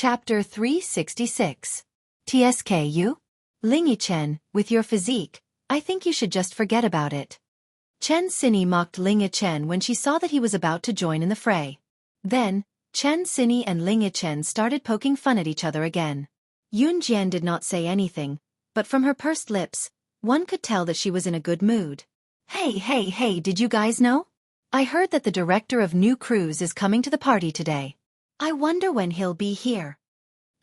Chapter 366. TSKU? Lingy Chen, with your physique, I think you should just forget about it. Chen Sini mocked Lingy Chen when she saw that he was about to join in the fray. Then, Chen Sini and Lingy Chen started poking fun at each other again. Yun Jian did not say anything, but from her pursed lips, one could tell that she was in a good mood. Hey, did you guys know? I heard that the director of new cruise is coming to the party today. I wonder when he'll be here.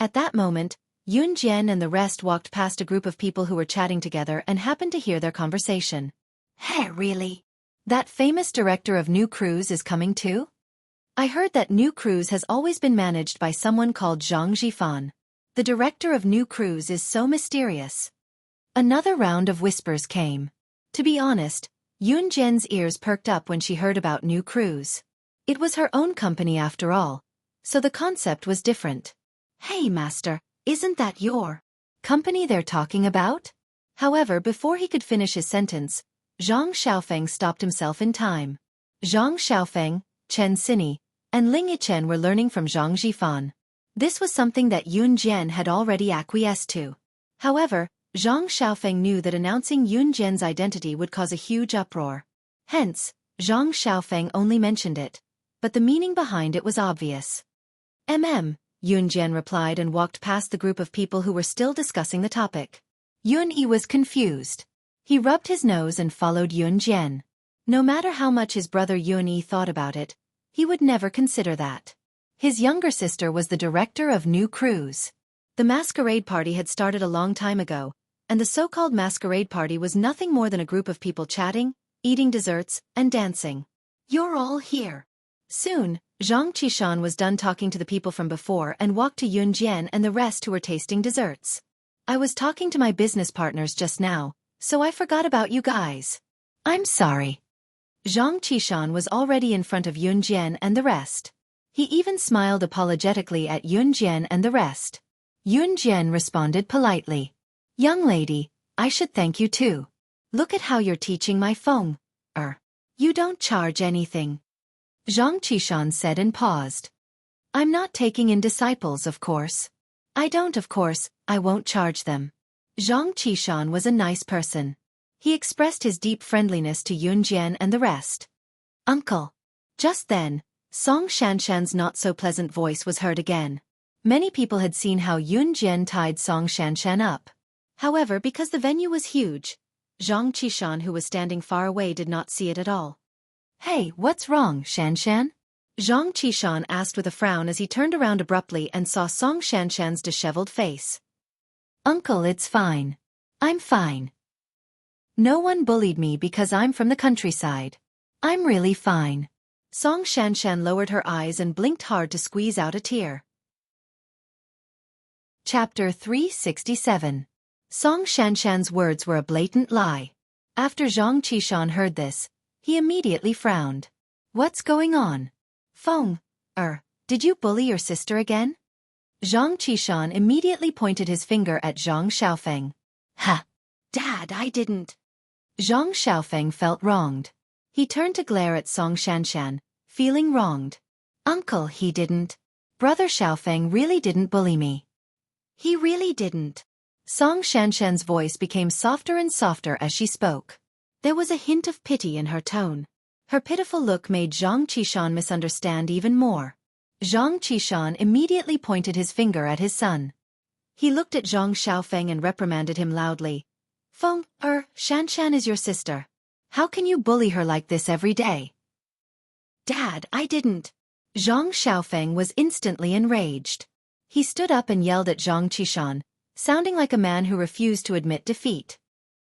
At that moment, Yun Jian and the rest walked past a group of people who were chatting together and happened to hear their conversation. Hey, really? That famous director of new cruise is coming too? I heard that new cruise has always been managed by someone called Xiaofan. The director of new cruise is so mysterious. Another round of whispers came. To be honest, Yun Jian's ears perked up when she heard about new cruise. It was her own company after all, so the concept was different. Hey master, isn't that your company they're talking about? However, before he could finish his sentence, Zhang Xiaofan stopped himself in time. Zhang Xiaofan, Chen Sini, and Lingy Chen were learning from Zhang Zhifan. This was something that Yun Jian had already acquiesced to. However, Zhang Xiaofan knew that announcing Yun Jian's identity would cause a huge uproar. Hence, Zhang Xiaofan only mentioned it, but the meaning behind it was obvious. Yun Jian replied and walked past the group of people who were still discussing the topic. Yun Yi was confused. He rubbed his nose and followed Yun Jian. No matter how much his brother Yun Yi thought about it, he would never consider that. His younger sister was the director of new cruise. The masquerade party had started a long time ago, and the so-called masquerade party was nothing more than a group of people chatting, eating desserts, and dancing. You're all here. Soon, Zhang Qishan was done talking to the people from before and walked to Yun Jian and the rest who were tasting desserts. I was talking to my business partners just now, so I forgot about you guys. I'm sorry. Zhang Qishan was already in front of Yun Jian and the rest. He even smiled apologetically at Yun Jian and the rest. Yun Jian responded politely. Young lady, I should thank you too. Look at how you're teaching my Feng. You don't charge anything. Zhang Qishan said and paused. I'm not taking in disciples, of course. I won't charge them. Zhang Qishan was a nice person. He expressed his deep friendliness to Yun Jian and the rest. Uncle. Just then, Song Shanshan's not-so-pleasant voice was heard again. Many people had seen how Yun Jian tied Song Shanshan up. However, because the venue was huge, Zhang Qishan, who was standing far away, did not see it at all. Hey, what's wrong, Shanshan? Zhang Qishan asked with a frown as he turned around abruptly and saw Song Shanshan's disheveled face. Uncle, it's fine. I'm fine. No one bullied me because I'm from the countryside. I'm really fine. Song Shanshan lowered her eyes and blinked hard to squeeze out a tear. Chapter 367. Song Shanshan's words were a blatant lie. After Zhang Qishan heard this, he immediately frowned. What's going on? Feng, did you bully your sister again? Zhang Qishan immediately pointed his finger at Zhang Xiaofan. Ha! Dad, I didn't. Zhang Xiaofan felt wronged. He turned to glare at Song Shanshan, feeling wronged. Uncle, he didn't. Brother Xiaofan really didn't bully me. He really didn't. Song Shanshan's voice became softer and softer as she spoke. There was a hint of pity in her tone. Her pitiful look made Zhang Qishan misunderstand even more. Zhang Qishan immediately pointed his finger at his son. He looked at Zhang Xiaofan and reprimanded him loudly. Feng, Shanshan is your sister. How can you bully her like this every day? Dad, I didn't. Zhang Xiaofan was instantly enraged. He stood up and yelled at Zhang Qishan, sounding like a man who refused to admit defeat.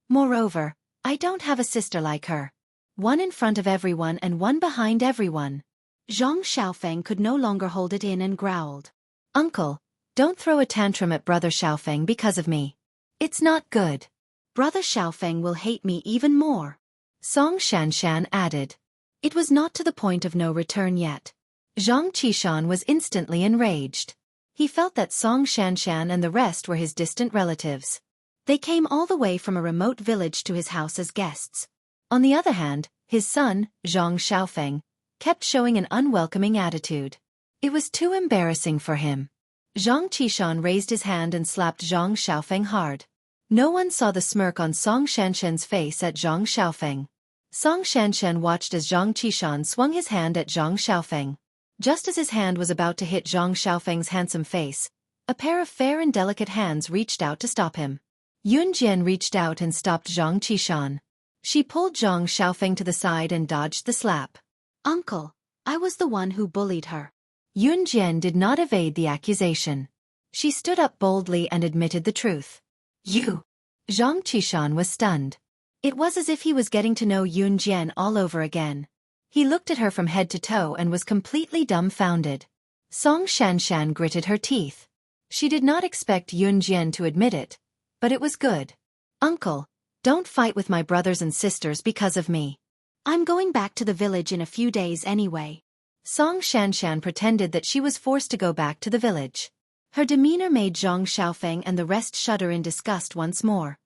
Moreover, I don't have a sister like her. One in front of everyone and one behind everyone. Zhang Xiaofan could no longer hold it in and growled. Uncle, don't throw a tantrum at Brother Xiaofan because of me. It's not good. Brother Xiaofan will hate me even more. Song Shanshan added. It was not to the point of no return yet. Zhang Qishan was instantly enraged. He felt that Song Shanshan and the rest were his distant relatives. They came all the way from a remote village to his house as guests. On the other hand, his son, Zhang Xiaofan, kept showing an unwelcoming attitude. It was too embarrassing for him. Zhang Qishan raised his hand and slapped Zhang Xiaofeng hard. No one saw the smirk on Song Shanshan's face at Zhang Xiaofeng. Song Shanshan watched as Zhang Qishan swung his hand at Zhang Xiaofeng. Just as his hand was about to hit Zhang Xiaofeng's handsome face, a pair of fair and delicate hands reached out to stop him. Yun Jian reached out and stopped Zhang Qishan. She pulled Zhang Xiaofeng to the side and dodged the slap. "Uncle, I was the one who bullied her." Yun Jian did not evade the accusation. She stood up boldly and admitted the truth. "You?" Zhang Qishan was stunned. It was as if he was getting to know Yun Jian all over again. He looked at her from head to toe and was completely dumbfounded. Song Shanshan gritted her teeth. She did not expect Yun Jian to admit it, but it was good. "Uncle, don't fight with my brothers and sisters because of me. I'm going back to the village in a few days anyway." Song Shanshan pretended that she was forced to go back to the village. Her demeanor made Zhang Xiaofeng and the rest shudder in disgust once more.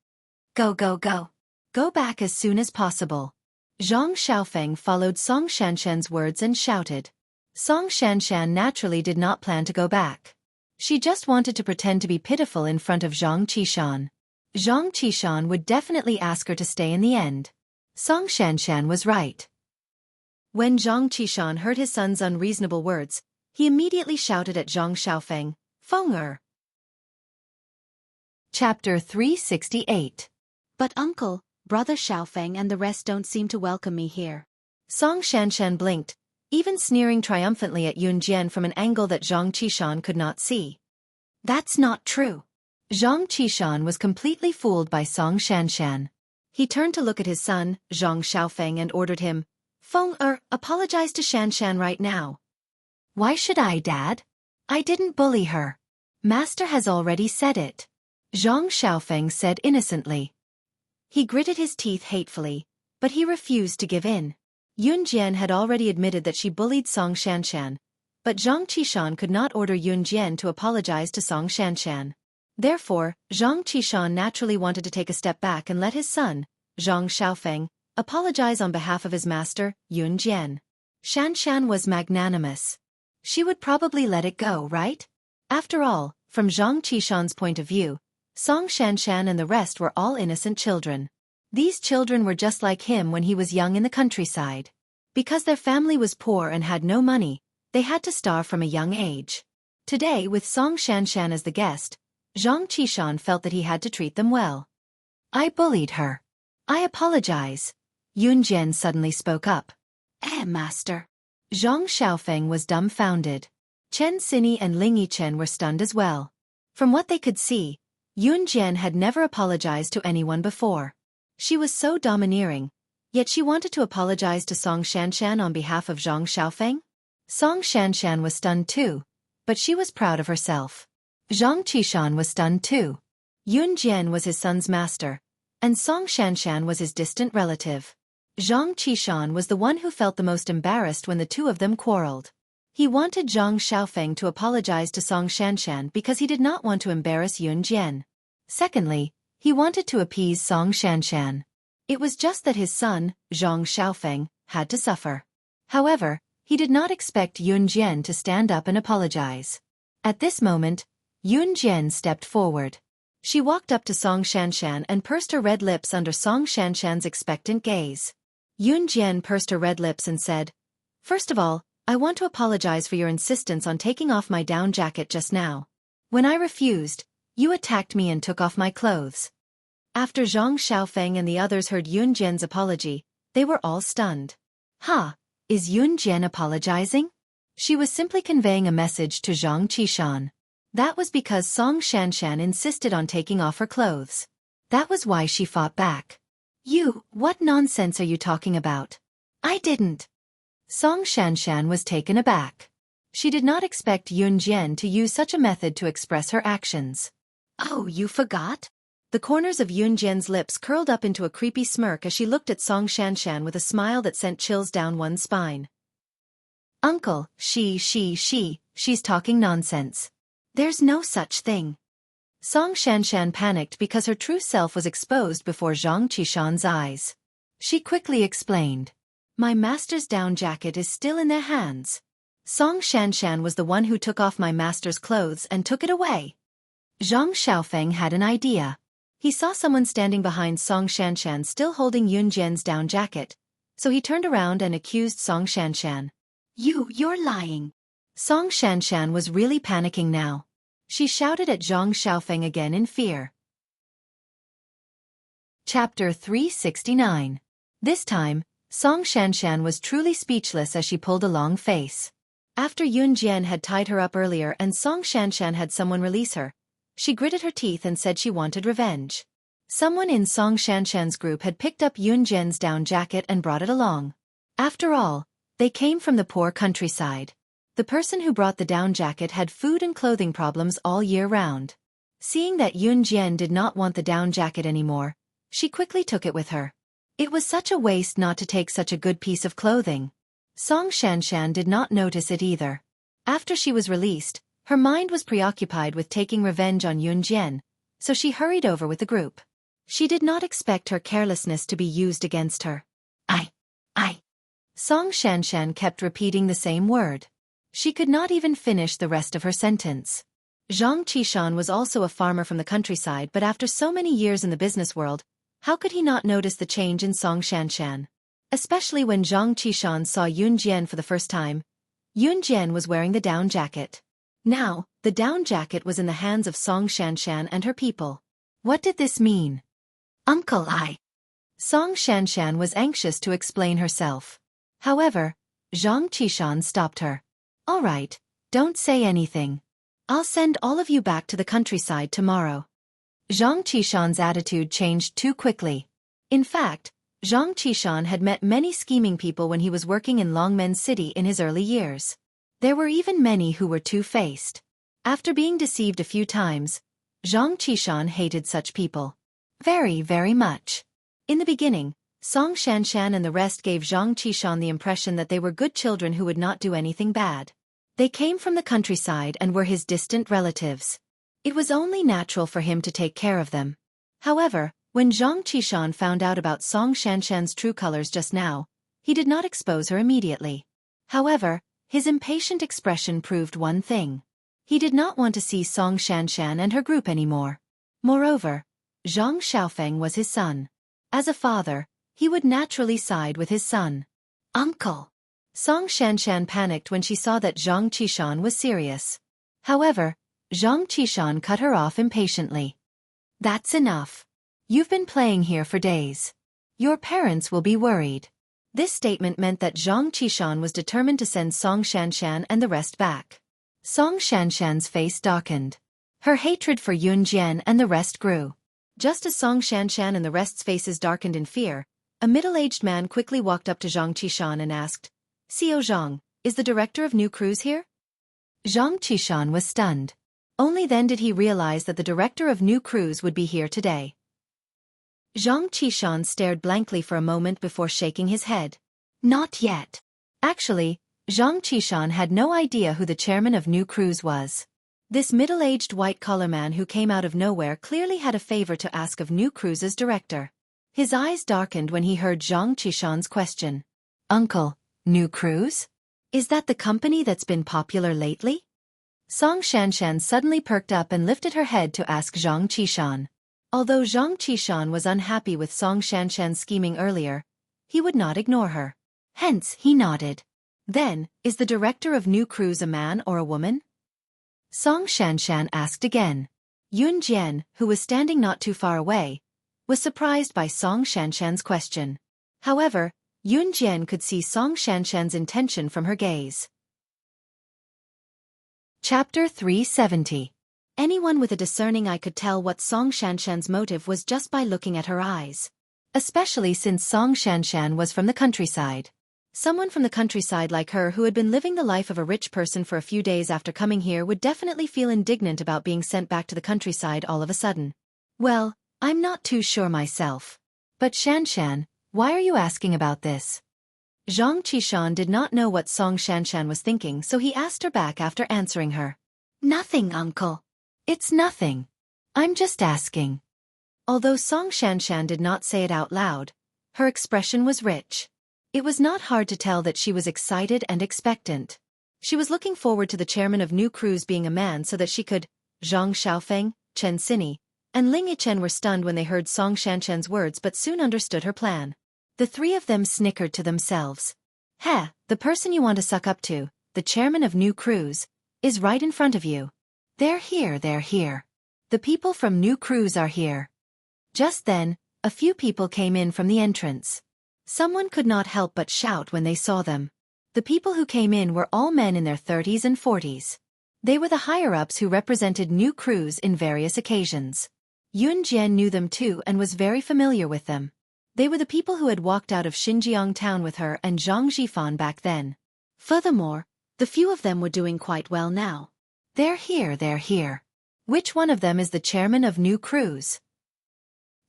"Go, go, go. Go back as soon as possible." Zhang Xiaofeng followed Song Shanshan's words and shouted. Song Shanshan naturally did not plan to go back. She just wanted to pretend to be pitiful in front of Zhang Qishan. Zhang Qishan would definitely ask her to stay in the end. Song Shanshan was right. When Zhang Qishan heard his son's unreasonable words, he immediately shouted at Zhang Xiaofeng, "Feng er." Chapter 368. "But uncle, Brother Xiaofeng and the rest don't seem to welcome me here." Song Shanshan blinked, even sneering triumphantly at Yun Jian from an angle that Zhang Qishan could not see. "That's not true." Zhang Qishan was completely fooled by Song Shanshan. He turned to look at his son, Zhang Xiaofeng, and ordered him, "Feng er, apologize to Shanshan right now." "Why should I, Dad? I didn't bully her. Master has already said it," Zhang Xiaofeng said innocently. He gritted his teeth hatefully, but he refused to give in. Yun Jian had already admitted that she bullied Song Shanshan, but Zhang Qishan could not order Yun Jian to apologize to Song Shanshan. Therefore, Zhang Qishan naturally wanted to take a step back and let his son, Zhang Xiaofeng, apologize on behalf of his master, Yun Jian. Shanshan was magnanimous. She would probably let it go, right? After all, from Zhang Qishan's point of view, Song Shanshan and the rest were all innocent children. These children were just like him when he was young in the countryside. Because their family was poor and had no money, they had to starve from a young age. Today, with Song Shanshan as the guest, Zhang Qishan felt that he had to treat them well. "I bullied her. I apologize," Yun Jian suddenly spoke up. Master." Zhang Xiaofeng was dumbfounded. Chen Xini and Ling Yichen were stunned as well. From what they could see, Yun Jian had never apologized to anyone before. She was so domineering, yet she wanted to apologize to Song Shanshan on behalf of Zhang Xiaofeng? Song Shanshan was stunned too, but she was proud of herself. Zhang Qishan was stunned too. Yun Jian was his son's master, and Song Shanshan was his distant relative. Zhang Qishan was the one who felt the most embarrassed when the two of them quarreled. He wanted Zhang Xiaofeng to apologize to Song Shanshan because he did not want to embarrass Yun Jian. Secondly, he wanted to appease Song Shanshan. It was just that his son, Zhang Xiaofeng, had to suffer. However, he did not expect Yun Jian to stand up and apologize. At this moment, Yun Jian stepped forward. She walked up to Song Shanshan and pursed her red lips under Song Shanshan's expectant gaze. Yun Jian pursed her red lips and said, "First of all, I want to apologize for your insistence on taking off my down jacket just now. When I refused, you attacked me and took off my clothes." After Zhang Xiaofeng and the others heard Yun Jian's apology, they were all stunned. Is Yun Jian apologizing? She was simply conveying a message to Zhang Qishan. That was because Song Shanshan insisted on taking off her clothes. That was why she fought back. What nonsense are you talking about? I didn't." Song Shanshan was taken aback. She did not expect Yun Jian to use such a method to express her actions. "Oh, you forgot?" The corners of Yun Jian's lips curled up into a creepy smirk as she looked at Song Shanshan with a smile that sent chills down one's spine. "Uncle, she's talking nonsense. There's no such thing." Song Shanshan panicked because her true self was exposed before Zhang Qishan's eyes. She quickly explained, "My master's down jacket is still in their hands." Song Shanshan was the one who took off my master's clothes and took it away. Zhang Xiaofan had an idea. He saw someone standing behind Song Shanshan still holding Yun Jian's down jacket, so he turned around and accused Song Shanshan. You're lying. Song Shanshan was really panicking now. She shouted at Zhang Xiaofan again in fear. Chapter 369. This time, Song Shanshan was truly speechless as she pulled a long face. After Yun Jian had tied her up earlier and Song Shanshan had someone release her, she gritted her teeth and said she wanted revenge. Someone in Song Shanshan's group had picked up Yun Jian's down jacket and brought it along. After all, they came from the poor countryside. The person who brought the down jacket had food and clothing problems all year round. Seeing that Yun Jian did not want the down jacket anymore, she quickly took it with her. It was such a waste not to take such a good piece of clothing. Song Shanshan did not notice it either. After she was released, her mind was preoccupied with taking revenge on Yun Jian, so she hurried over with the group. She did not expect her carelessness to be used against her. I. Song Shanshan kept repeating the same word. She could not even finish the rest of her sentence. Zhang Qishan was also a farmer from the countryside, but after so many years in the business world, how could he not notice the change in Song Shanshan? Especially when Zhang Qishan saw Yun Jian for the first time. Yun Jian was wearing the down jacket. Now, the down jacket was in the hands of Song Shanshan and her people. What did this mean? Uncle Song Shanshan was anxious to explain herself. However, Zhang Qishan stopped her. All right, don't say anything. I'll send all of you back to the countryside tomorrow. Zhang Qishan's attitude changed too quickly. In fact, Zhang Qishan had met many scheming people when he was working in Longmen City in his early years. There were even many who were two-faced. After being deceived a few times, Zhang Qishan hated such people. Very, very much. In the beginning, Song Shanshan and the rest gave Zhang Qishan the impression that they were good children who would not do anything bad. They came from the countryside and were his distant relatives. It was only natural for him to take care of them. However, when Zhang Qishan found out about Song Shanshan's true colors just now, he did not expose her immediately. However, his impatient expression proved one thing. He did not want to see Song Shanshan and her group anymore. Moreover, Zhang Xiaofan was his son. As a father, he would naturally side with his son. Uncle. Song Shanshan panicked when she saw that Zhang Qishan was serious. However, Zhang Qishan cut her off impatiently. That's enough. You've been playing here for days. Your parents will be worried. This statement meant that Zhang Qishan was determined to send Song Shanshan and the rest back. Song Shanshan's face darkened. Her hatred for Yun Jian and the rest grew. Just as Song Shanshan and the rest's faces darkened in fear, a middle-aged man quickly walked up to Zhang Qishan and asked, "Xiao Zhang, is the director of New Cruise here?" Zhang Qishan was stunned. Only then did he realize that the director of New Cruise would be here today. Zhang Qishan stared blankly for a moment before shaking his head. Not yet. Actually, Zhang Qishan had no idea who the chairman of New Cruise was. This middle-aged white-collar man who came out of nowhere clearly had a favor to ask of New Cruise's director. His eyes darkened when he heard Zhang Qishan's question. Uncle, New Cruise? Is that the company that's been popular lately? Song Shanshan suddenly perked up and lifted her head to ask Zhang Qishan. Although Zhang Qishan was unhappy with Song Shanshan's scheming earlier, he would not ignore her. Hence, he nodded. Then, is the director of New Cruise a man or a woman? Song Shanshan asked again. Yun Jian, who was standing not too far away, was surprised by Song Shanshan's question. However, Yun Jian could see Song Shanshan's intention from her gaze. Chapter 370. Anyone with a discerning eye could tell what Song Shanshan's motive was just by looking at her eyes. Especially since Song Shanshan was from the countryside. Someone from the countryside like her who had been living the life of a rich person for a few days after coming here would definitely feel indignant about being sent back to the countryside all of a sudden. Well, I'm not too sure myself. But Shanshan, why are you asking about this? Zhang Qishan did not know what Song Shanshan was thinking, so he asked her back after answering her. Nothing, uncle. It's nothing. I'm just asking. Although Song Shanshan did not say it out loud, her expression was rich. It was not hard to tell that she was excited and expectant. She was looking forward to the chairman of New Cruise being a man so that she could. Zhang Xiaofan, Chen Xinyi, and Ling Yichen were stunned when they heard Song Shanshan's words but soon understood her plan. The three of them snickered to themselves. Heh, the person you want to suck up to, the chairman of New Cruise, is right in front of you. They're here. The people from New Cruise are here. Just then, a few people came in from the entrance. Someone could not help but shout when they saw them. The people who came in were all men in their 30s and 40s. They were the higher-ups who represented New Cruise in various occasions. Yun Jian knew them too and was very familiar with them. They were the people who had walked out of Xinjiang town with her and Zhang Zhifan back then. Furthermore, the few of them were doing quite well now. They're here. Which one of them is the chairman of New Cruise?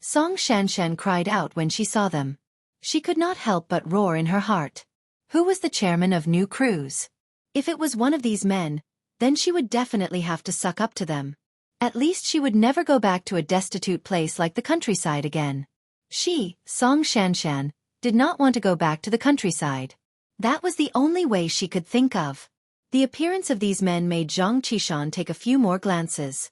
Song Shanshan cried out when she saw them. She could not help but roar in her heart. Who was the chairman of New Cruise? If it was one of these men, then she would definitely have to suck up to them. At least she would never go back to a destitute place like the countryside again. She, Song Shanshan, did not want to go back to the countryside. That was the only way she could think of. The appearance of these men made Zhang Qishan take a few more glances.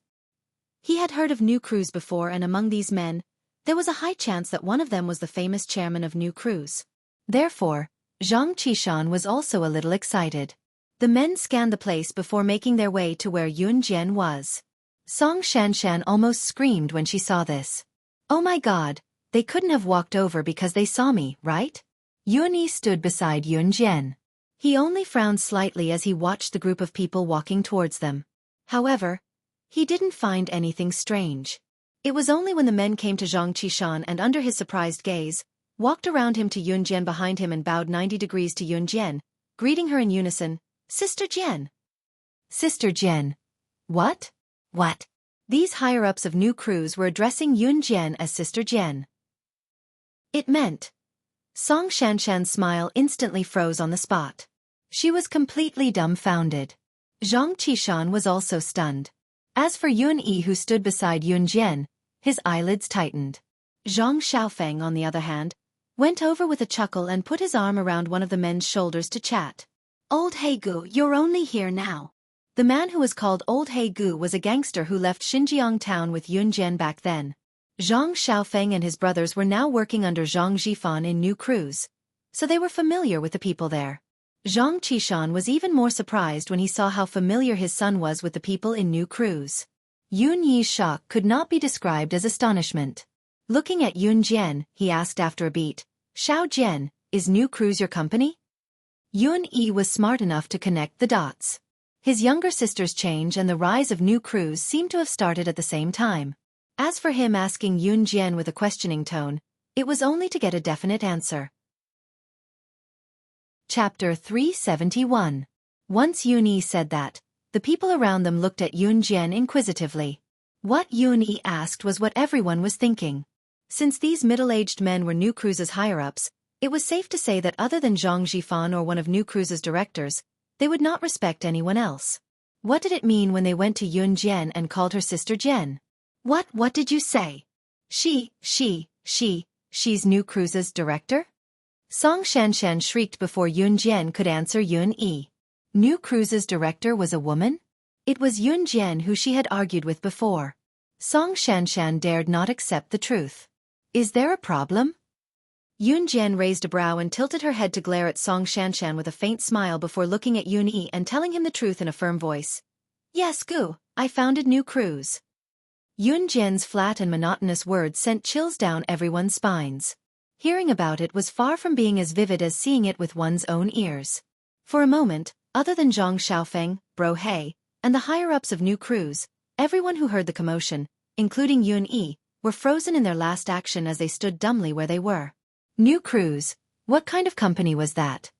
He had heard of New Cruise before, and among these men, there was a high chance that one of them was the famous chairman of New Cruise. Therefore, Zhang Qishan was also a little excited. The men scanned the place before making their way to where Yun Jian was. Song Shanshan almost screamed when she saw this. Oh my God, they couldn't have walked over because they saw me, right? Yun Yi stood beside Yun Jian. He only frowned slightly as he watched the group of people walking towards them. However, he didn't find anything strange. It was only when the men came to Zhang Qishan and under his surprised gaze, walked around him to Yun Jian behind him and bowed 90 degrees to Yun Jian, greeting her in unison, Sister Jian. Sister Jian. What? What? These higher-ups of New Cruise were addressing Yun Jian as Sister Jian. It meant. Song Shanshan's smile instantly froze on the spot. She was completely dumbfounded. Zhang Qishan was also stunned. As for Yun Yi, who stood beside Yun Jian, his eyelids tightened. Zhang Xiaofan, on the other hand, went over with a chuckle and put his arm around one of the men's shoulders to chat. Old Hegu, you're only here now. The man who was called Old Hegu was a gangster who left Xinjiang town with Yun Jian back then. Zhang Xiaofan and his brothers were now working under Zhang Zhifan in New Cruise, so they were familiar with the people there. Zhang Qishan was even more surprised when he saw how familiar his son was with the people in New Cruise. Yun Yi's shock could not be described as astonishment. Looking at Yun Jian, he asked after a beat, Xiao Jian, is New Cruise your company? Yun Yi was smart enough to connect the dots. His younger sister's change and the rise of New Cruise seemed to have started at the same time. As for him asking Yun Jian with a questioning tone, it was only to get a definite answer. Chapter 371. Once Yun Yi said that, the people around them looked at Yun Jian inquisitively. What Yun Yi asked was what everyone was thinking. Since these middle-aged men were New Cruise's higher-ups, it was safe to say that other than Zhang Zhifan or one of New Cruise's directors, they would not respect anyone else. What did it mean when they went to Yun Jian and called her Sister Jian? What did you say? She's New Cruise's director? Song Shanshan shrieked before Yun Jian could answer Yun Yi. New Cruise's director was a woman? It was Yun Jian who she had argued with before. Song Shanshan dared not accept the truth. Is there a problem? Yun Jian raised a brow and tilted her head to glare at Song Shanshan with a faint smile before looking at Yun Yi and telling him the truth in a firm voice. Yes, Gu, I founded New Cruise. Yun Jian's flat and monotonous words sent chills down everyone's spines. Hearing about it was far from being as vivid as seeing it with one's own ears. For a moment, other than Zhang Xiaofan, Bro He, and the higher-ups of New Cruise, everyone who heard the commotion, including Yun Yi, were frozen in their last action as they stood dumbly where they were. New Cruise, what kind of company was that?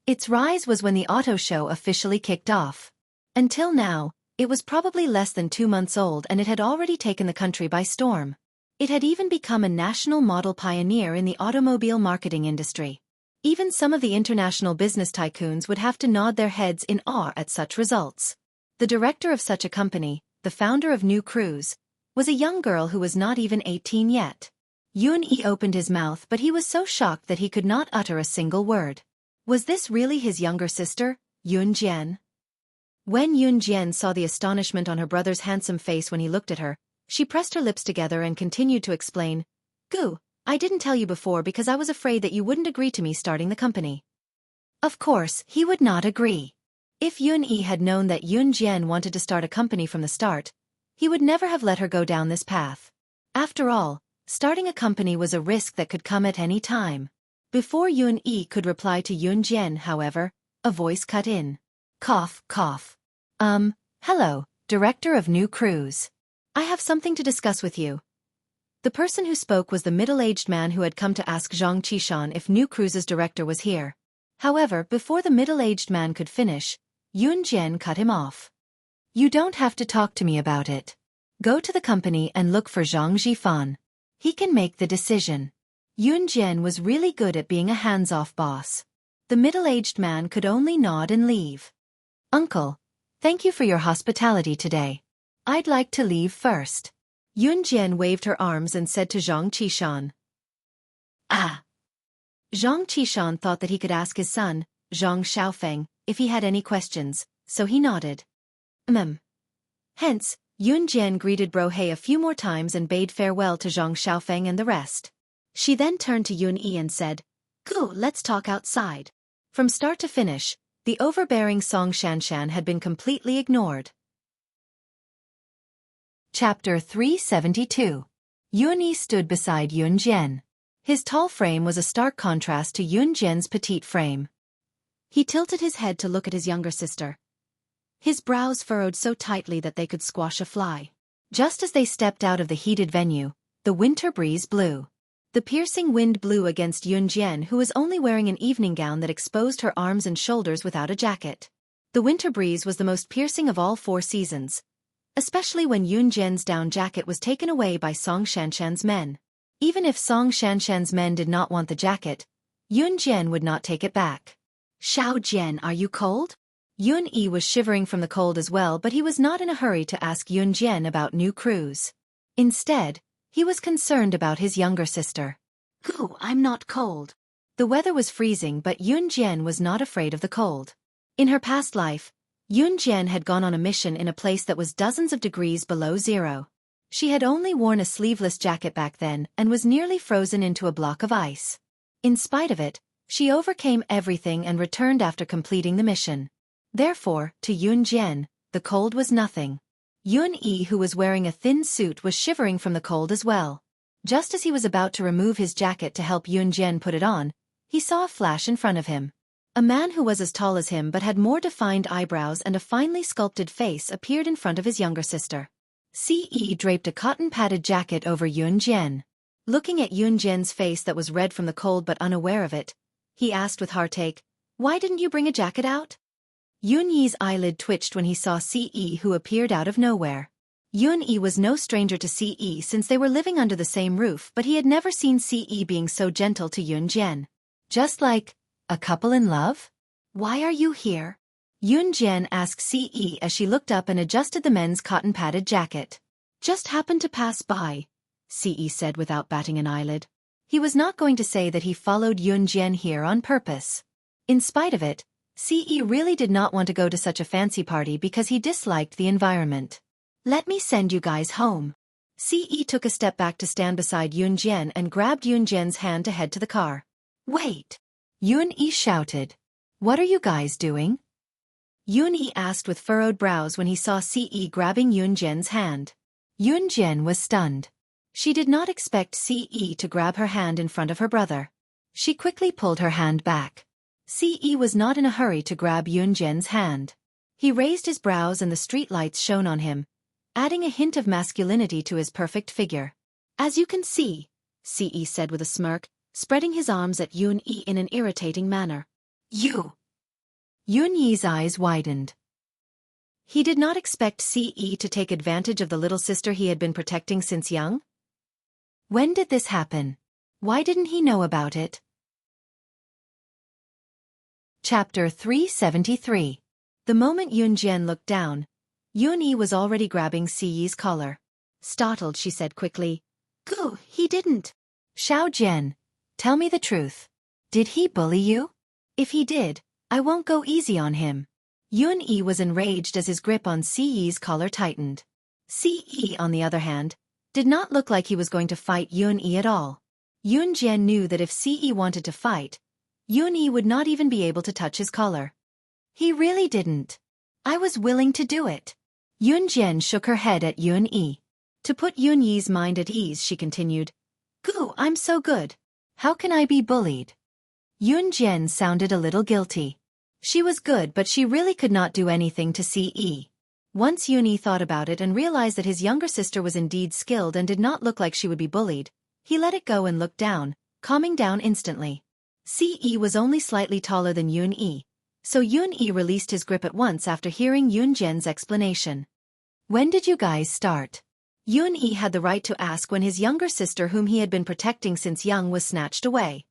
Its rise was when the auto show officially kicked off. Until now, it was probably less than 2 months old and it had already taken the country by storm. It had even become a national model pioneer in the automobile marketing industry. Even some of the international business tycoons would have to nod their heads in awe at such results. The director of such a company, the founder of New Cruise, was a young girl who was not even 18 yet. Yun Yi opened his mouth but he was so shocked that he could not utter a single word. Was this really his younger sister, Yun Jian. When Yun Jian saw the astonishment on her brother's handsome face when he looked at her, she pressed her lips together and continued to explain, "Gu, I didn't tell you before because I was afraid that you wouldn't agree to me starting the company." Of course, he would not agree. If Yun Yi had known that Yun Jian wanted to start a company from the start, he would never have let her go down this path. After all, starting a company was a risk that could come at any time. Before Yun Yi could reply to Yun Jian, however, a voice cut in. Cough, cough. Hello, Director of New Cruise. I have something to discuss with you. The person who spoke was the middle-aged man who had come to ask Zhang Qishan if New Cruise's director was here. However, before the middle-aged man could finish, Yun Jian cut him off. You don't have to talk to me about it. Go to the company and look for Zhang Qishan. He can make the decision. Yun Jian was really good at being a hands-off boss. The middle-aged man could only nod and leave. Uncle, thank you for your hospitality today. I'd like to leave first. Yun Jian waved her arms and said to Zhang Qishan. Ah! Zhang Qishan thought that he could ask his son, Zhang Xiaofan, if he had any questions, so he nodded. Hence, Yun Jian greeted Bro He a few more times and bade farewell to Zhang Xiaofan and the rest. She then turned to Yun Yi and said, "Go, let's talk outside." From start to finish, the overbearing Song Shanshan had been completely ignored. Chapter 372. Yun Yi stood beside Yun Jian. His tall frame was a stark contrast to Yun Jian's petite frame. He tilted his head to look at his younger sister. His brows furrowed so tightly that they could squash a fly. Just as they stepped out of the heated venue, the winter breeze blew. The piercing wind blew against Yun Jian, who was only wearing an evening gown that exposed her arms and shoulders without a jacket. The winter breeze was the most piercing of all 4 seasons, especially when Yun Jian's down jacket was taken away by Song Shanshan's men. Even if Song Shanshan's men did not want the jacket, Yun Jian would not take it back. "Xiao Jian, are you cold?" Yun Yi was shivering from the cold as well, but he was not in a hurry to ask Yun Jian about New Cruise. Instead, he was concerned about his younger sister. "Gu, I'm not cold." The weather was freezing, but Yun Jian was not afraid of the cold. In her past life, Yun Jian had gone on a mission in a place that was dozens of degrees below zero. She had only worn a sleeveless jacket back then and was nearly frozen into a block of ice. In spite of it, she overcame everything and returned after completing the mission. Therefore, to Yun Jian, the cold was nothing. Yun Yi, who was wearing a thin suit, was shivering from the cold as well. Just as he was about to remove his jacket to help Yun Jian put it on, he saw a flash in front of him. A man who was as tall as him but had more defined eyebrows and a finely sculpted face appeared in front of his younger sister. Ce draped a cotton-padded jacket over Yun Jian. Looking at Yun Jian's face that was red from the cold but unaware of it, he asked with heartache, "Why didn't you bring a jacket out?" Yun Yi's eyelid twitched when he saw Ce, who appeared out of nowhere. Yun Yi was no stranger to Ce since they were living under the same roof, but he had never seen Ce being so gentle to Yun Jian. Just like a couple in love? "Why are you here?" Yun Jian asked Ce as she looked up and adjusted the men's cotton-padded jacket. "Just happened to pass by," Ce said without batting an eyelid. He was not going to say that he followed Yun Jian here on purpose. In spite of it, Ce really did not want to go to such a fancy party because he disliked the environment. "Let me send you guys home." Ce took a step back to stand beside Yun Jian and grabbed Yun Jian's hand to head to the car. "Wait!" Yun Yi shouted. "What are you guys doing?" Yun Yi asked with furrowed brows when he saw Ce grabbing Yun Jian's hand. Yun Jian was stunned. She did not expect Ce to grab her hand in front of her brother. She quickly pulled her hand back. Ce was not in a hurry to grab Yun Jian's hand. He raised his brows and the street lights shone on him, adding a hint of masculinity to his perfect figure. "As you can see," Ce said with a smirk, spreading his arms at Yun Yi in an irritating manner. "You!" Yun Yi's eyes widened. He did not expect Ce to take advantage of the little sister he had been protecting since young. When did this happen? Why didn't he know about it? Chapter 373. The moment Yun Jian looked down, Yun Yi was already grabbing Ce's collar. Startled, she said quickly, "Gu, he didn't." "Xiao Jian, tell me the truth. Did he bully you? If he did, I won't go easy on him." Yun-yi was enraged as his grip on Si-yi's collar tightened. Si-yi, on the other hand, did not look like he was going to fight Yun-yi at all. Yun-jian knew that if Si-yi wanted to fight, Yun-yi would not even be able to touch his collar. He really didn't. I was willing to do it. Yun-jian shook her head at Yun-yi. To put Yun-yi's mind at ease, she continued, "Goo, I'm so good. How can I be bullied?" Yun-jian sounded a little guilty. She was good, but she really could not do anything to Si-yi. Once Yun-yi thought about it and realized that his younger sister was indeed skilled and did not look like she would be bullied, he let it go and looked down, calming down instantly. Si-yi was only slightly taller than Yun-yi, so Yun-yi released his grip at once after hearing Yun-jian's explanation. "When did you guys start?" Yun-yi had the right to ask when his younger sister, whom he had been protecting since young, was snatched away.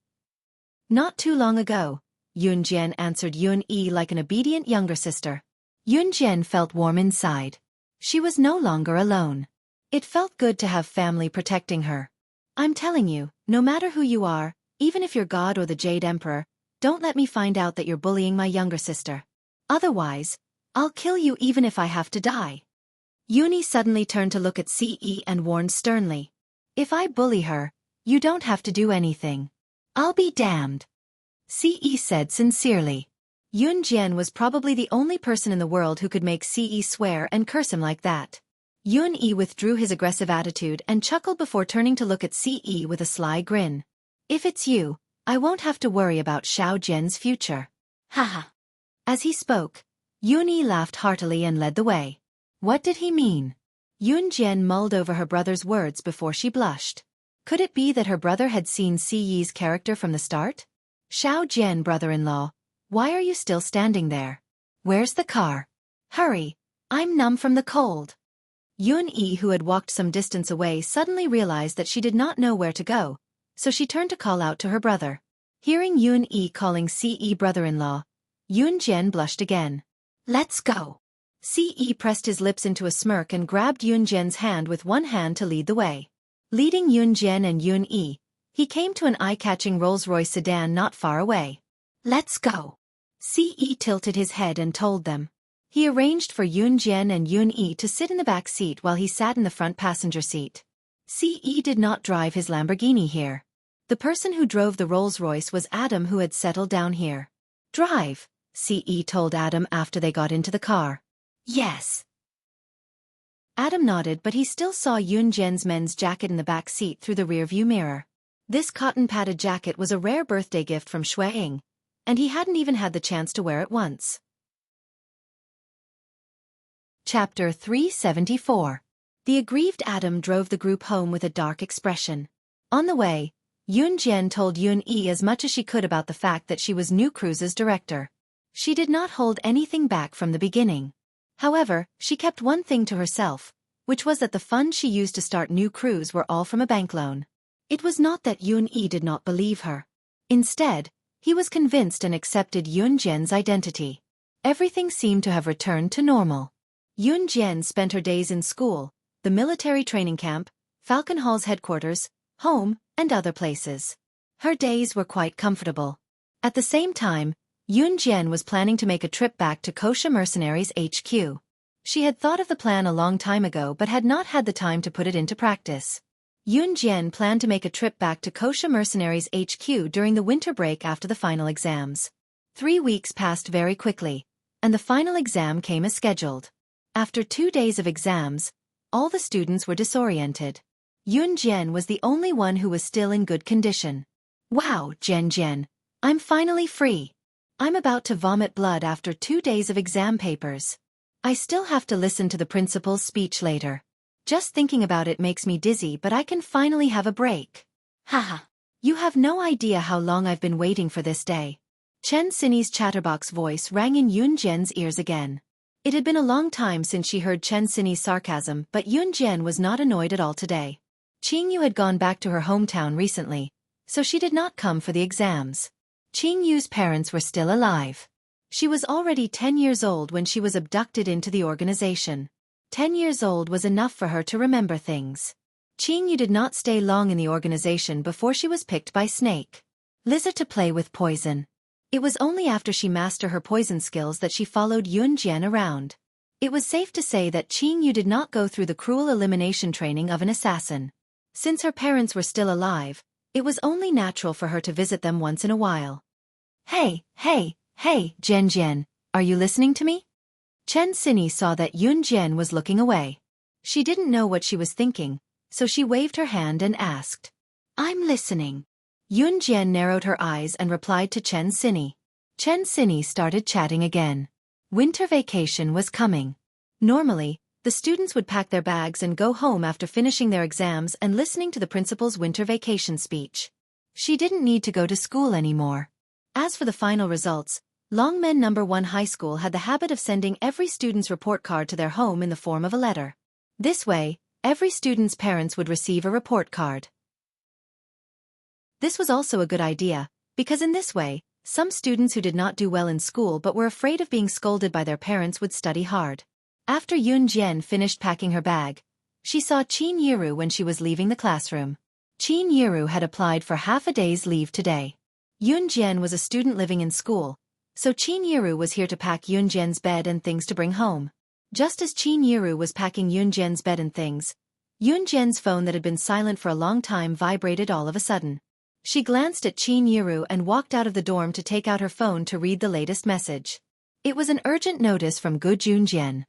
"Not too long ago," Yun-jian answered Yun-yi like an obedient younger sister. Yun-jian felt warm inside. She was no longer alone. It felt good to have family protecting her. "I'm telling you, no matter who you are, even if you're God or the Jade Emperor, don't let me find out that you're bullying my younger sister. Otherwise, I'll kill you even if I have to die." Yun-yi suddenly turned to look at Si-yi and warned sternly, "If I bully her, you don't have to do anything. I'll be damned." Si-yi said sincerely. Yun-jian was probably the only person in the world who could make Si-yi swear and curse him like that. Yun-yi withdrew his aggressive attitude and chuckled before turning to look at Si-yi with a sly grin. "If it's you, I won't have to worry about Xiao Jian's future. Haha." As he spoke, Yun-yi laughed heartily and led the way. What did he mean? Yun-jian mulled over her brother's words before she blushed. Could it be that her brother had seen Si-yi's character from the start? "Xiao Jian, brother-in-law, why are you still standing there? Where's the car? Hurry, I'm numb from the cold." Yun-yi, who had walked some distance away, suddenly realized that she did not know where to go, so she turned to call out to her brother. Hearing Yun-yi calling Si-yi brother-in-law, Yun-jian blushed again. "Let's go." Si-yi pressed his lips into a smirk and grabbed Yun-jian's hand with one hand to lead the way. Leading Yun-jian and Yun-yi, he came to an eye-catching Rolls-Royce sedan not far away. "Let's go." Si-yi tilted his head and told them. He arranged for Yun-jian and Yun-yi to sit in the back seat while he sat in the front passenger seat. Si-yi did not drive his Lamborghini here. The person who drove the Rolls-Royce was Adam, who had settled down here. "Drive," Si-yi told Adam after they got into the car. "Yes." Adam nodded, but he still saw Yun-jian's men's jacket in the back seat through the rearview mirror. This cotton-padded jacket was a rare birthday gift from Shui-ing, and he hadn't even had the chance to wear it once. Chapter 374. The aggrieved Adam drove the group home with a dark expression. On the way, Yun-jian told Yun-yi as much as she could about the fact that she was New Cruise's director. She did not hold anything back from the beginning. However, she kept one thing to herself, which was that the funds she used to start New Cruise were all from a bank loan. It was not that Yun-yi did not believe her. Instead, he was convinced and accepted Yun-jian's identity. Everything seemed to have returned to normal. Yun-jian spent her days in school, the military training camp, Falcon Hall's headquarters, home, and other places. Her days were quite comfortable. At the same time, Yun-jian was planning to make a trip back to Kosha Mercenaries HQ. She had thought of the plan a long time ago but had not had the time to put it into practice. Yun-jian planned to make a trip back to Kosha Mercenaries HQ during the winter break after the final exams. 3 weeks passed very quickly, and the final exam came as scheduled. After 2 days of exams, all the students were disoriented. Yun-jian was the only one who was still in good condition. "Wow, Jian-jian, I'm finally free. I'm about to vomit blood after 2 days of exam papers. I still have to listen to the principal's speech later. Just thinking about it makes me dizzy, but I can finally have a break. Haha. You have no idea how long I've been waiting for this day." Chen Xinyi's chatterbox voice rang in Yun-jian's ears again. It had been a long time since she heard Chen Xinyi's sarcasm, but Yun-jian was not annoyed at all today. Qingyu had gone back to her hometown recently, so she did not come for the exams. Qingyu's parents were still alive. She was already 10 years old when she was abducted into the organization. 10 years old was enough for her to remember things. Qingyu did not stay long in the organization before she was picked by Snake Lizard to play with poison. It was only after she mastered her poison skills that she followed Yun Jian around. It was safe to say that Qing Yu did not go through the cruel elimination training of an assassin. Since her parents were still alive, it was only natural for her to visit them once in a while. Hey, Jian Jian, are you listening to me? Chen Xinyi saw that Yun Jian was looking away. She didn't know what she was thinking, so she waved her hand and asked, I'm listening. Yun Jian narrowed her eyes and replied to Chen Xinyi. Chen Xinyi started chatting again. Winter vacation was coming. Normally, the students would pack their bags and go home after finishing their exams and listening to the principal's winter vacation speech. She didn't need to go to school anymore. As for the final results, Longmen No. 1 High School had the habit of sending every student's report card to their home in the form of a letter. This way, every student's parents would receive a report card. This was also a good idea, because in this way, some students who did not do well in school but were afraid of being scolded by their parents would study hard. After Yun Jian finished packing her bag, she saw Qin Yiru when she was leaving the classroom. Qin Yiru had applied for half a day's leave today. Yun Jian was a student living in school, so Qin Yiru was here to pack Yun Jian's bed and things to bring home. Just as Qin Yiru was packing Yun Jian's bed and things, Yun Jian's phone that had been silent for a long time vibrated all of a sudden. She glanced at Qin Yiru and walked out of the dorm to take out her phone to read the latest message. It was an urgent notice from Gu Junjian.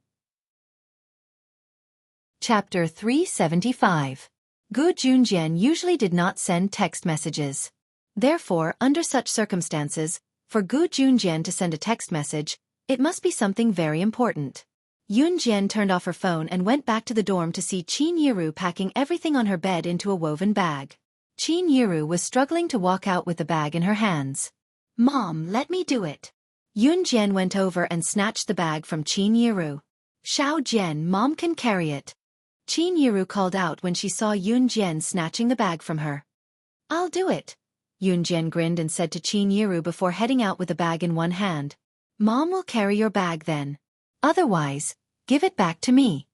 Chapter 375. Gu Junjian usually did not send text messages. Therefore, under such circumstances, for Gu Junjian to send a text message, it must be something very important. Yun Jian turned off her phone and went back to the dorm to see Qin Yiru packing everything on her bed into a woven bag. Qin Yiru was struggling to walk out with the bag in her hands. Mom, let me do it. Yun Jian went over and snatched the bag from Qin Yiru. Xiao Jian, Mom can carry it. Qin Yiru called out when she saw Yun Jian snatching the bag from her. I'll do it. Yun Jian grinned and said to Qin Yiru before heading out with the bag in one hand. Mom will carry your bag then. Otherwise, give it back to me.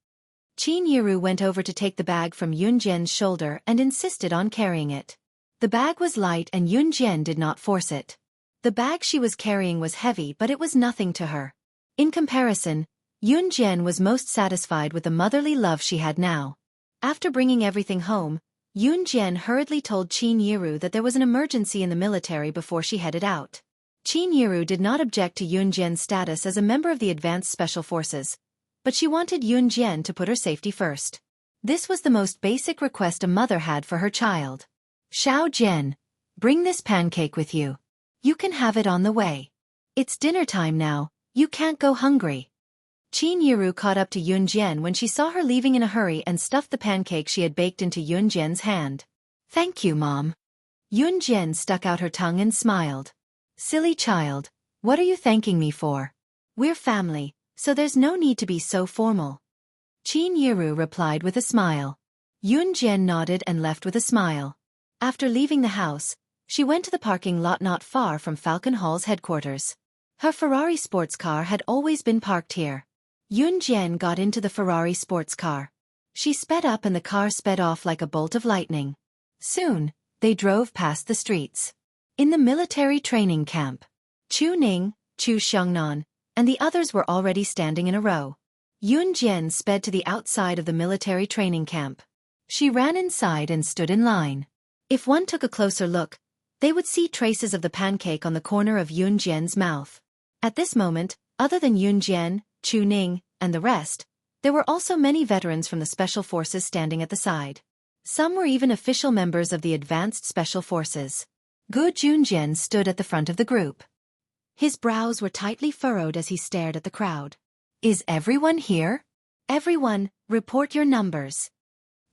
Qin Yiru went over to take the bag from Yun Jian's shoulder and insisted on carrying it. The bag was light and Yun Jian did not force it. The bag she was carrying was heavy but it was nothing to her. In comparison, Yun Jian was most satisfied with the motherly love she had now. After bringing everything home, Yun Jian hurriedly told Qin Yiru that there was an emergency in the military before she headed out. Qin Yiru did not object to Yun Jian's status as a member of the Advanced Special Forces, but she wanted Yun Jian to put her safety first. This was the most basic request a mother had for her child. Xiao Jian, bring this pancake with you. You can have it on the way. It's dinner time now, you can't go hungry. Qin Yiru caught up to Yun Jian when she saw her leaving in a hurry and stuffed the pancake she had baked into Yun Jian's hand. Thank you, Mom. Yun Jian stuck out her tongue and smiled. Silly child, what are you thanking me for? We're family, so there's no need to be so formal. Qin Yiru replied with a smile. Yun Jian nodded and left with a smile. After leaving the house, she went to the parking lot not far from Falcon Hall's headquarters. Her Ferrari sports car had always been parked here. Yun Jian got into the Ferrari sports car. She sped up and the car sped off like a bolt of lightning. Soon, they drove past the streets. In the military training camp, Chu Ning, Chu Xiangnan, and the others were already standing in a row. Yun Jian sped to the outside of the military training camp. She ran inside and stood in line. If one took a closer look, they would see traces of the pancake on the corner of Yun Jian's mouth. At this moment, other than Yun Jian, Chu Ning, and the rest, there were also many veterans from the Special Forces standing at the side. Some were even official members of the Advanced Special Forces. Gu Junjian stood at the front of the group. His brows were tightly furrowed as he stared at the crowd. Is everyone here? Everyone, report your numbers.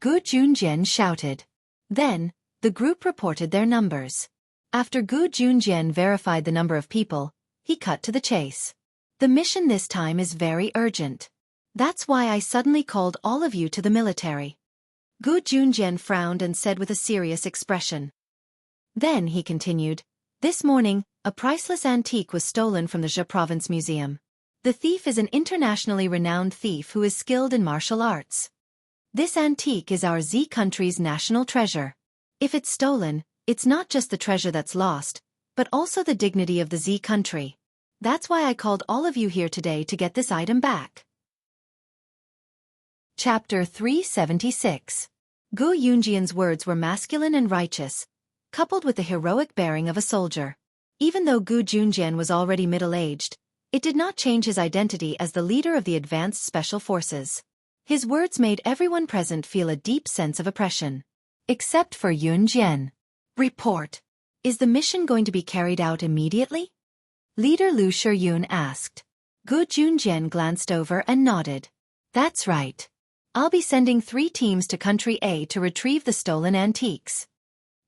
Gu Junjian shouted. Then, the group reported their numbers. After Gu Junjian verified the number of people, he cut to the chase. The mission this time is very urgent. That's why I suddenly called all of you to the military. Gu Junjian frowned and said with a serious expression. Then he continued, this morning, a priceless antique was stolen from the Zhe Province Museum. The thief is an internationally renowned thief who is skilled in martial arts. This antique is our Z country's national treasure. If it's stolen, it's not just the treasure that's lost, but also the dignity of the Z country. That's why I called all of you here today to get this item back. Chapter 376. Gu Yunjian's words were masculine and righteous, coupled with the heroic bearing of a soldier. Even though Gu Junjian was already middle-aged, it did not change his identity as the leader of the advanced special forces. His words made everyone present feel a deep sense of oppression. Except for Yunjian. Report. Is the mission going to be carried out immediately? Leader Lu Shiyun asked. Gu Junjian glanced over and nodded. That's right. I'll be sending 3 teams to Country A to retrieve the stolen antiques.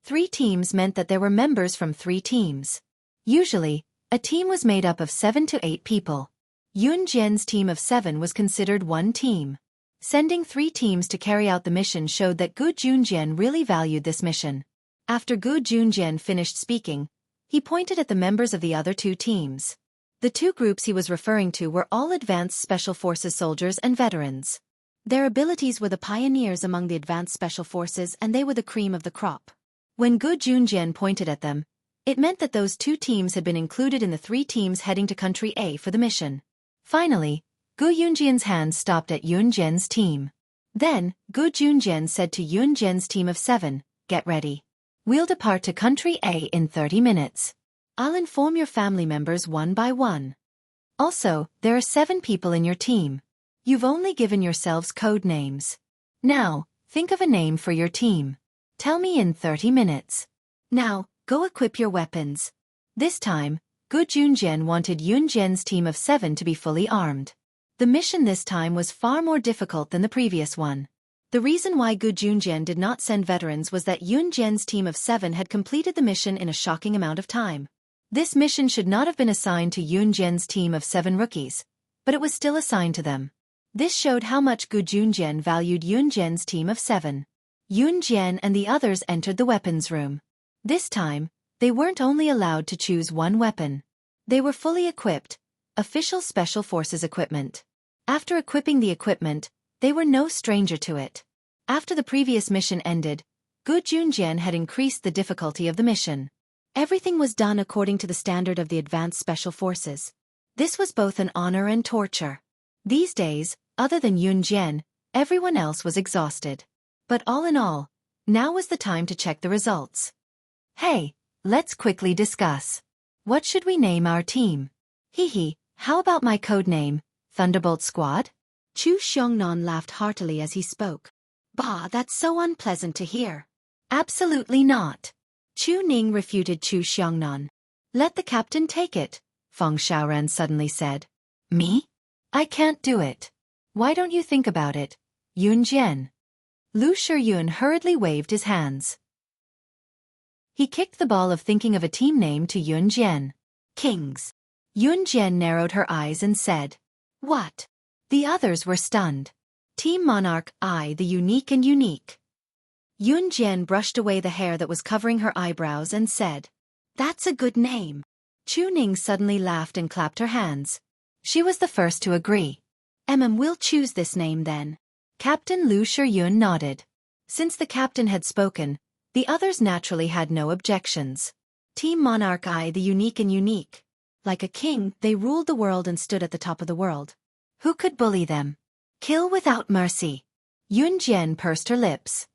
3 teams meant that there were members from 3 teams. Usually, a team was made up of 7 to 8 people. Yunjian's team of 7 was considered one team. Sending 3 teams to carry out the mission showed that Gu Junjian really valued this mission. After Gu Junjian finished speaking, he pointed at the members of the other 2 teams. The 2 groups he was referring to were all advanced special forces soldiers and veterans. Their abilities were the pioneers among the advanced special forces, and they were the cream of the crop. When Gu Junjian pointed at them, it meant that those 2 teams had been included in the 3 teams heading to Country A for the mission. Finally, Gu Yunjian's hand stopped at Yunjian's team. Then, Gu Junjian said to Yunjian's team of 7, "Get ready. We'll depart to Country A in 30 minutes. I'll inform your family members one by one. Also, there are 7 people in your team. You've only given yourselves code names. Now, think of a name for your team. Tell me in 30 minutes. Now, go equip your weapons." This time, Gu Junjian wanted Yunjian's team of 7 to be fully armed. The mission this time was far more difficult than the previous one. The reason why Gu Junjian did not send veterans was that Yunjian's team of 7 had completed the mission in a shocking amount of time. This mission should not have been assigned to Yunjian's team of 7 rookies, but it was still assigned to them. This showed how much Gu Junjian valued Yunjian's team of 7. Yunjian and the others entered the weapons room. This time, they weren't only allowed to choose one weapon. They were fully equipped, official special forces equipment. After equipping the equipment, they were no stranger to it. After the previous mission ended, Gu Junjian had increased the difficulty of the mission. Everything was done according to the standard of the advanced special forces. This was both an honor and torture. These days, other than Yunjian, everyone else was exhausted. But all in all, now was the time to check the results. Hey, let's quickly discuss. What should we name our team? How about my code name, Thunderbolt Squad? Chu Xiongnan laughed heartily as he spoke. Bah, that's so unpleasant to hear. Absolutely not. Chu Ning refuted Chu Xiongnan. Let the captain take it, Feng Xiaoran suddenly said. Me? I can't do it. Why don't you think about it, Yunjian? Lu Shiyun hurriedly waved his hands. He kicked the ball of thinking of a team name to Yunjian. Kings. Yunjian narrowed her eyes and said, "What?" The others were stunned. Team Monarch I, the unique and unique. Yunjian brushed away the hair that was covering her eyebrows and said, "That's a good name." Chu Ning suddenly laughed and clapped her hands. She was the first to agree. We'll choose this name then." Captain Lu Shiyun nodded. Since the captain had spoken, the others naturally had no objections. Team Monarch I, the unique and unique. Like a king, they ruled the world and stood at the top of the world. Who could bully them? Kill without mercy. Yunjian pursed her lips.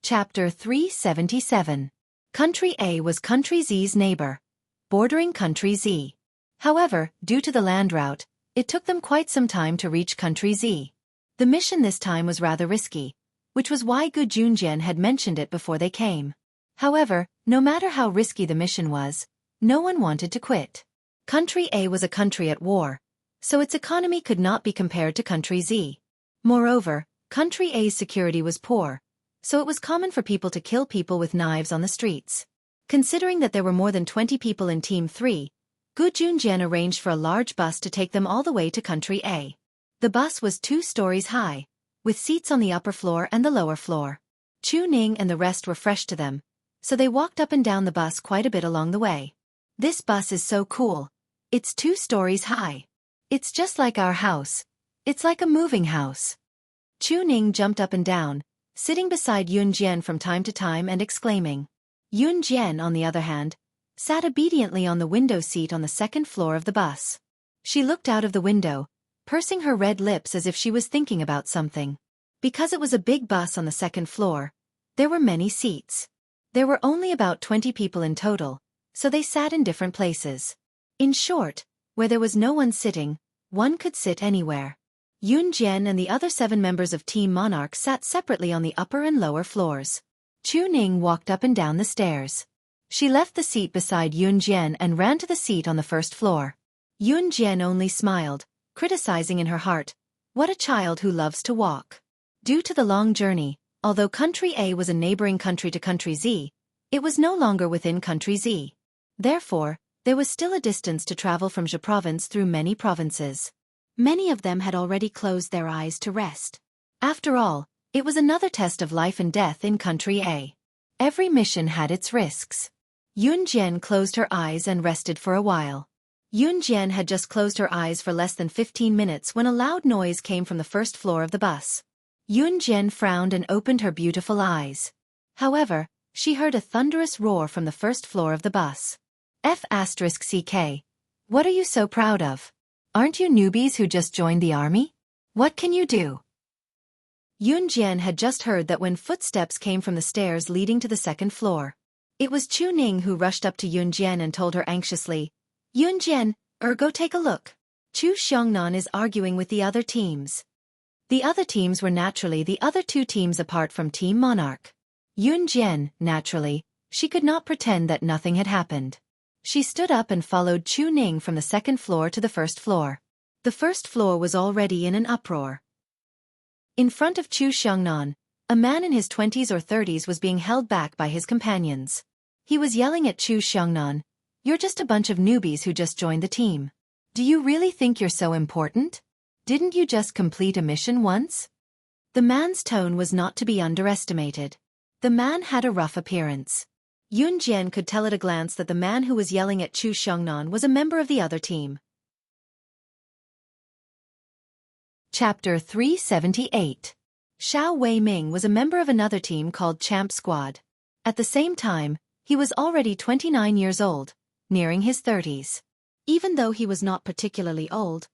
Chapter 377. Country A was Country Z's neighbor, bordering Country Z. However, due to the land route, it took them quite some time to reach Country Z. The mission this time was rather risky, which was why Gu Junjian had mentioned it before they came. However, no matter how risky the mission was, no one wanted to quit. Country A was a country at war, so its economy could not be compared to Country Z. Moreover, Country A's security was poor, so it was common for people to kill people with knives on the streets. Considering that there were more than 20 people in Team 3, Gu Junjian arranged for a large bus to take them all the way to Country A. The bus was 2 stories high, with seats on the upper floor and the lower floor. Chu Ning and the rest were fresh to them, so they walked up and down the bus quite a bit along the way. This bus is so cool. It's 2 stories high. It's just like our house. It's like a moving house. Chu Ning jumped up and down, sitting beside Yunjian from time to time and exclaiming, Yun Jian, on the other hand, sat obediently on the window seat on the second floor of the bus. She looked out of the window, pursing her red lips as if she was thinking about something. Because it was a big bus on the second floor, there were many seats. There were only about 20 people in total, so they sat in different places. In short, where there was no one sitting, one could sit anywhere. Yun Jian and the other 7 members of Team Monarch sat separately on the upper and lower floors. Chu Ning walked up and down the stairs. She left the seat beside Yun Jian and ran to the seat on the first floor. Yun Jian only smiled, criticizing in her heart, "What a child who loves to walk." Due to the long journey, although Country A was a neighboring country to Country Z, it was no longer within Country Z. Therefore, there was still a distance to travel from Zhe province through many provinces. Many of them had already closed their eyes to rest. After all, it was another test of life and death in Country A. Every mission had its risks. Yun Jian closed her eyes and rested for a while. Yun Jian had just closed her eyes for less than 15 minutes when a loud noise came from the first floor of the bus. Yun Jian frowned and opened her beautiful eyes. However, she heard a thunderous roar from the first floor of the bus. F***CK. What are you so proud of? Aren't you newbies who just joined the army? What can you do? Yun Jian had just heard that when footsteps came from the stairs leading to the second floor. It was Chu Ning who rushed up to Yun Jian and told her anxiously, "Yun Jian, go take a look. Chu Xiongnan is arguing with the other teams." The other teams were naturally the other 2 teams apart from Team Monarch. Yun Jian, naturally, she could not pretend that nothing had happened. She stood up and followed Chu Ning from the second floor to the first floor. The first floor was already in an uproar. In front of Chu Xiongnan, a man in his 20s or 30s was being held back by his companions. He was yelling at Chu Xiongnan, "You're just a bunch of newbies who just joined the team. Do you really think you're so important? Didn't you just complete a mission once?" The man's tone was not to be underestimated. The man had a rough appearance. Yun Jian could tell at a glance that the man who was yelling at Chu Xiongnan was a member of the other team. Chapter 378. Xiao Weiming was a member of another team called Champ Squad. At the same time, he was already 29 years old, nearing his 30s. Even though he was not particularly old,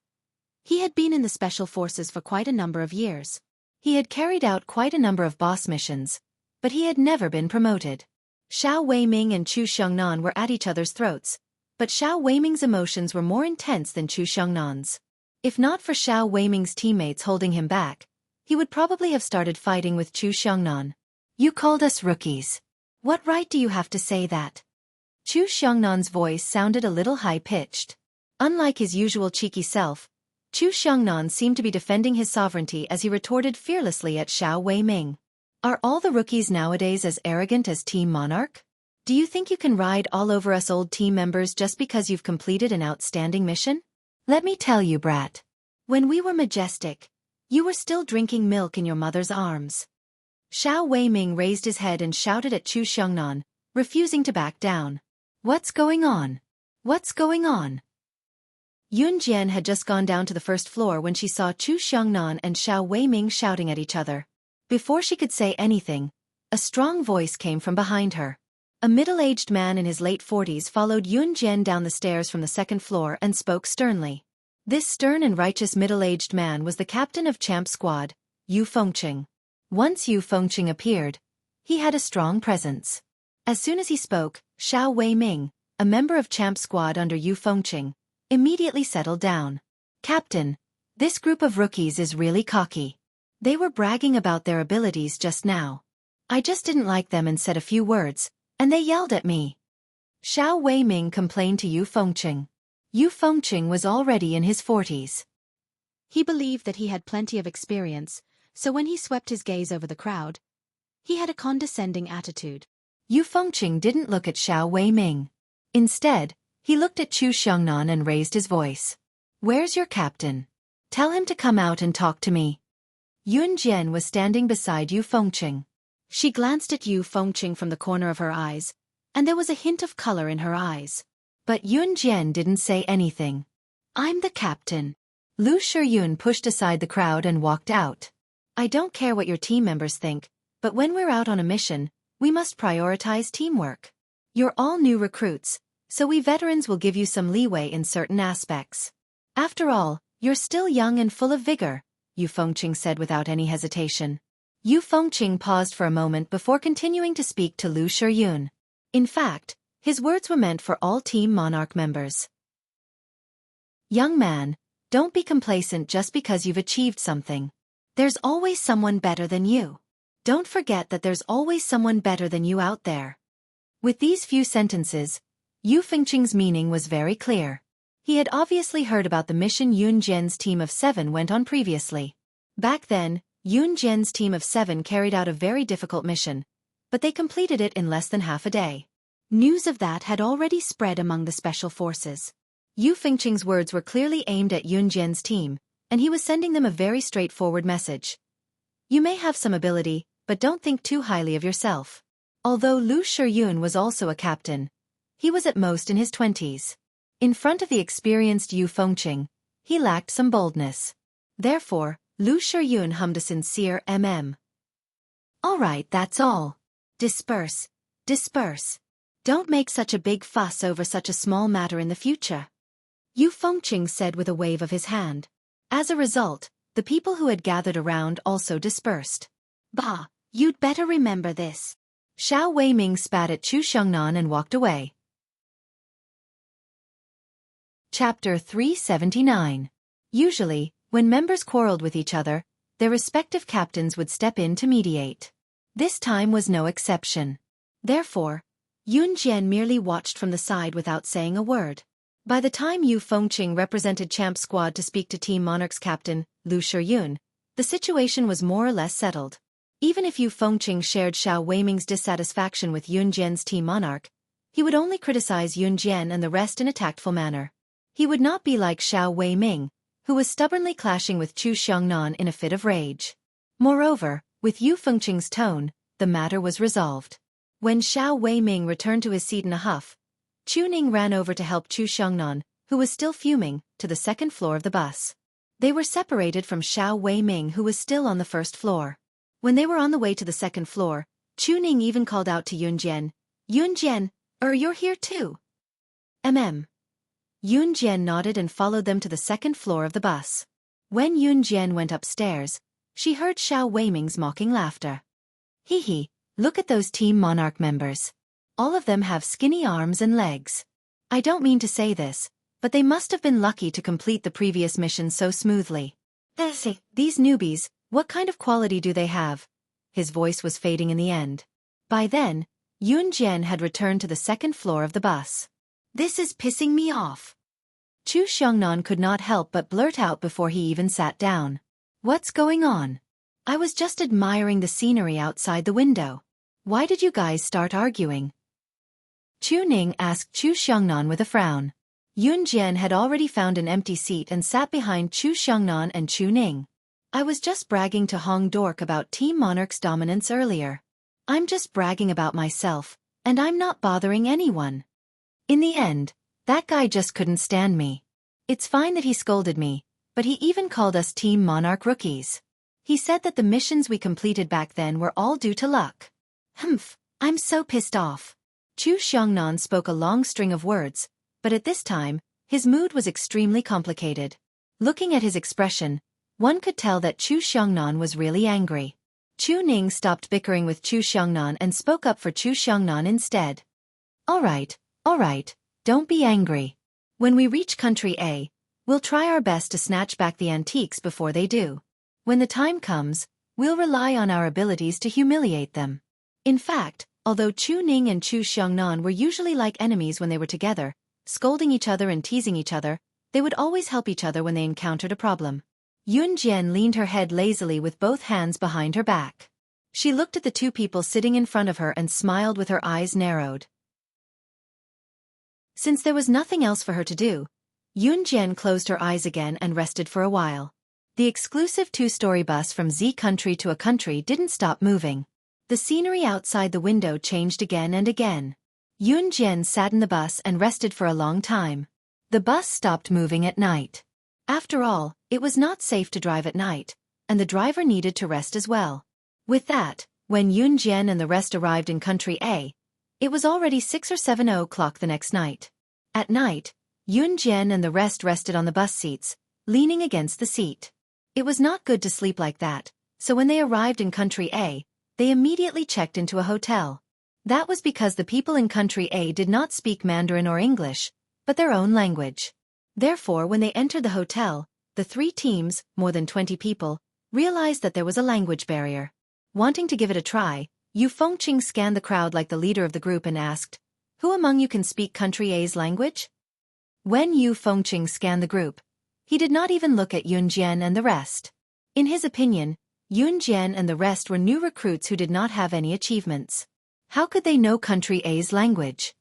he had been in the Special Forces for quite a number of years. He had carried out quite a number of boss missions, but he had never been promoted. Xiao Weiming and Chu Xiongnan were at each other's throats, but Xiao Weiming's emotions were more intense than Chu Xiongnan. If not for Xiao Weiming's teammates holding him back, he would probably have started fighting with Chu Xiongnan. "You called us rookies. What right do you have to say that?" Chu Xiongnan voice sounded a little high-pitched. Unlike his usual cheeky self, Chu Xiongnan seemed to be defending his sovereignty as he retorted fearlessly at Xiao Weiming. "Are all the rookies nowadays as arrogant as Team Monarch? Do you think you can ride all over us old team members just because you've completed an outstanding mission? Let me tell you, brat. When we were majestic, you were still drinking milk in your mother's arms." Xiao Weiming raised his head and shouted at Chu Xiongnan, refusing to back down. "What's going on? What's going on?" Yun Jian had just gone down to the first floor when she saw Chu Xiongnan and Xiao Weiming shouting at each other. Before she could say anything, a strong voice came from behind her. A middle-aged man in his late 40s followed Yun Jian down the stairs from the second floor and spoke sternly. This stern and righteous middle-aged man was the captain of Champ Squad, Yu Fengqing. Once Yu Fengqing appeared, he had a strong presence. As soon as he spoke, Xiao Weiming, a member of Champ Squad under Yu Fengqing, immediately settled down. "Captain, this group of rookies is really cocky. They were bragging about their abilities just now. I just didn't like them and said a few words, and they yelled at me." Xiao Weiming complained to Yu Fengqing. Yu Fengqing was already in his 40s. He believed that he had plenty of experience, so when he swept his gaze over the crowd, he had a condescending attitude. Yu Fengqing didn't look at Xiao Weiming. Instead, he looked at Chu Xiongnan and raised his voice. "Where's your captain? Tell him to come out and talk to me." Yun Jian was standing beside Yu Fengqing. She glanced at Yu Fengqing from the corner of her eyes, and there was a hint of color in her eyes. But Yun Jian didn't say anything. "I'm the captain." Lu Shiyun pushed aside the crowd and walked out. "I don't care what your team members think, but when we're out on a mission, We must prioritize teamwork. You're all new recruits, so we veterans will give you some leeway in certain aspects. After all, you're still young and full of vigor, Yu Fengqing said without any hesitation. Yu Fengqing paused for a moment before continuing to speak to Lu Shiyun. In fact, his words were meant for all Team Monarch members. Young man, don't be complacent just because you've achieved something. There's always someone better than you. Don't forget that there's always someone better than you out there. With these few sentences, Yu Fengqing's meaning was very clear. He had obviously heard about the mission Yun Jian's team of 7 went on previously. Back then, Yun Jian's team of 7 carried out a very difficult mission, but they completed it in less than half a day. News of that had already spread among the special forces. Yu Fengqing's words were clearly aimed at Yun Jian's team, and he was sending them a very straightforward message. You may have some ability, but don't think too highly of yourself. Although Lu Shiyun was also a captain, he was at most in his 20s. In front of the experienced Yu Fengqing, he lacked some boldness. Therefore, Lu Shiyun hummed a sincere All right, that's all. Disperse. Disperse. Don't make such a big fuss over such a small matter in the future. Yu Fengqing said with a wave of his hand. As a result, the people who had gathered around also dispersed. Bah, you'd better remember this. Xiao Weiming spat at Chu Xiongnan and walked away. Chapter 379. Usually, when members quarreled with each other, their respective captains would step in to mediate. This time was no exception. Therefore, Yun Jian merely watched from the side without saying a word. By the time Yu Fengqing represented Champ Squad to speak to Team Monarch's captain, Lu Shiyun, the situation was more or less settled. Even if Yu Fengqing shared Xiao Weiming's dissatisfaction with Yun Jian's Team Monarch, he would only criticize Yun Jian and the rest in a tactful manner. He would not be like Xiao Weiming, who was stubbornly clashing with Chu Xiongnan in a fit of rage. Moreover, with Yu Fengqing's tone, the matter was resolved. When Xiao Weiming returned to his seat in a huff, Chu Ning ran over to help Chu Xiongnan, who was still fuming, to the second floor of the bus. They were separated from Xiao Weiming, who was still on the first floor. When they were on the way to the second floor, Chu Ning even called out to Yun Jian, Yun Jian, you're here too? Yun Jian nodded and followed them to the second floor of the bus. When Yun Jian went upstairs, she heard Xiao Weiming's mocking laughter. Hee hee, look at those Team Monarch members. All of them have skinny arms and legs. I don't mean to say this, but they must have been lucky to complete the previous mission so smoothly. These newbies, what kind of quality do they have? His voice was fading in the end. By then, Yun Jian had returned to the second floor of the bus. This is pissing me off. Chu Xiongnan could not help but blurt out before he even sat down. What's going on? I was just admiring the scenery outside the window. Why did you guys start arguing? Chu Ning asked Chu Xiongnan with a frown. Yun Jian had already found an empty seat and sat behind Chu Xiongnan and Chu Ning. I was just bragging to Hong Dork about Team Monarch's dominance earlier. I'm just bragging about myself, and I'm not bothering anyone. In the end, that guy just couldn't stand me. It's fine that he scolded me, but he even called us Team Monarch rookies. He said that the missions we completed back then were all due to luck. Humph, I'm so pissed off. Chu Xiongnan spoke a long string of words, but at this time, his mood was extremely complicated. Looking at his expression, one could tell that Chu Xiongnan was really angry. Chu Ning stopped bickering with Chu Xiongnan and spoke up for Chu Xiongnan instead. All right, don't be angry. When we reach Country A, we'll try our best to snatch back the antiques before they do. When the time comes, we'll rely on our abilities to humiliate them. In fact, although Chu Ning and Chu Xiongnan were usually like enemies when they were together, scolding each other and teasing each other, they would always help each other when they encountered a problem. Yun Jian leaned her head lazily with both hands behind her back. She looked at the two people sitting in front of her and smiled with her eyes narrowed. Since there was nothing else for her to do, Yun Jian closed her eyes again and rested for a while. The exclusive two-story bus from Z country to A country didn't stop moving. The scenery outside the window changed again and again. Yun Jian sat in the bus and rested for a long time. The bus stopped moving at night. After all, it was not safe to drive at night, and the driver needed to rest as well. With that, When Yun Jian and the rest arrived in Country A, it was already 6 or 7 o'clock the next night. At night, Yun Jian and the rest rested on the bus seats, leaning against the seat. It was not good to sleep like that, so when they arrived in Country A, they immediately checked into a hotel. That was because the people in Country A did not speak Mandarin or English, but their own language. Therefore, when they entered the hotel, the three teams, more than 20 people, realized that there was a language barrier. Wanting to give it a try, Yu Fengqing scanned the crowd like the leader of the group and asked, "Who among you can speak Country A's language?" When Yu Fengqing scanned the group, he did not even look at Yun Jian and the rest. In his opinion, Yun Jian and the rest were new recruits who did not have any achievements. How could they know Country A's language?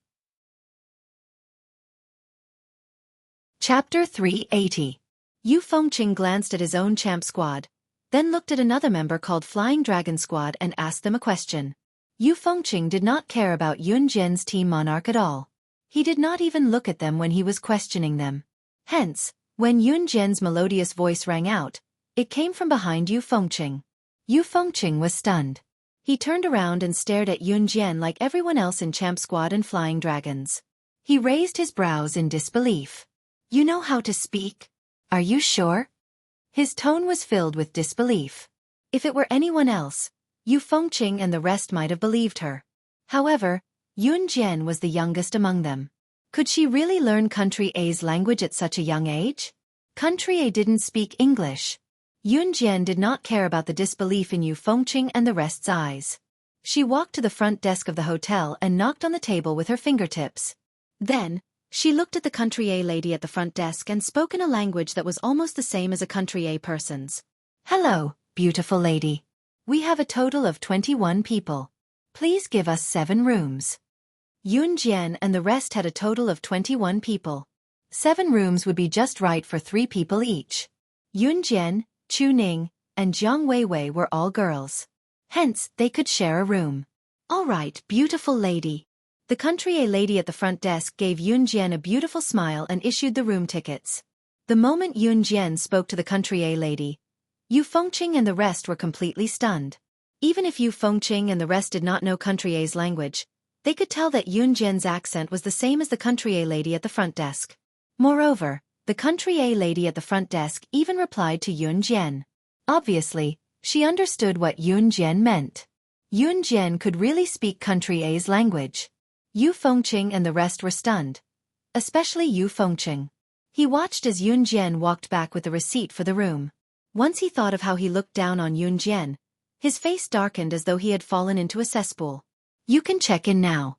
Chapter 380. Yu Fengqing glanced at his own champ squad, then looked at another member called Flying Dragon Squad and asked them a question. Yu Fengqing did not care about Yun Jian's team Monarch at all. He did not even look at them when he was questioning them. Hence, when Yun Jian's melodious voice rang out, it came from behind Yu Fengqing. Yu Fengqing was stunned. He turned around and stared at Yun Jian like everyone else in Champ Squad and Flying Dragons. He raised his brows in disbelief. "You know how to speak? Are you sure?" His tone was filled with disbelief. If it were anyone else, Yu Fengqing and the rest might have believed her. However, Yun Jian was the youngest among them. Could she really learn Country A's language at such a young age? Country A didn't speak English. Yun Jian did not care about the disbelief in Yu Fengqing and the rest's eyes. She walked to the front desk of the hotel and knocked on the table with her fingertips. Then, she looked at the Country A lady at the front desk and spoke in a language that was almost the same as a Country A person's. "Hello, beautiful lady. We have a total of 21 people. Please give us 7 rooms." Yun Jian and the rest had a total of 21 people. 7 rooms would be just right for 3 people each. Yun Jian, Chu Ning, and Jiang Weiwei were all girls. Hence, they could share a room. "All right, beautiful lady." The Country A lady at the front desk gave Yun Jian a beautiful smile and issued the room tickets. The moment Yun Jian spoke to the Country A lady, Yu Fengqing and the rest were completely stunned. Even if Yu Fengqing and the rest did not know Country A's language, they could tell that Yun Jian's accent was the same as the Country A lady at the front desk. Moreover, the Country A lady at the front desk even replied to Yun Jian. Obviously, she understood what Yun Jian meant. Yun Jian could really speak Country A's language. Yu Fengqing and the rest were stunned. Especially Yu Fengqing. He watched as Yun Jian walked back with the receipt for the room. Once he thought of how he looked down on Yun Jian, his face darkened as though he had fallen into a cesspool. "You can check in now."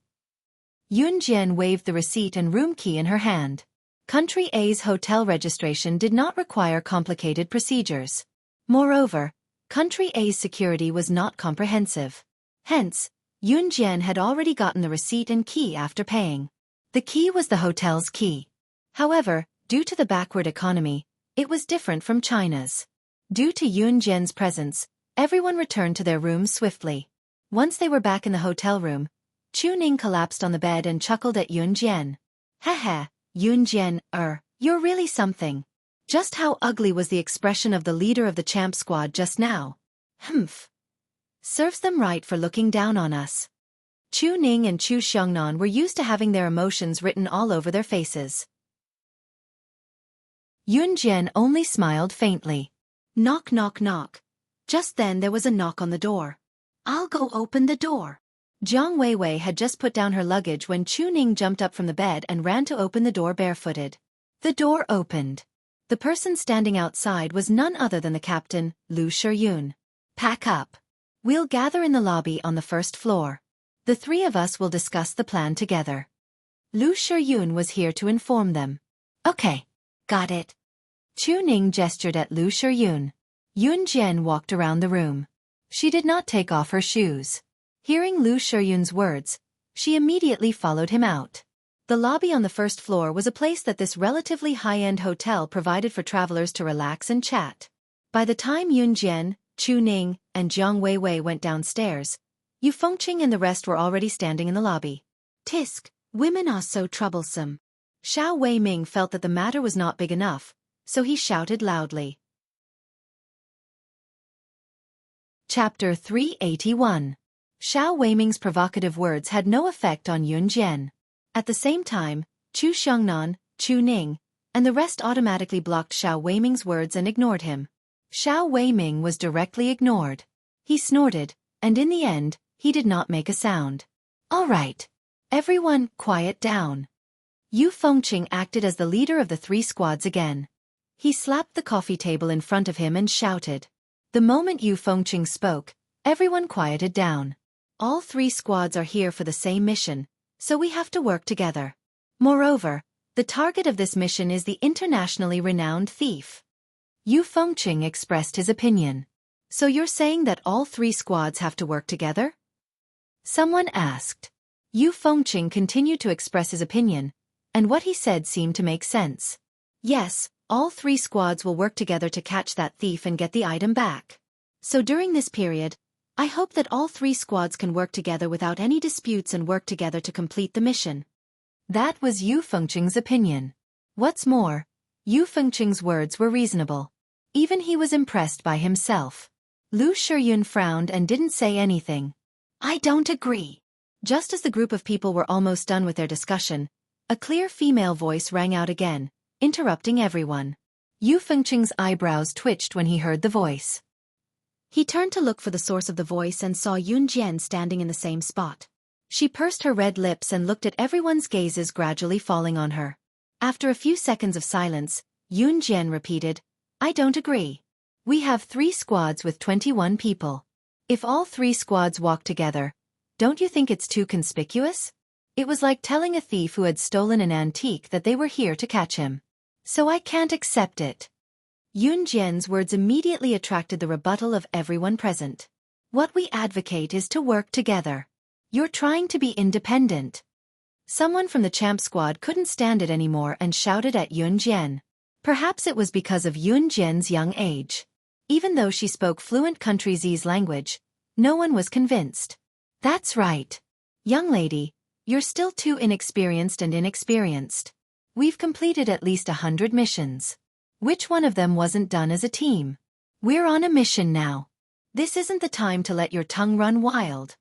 Yun Jian waved the receipt and room key in her hand. Country A's hotel registration did not require complicated procedures. Moreover, Country A's security was not comprehensive. Hence, Yun Jian had already gotten the receipt and key after paying. The key was the hotel's key. However, due to the backward economy, it was different from China's. Due to Yun Jian's presence, everyone returned to their rooms swiftly. Once they were back in the hotel room, Chu Ning collapsed on the bed and chuckled at Yun Jian. "Haha, Yun Jian, you're really something. Just how ugly was the expression of the leader of the champ squad just now? Humph. Serves them right for looking down on us." Chu Ning and Chu Xiongnan were used to having their emotions written all over their faces. Yun Jian only smiled faintly. Knock, knock, knock. Just then there was a knock on the door. "I'll go open the door." Jiang Weiwei had just put down her luggage when Chu Ning jumped up from the bed and ran to open the door barefooted. The door opened. The person standing outside was none other than the captain, Lu Shiyun. "Pack up. We'll gather in the lobby on the first floor. The 3 of us will discuss the plan together." Lu Shiyun was here to inform them. "Okay. Got it." Chu Ning gestured at Lu Shiyun. Yun Jian walked around the room. She did not take off her shoes. Hearing Lu Shiyun's words, she immediately followed him out. The lobby on the first floor was a place that this relatively high-end hotel provided for travelers to relax and chat. By the time Yun Jian, Chu Ning, and Jiang Weiwei went downstairs, Yu Fengqing and the rest were already standing in the lobby. "Tisk, women are so troublesome." Xiao Weiming felt that the matter was not big enough, so he shouted loudly. Chapter 381. Xiao Weiming's provocative words had no effect on Yun Jian. At the same time, Chu Xiongnan, Chu Ning, and the rest automatically blocked Xiao Weiming's words and ignored him. Xiao Weiming was directly ignored. He snorted, and in the end, he did not make a sound. All right. Everyone, quiet down. Yu Fengqing acted as the leader of the three squads again. He slapped the coffee table in front of him and shouted. The moment Yu Fengqing spoke, everyone quieted down. All three squads are here for the same mission, so we have to work together. Moreover, the target of this mission is the internationally renowned thief. Yu Fengqing expressed his opinion. So you're saying that all three squads have to work together? Someone asked. Yu Fengqing continued to express his opinion, and what he said seemed to make sense. Yes, all three squads will work together to catch that thief and get the item back. So during this period, I hope that all three squads can work together without any disputes and work together to complete the mission. That was Yu Fengqing's opinion. What's more, Yu Fengqing's words were reasonable. Even he was impressed by himself. Lu Shiyun frowned and didn't say anything. I don't agree. Just as the group of people were almost done with their discussion, a clear female voice rang out again, interrupting everyone. Yu Fengqing's eyebrows twitched when he heard the voice. He turned to look for the source of the voice and saw Yun Jian standing in the same spot. She pursed her red lips and looked at everyone's gazes gradually falling on her. After a few seconds of silence, Yun Jian repeated, I don't agree. We have 3 squads with 21 people. If all 3 squads walk together, don't you think it's too conspicuous? It was like telling a thief who had stolen an antique that they were here to catch him. So I can't accept it. Yun Jian's words immediately attracted the rebuttal of everyone present. What we advocate is to work together. You're trying to be independent. Someone from the champ squad couldn't stand it anymore and shouted at Yun Jian. Perhaps it was because of Yun Jian's young age. Even though she spoke fluent Country Z's language, no one was convinced. That's right. Young lady, you're still too inexperienced. We've completed at least 100 missions. Which one of them wasn't done as a team? We're on a mission now. This isn't the time to let your tongue run wild.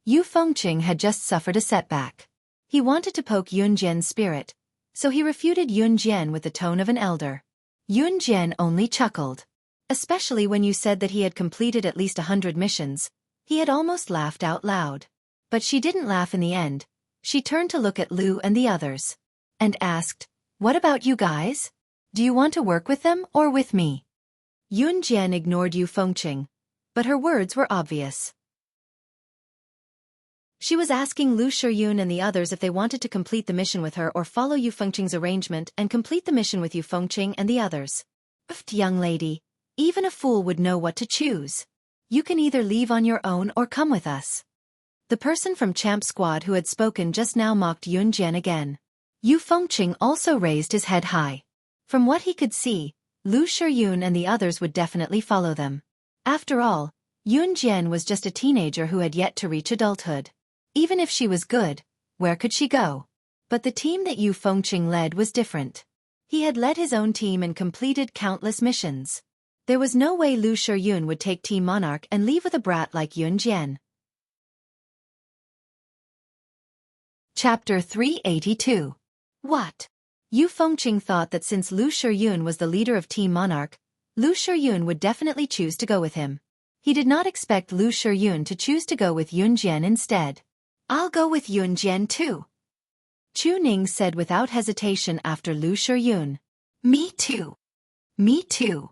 Yu Fengqing had just suffered a setback. He wanted to poke Yun Jian's spirit, so he refuted Yun Jian with the tone of an elder. Yun Jian only chuckled. Especially when you said that he had completed at least 100 missions, he had almost laughed out loud. But she didn't laugh in the end. She turned to look at Lu and the others. And asked, what about you guys? Do you want to work with them or with me? Yun Jian ignored Yu Fengqing, but her words were obvious. She was asking Lu Shiyun and the others if they wanted to complete the mission with her or follow Yu Fengqing's arrangement and complete the mission with Yu Fengqing and the others. Young lady, even a fool would know what to choose. You can either leave on your own or come with us. The person from Champ Squad who had spoken just now mocked Yun Jian again. Yu Fengqing also raised his head high. From what he could see, Lu Shiyun and the others would definitely follow them. After all, Yun Jian was just a teenager who had yet to reach adulthood. Even if she was good, where could she go? But the team that Yu Fengqing led was different. He had led his own team and completed countless missions. There was no way Lu Shiyun would take Team Monarch and leave with a brat like Yun Jian. Chapter 382. What? Yu Fengqing thought that since Lu Shiyun was the leader of Team Monarch, Lu Shiyun would definitely choose to go with him. He did not expect Lu Shiyun to choose to go with Yun Jian instead. I'll go with Yun Jian too. Chu Ning said without hesitation after Lu Shiyun. Me too. Me too.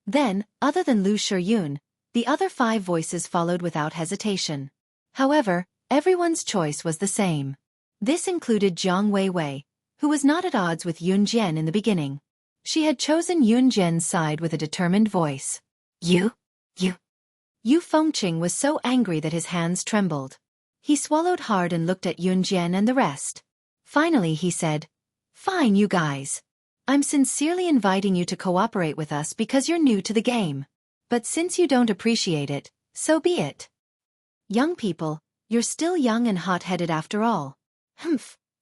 Then, other than Lu Shiyun, the other 5 voices followed without hesitation. However, everyone's choice was the same. This included Jiang Weiwei, who was not at odds with Yun Jian in the beginning. She had chosen Yun Jian's side with a determined voice. You. Yu Fengqing was so angry that his hands trembled. He swallowed hard and looked at Yun Jian and the rest. Finally he said, Fine you guys. I'm sincerely inviting you to cooperate with us because you're new to the game. But since you don't appreciate it, so be it. Young people, you're still young and hot-headed after all.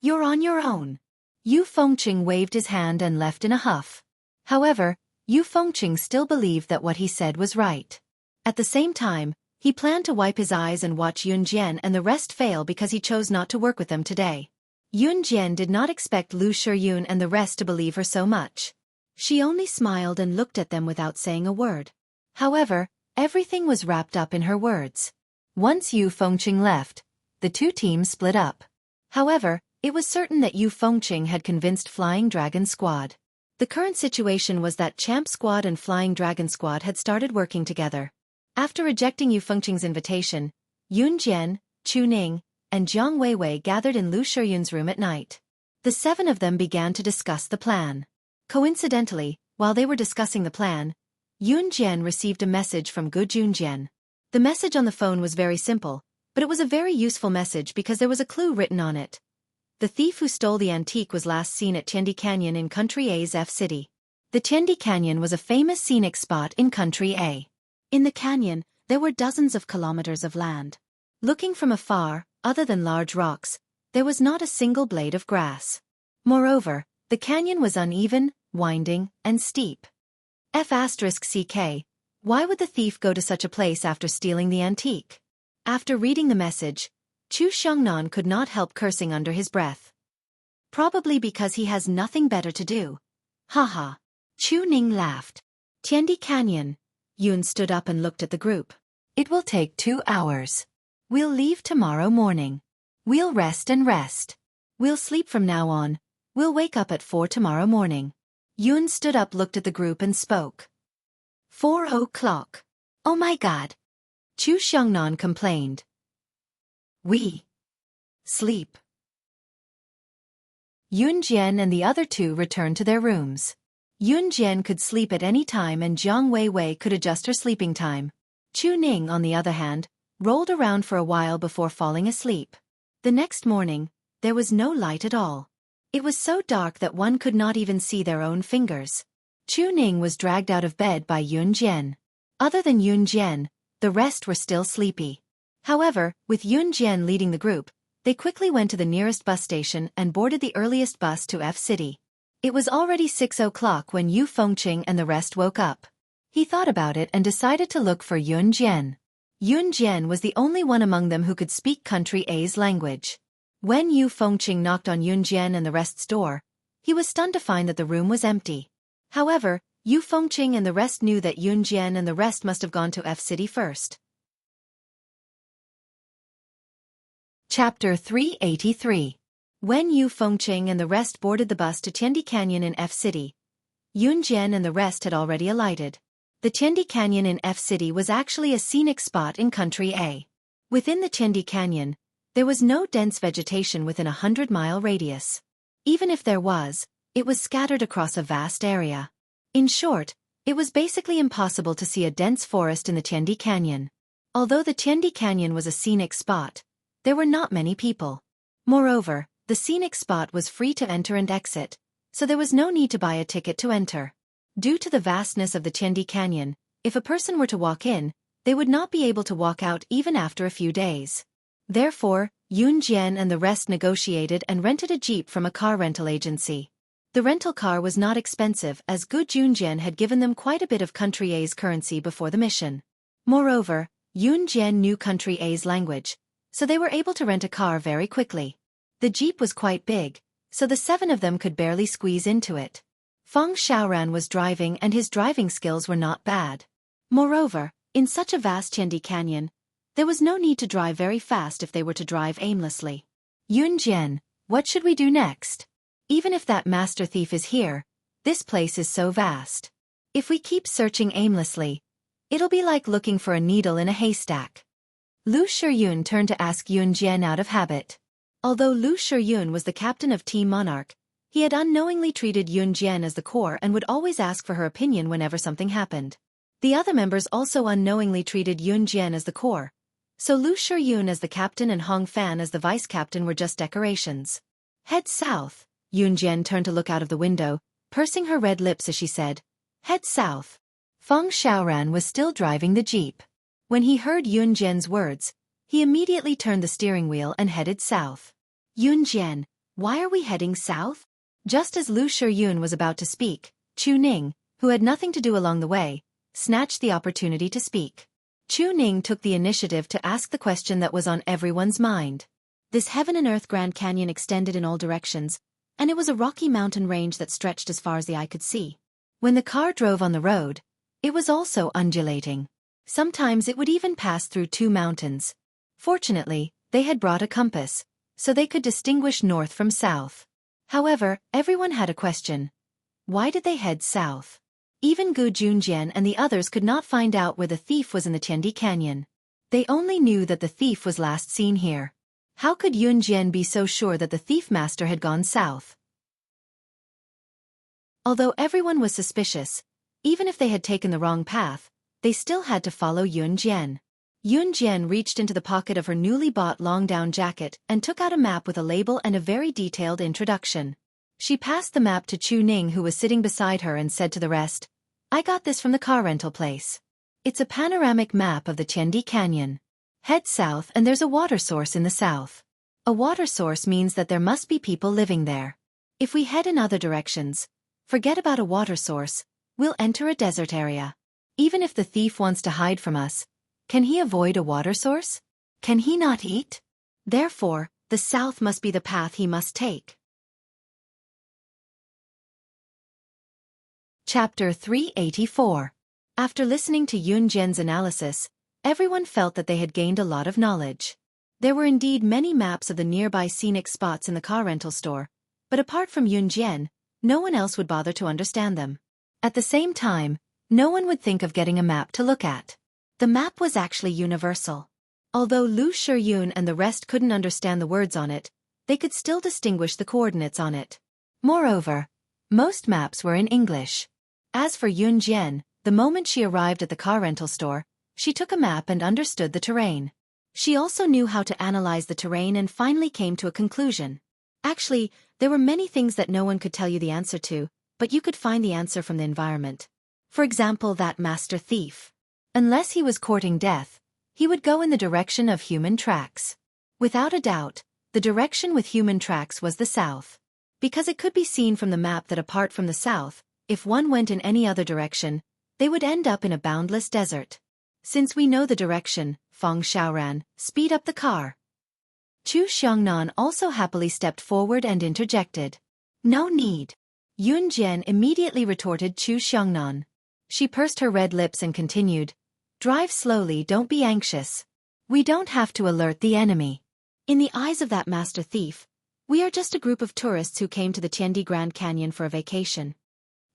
You're on your own. Yu Fengqing waved his hand and left in a huff. However, Yu Fengqing still believed that what he said was right. At the same time, he planned to wipe his eyes and watch Yun Jian and the rest fail because he chose not to work with them today. Yun Jian did not expect Lu Shiyun and the rest to believe her so much. She only smiled and looked at them without saying a word. However, everything was wrapped up in her words. Once Yu Fengqing left, the two teams split up. However, it was certain that Yu Fengqing had convinced Flying Dragon Squad. The current situation was that Champ Squad and Flying Dragon Squad had started working together. After rejecting Yu Fengqing's invitation, Yun Jian, Chu Ning, and Jiang Weiwei gathered in Lu Shiyun's room at night. The seven of them began to discuss the plan. Coincidentally, while they were discussing the plan, Yun Jian received a message from Gu Junjian. The message on the phone was very simple, but it was a very useful message because there was a clue written on it. The thief who stole the antique was last seen at Tiandi Canyon in Country A's F City. The Tiandi Canyon was a famous scenic spot in Country A. In the canyon, there were dozens of kilometers of land. Looking from afar, other than large rocks, there was not a single blade of grass. Moreover, the canyon was uneven, winding, and steep. F*CK, why would the thief go to such a place after stealing the antique? After reading the message, Chu Xiangnan could not help cursing under his breath. Probably because he has nothing better to do. Haha. Chu Ning laughed. Tiandi Canyon. Yun stood up and looked at the group. It will take 2 hours. We'll leave tomorrow morning. We'll rest and rest. We'll sleep from now on. We'll wake up at 4 tomorrow morning. Yun stood up, looked at the group and spoke. 4 o'clock. Oh my God. Chu Xiangnan complained. We sleep. Yun Jian and the other two returned to their rooms. Yun Jian could sleep at any time and Jiang Weiwei could adjust her sleeping time. Chu Ning, on the other hand, rolled around for a while before falling asleep. The next morning, there was no light at all. It was so dark that one could not even see their own fingers. Chu Ning was dragged out of bed by Yun Jian. Other than Yun Jian, the rest were still sleepy. However, with Yun Jian leading the group, they quickly went to the nearest bus station and boarded the earliest bus to F City. It was already 6 o'clock when Yu Fengqing and the rest woke up. He thought about it and decided to look for Yun Jian. Yun Jian was the only one among them who could speak Country A's language. When Yu Fengqing knocked on Yun Jian and the rest's door, he was stunned to find that the room was empty. However, Yu Fengqing and the rest knew that Yun Jian and the rest must have gone to F City first. Chapter 383. When Yu Fengqing and the rest boarded the bus to Tiandi Canyon in F City, Yun Jian and the rest had already alighted. The Tiandi Canyon in F City was actually a scenic spot in Country A. Within the Tiandi Canyon, there was no dense vegetation within a 100-mile radius. Even if there was, it was scattered across a vast area. In short, it was basically impossible to see a dense forest in the Tiandi Canyon. Although the Tiandi Canyon was a scenic spot, there were not many people. Moreover, the scenic spot was free to enter and exit, so there was no need to buy a ticket to enter. Due to the vastness of the Tiandi Canyon, if a person were to walk in, they would not be able to walk out even after a few days. Therefore, Yun Jian and the rest negotiated and rented a jeep from a car rental agency. The rental car was not expensive as Gu Junjian had given them quite a bit of Country A's currency before the mission. Moreover, Yun Jian knew Country A's language, so they were able to rent a car very quickly. The jeep was quite big, so the 7 of them could barely squeeze into it. Feng Xiaoran was driving and his driving skills were not bad. Moreover, in such a vast Tiandi Canyon, there was no need to drive very fast if they were to drive aimlessly. Yun Jian, what should we do next? Even if that master thief is here, this place is so vast. If we keep searching aimlessly, it'll be like looking for a needle in a haystack. Lu Shiyun turned to ask Yun Jian out of habit. Although Lu Shiyun was the captain of Team Monarch, he had unknowingly treated Yun Jian as the core and would always ask for her opinion whenever something happened. The other members also unknowingly treated Yun Jian as the core, so Lu Shiyun as the captain and Hong Fan as the vice-captain were just decorations. Head south. Yun Jian turned to look out of the window, pursing her red lips as she said, head south. Feng Xiaoran was still driving the jeep. When he heard Yun Jian's words, he immediately turned the steering wheel and headed south. Yun Jian, why are we heading south? Just as Lu Shiyun was about to speak, Chu Ning, who had nothing to do along the way, snatched the opportunity to speak. Chu Ning took the initiative to ask the question that was on everyone's mind. This heaven and earth Grand Canyon extended in all directions, and it was a rocky mountain range that stretched as far as the eye could see. When the car drove on the road, it was also undulating. Sometimes it would even pass through two mountains. Fortunately, they had brought a compass, so they could distinguish north from south. However, everyone had a question. Why did they head south? Even Gu Junjian and the others could not find out where the thief was in the Tiandi Canyon. They only knew that the thief was last seen here. How could Yunjian be so sure that the thief master had gone south? Although everyone was suspicious, even if they had taken the wrong path, they still had to follow Yunjian. Yunjian reached into the pocket of her newly bought long-down jacket and took out a map with a label and a very detailed introduction. She passed the map to Chu Ning, who was sitting beside her, and said to the rest, "I got this from the car rental place. It's a panoramic map of the Tiandi Canyon. Head south and there's a water source in the south. A water source means that there must be people living there. If we head in other directions, forget about a water source, we'll enter a desert area. Even if the thief wants to hide from us, can he avoid a water source? Can he not eat? Therefore, the south must be the path he must take." Chapter 384. After listening to Yunjian's analysis, everyone felt that they had gained a lot of knowledge. There were indeed many maps of the nearby scenic spots in the car rental store, but apart from Yunjian, no one else would bother to understand them. At the same time, no one would think of getting a map to look at. The map was actually universal. Although Lu Shiyun and the rest couldn't understand the words on it, they could still distinguish the coordinates on it. Moreover, most maps were in English. As for Yunjian, the moment she arrived at the car rental store, she took a map and understood the terrain. She also knew how to analyze the terrain and finally came to a conclusion. Actually, there were many things that no one could tell you the answer to, but you could find the answer from the environment. For example, that master thief. Unless he was courting death, he would go in the direction of human tracks. Without a doubt, the direction with human tracks was the south. Because it could be seen from the map that apart from the south, if one went in any other direction, they would end up in a boundless desert. Since we know the direction, Feng Xiaoran, speed up the car. Chu Xiangnan also happily stepped forward and interjected. No need. Yunjian immediately retorted Chu Xiangnan. She pursed her red lips and continued, drive slowly, don't be anxious. We don't have to alert the enemy. In the eyes of that master thief, we are just a group of tourists who came to the Tiandi Grand Canyon for a vacation.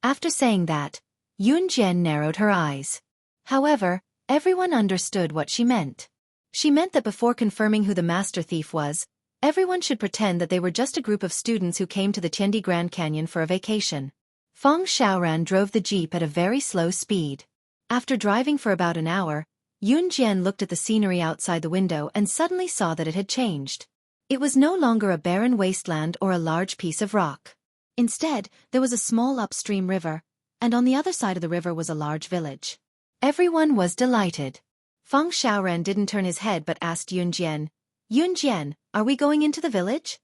After saying that, Yunjian narrowed her eyes. However, everyone understood what she meant. She meant that before confirming who the master thief was, everyone should pretend that they were just a group of students who came to the Tiandi Grand Canyon for a vacation. Feng Xiaoran drove the jeep at a very slow speed. After driving for about an hour, Yunjian looked at the scenery outside the window and suddenly saw that it had changed. It was no longer a barren wasteland or a large piece of rock. Instead, there was a small upstream river, and on the other side of the river was a large village. Everyone was delighted. Feng Xiaoran didn't turn his head but asked Yunjian, Yunjian, are we going into the village?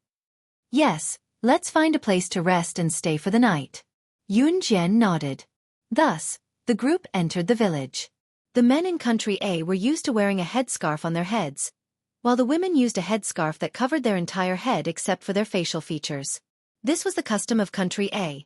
Yes, let's find a place to rest and stay for the night. Yunjian nodded. Thus, the group entered the village. The men in Country A were used to wearing a headscarf on their heads, while the women used a headscarf that covered their entire head except for their facial features. This was the custom of Country A.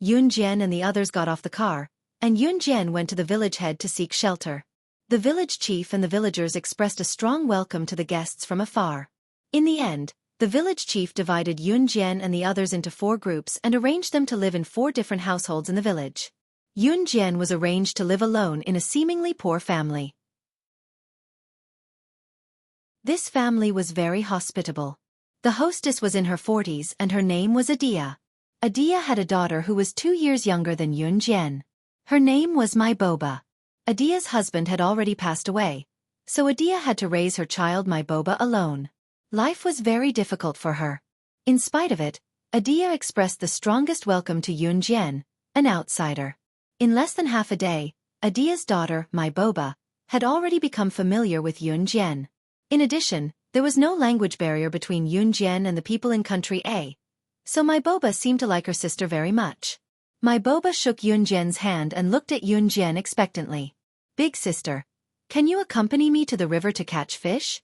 Yunjian and the others got off the car, and Yunjian went to the village head to seek shelter. The village chief and the villagers expressed a strong welcome to the guests from afar. In the end, the village chief divided Yunjian and the others into 4 groups and arranged them to live in 4 different households in the village. Yunjian was arranged to live alone in a seemingly poor family. This family was very hospitable. The hostess was in her 40s and her name was Adia. Adia had a daughter who was 2 years younger than Yunjian. Her name was Boba. Adia's husband had already passed away, so Adia had to raise her child Boba alone. Life was very difficult for her. In spite of it, Adia expressed the strongest welcome to Yunjian, an outsider. In less than half a day, Adia's daughter, Boba, had already become familiar with Yunjian. In addition, there was no language barrier between Yunjian and the people in Country A, so Boba seemed to like her sister very much. Boba shook Yunjian's hand and looked at Yunjian expectantly. Big sister, Can you accompany me to the river to catch fish?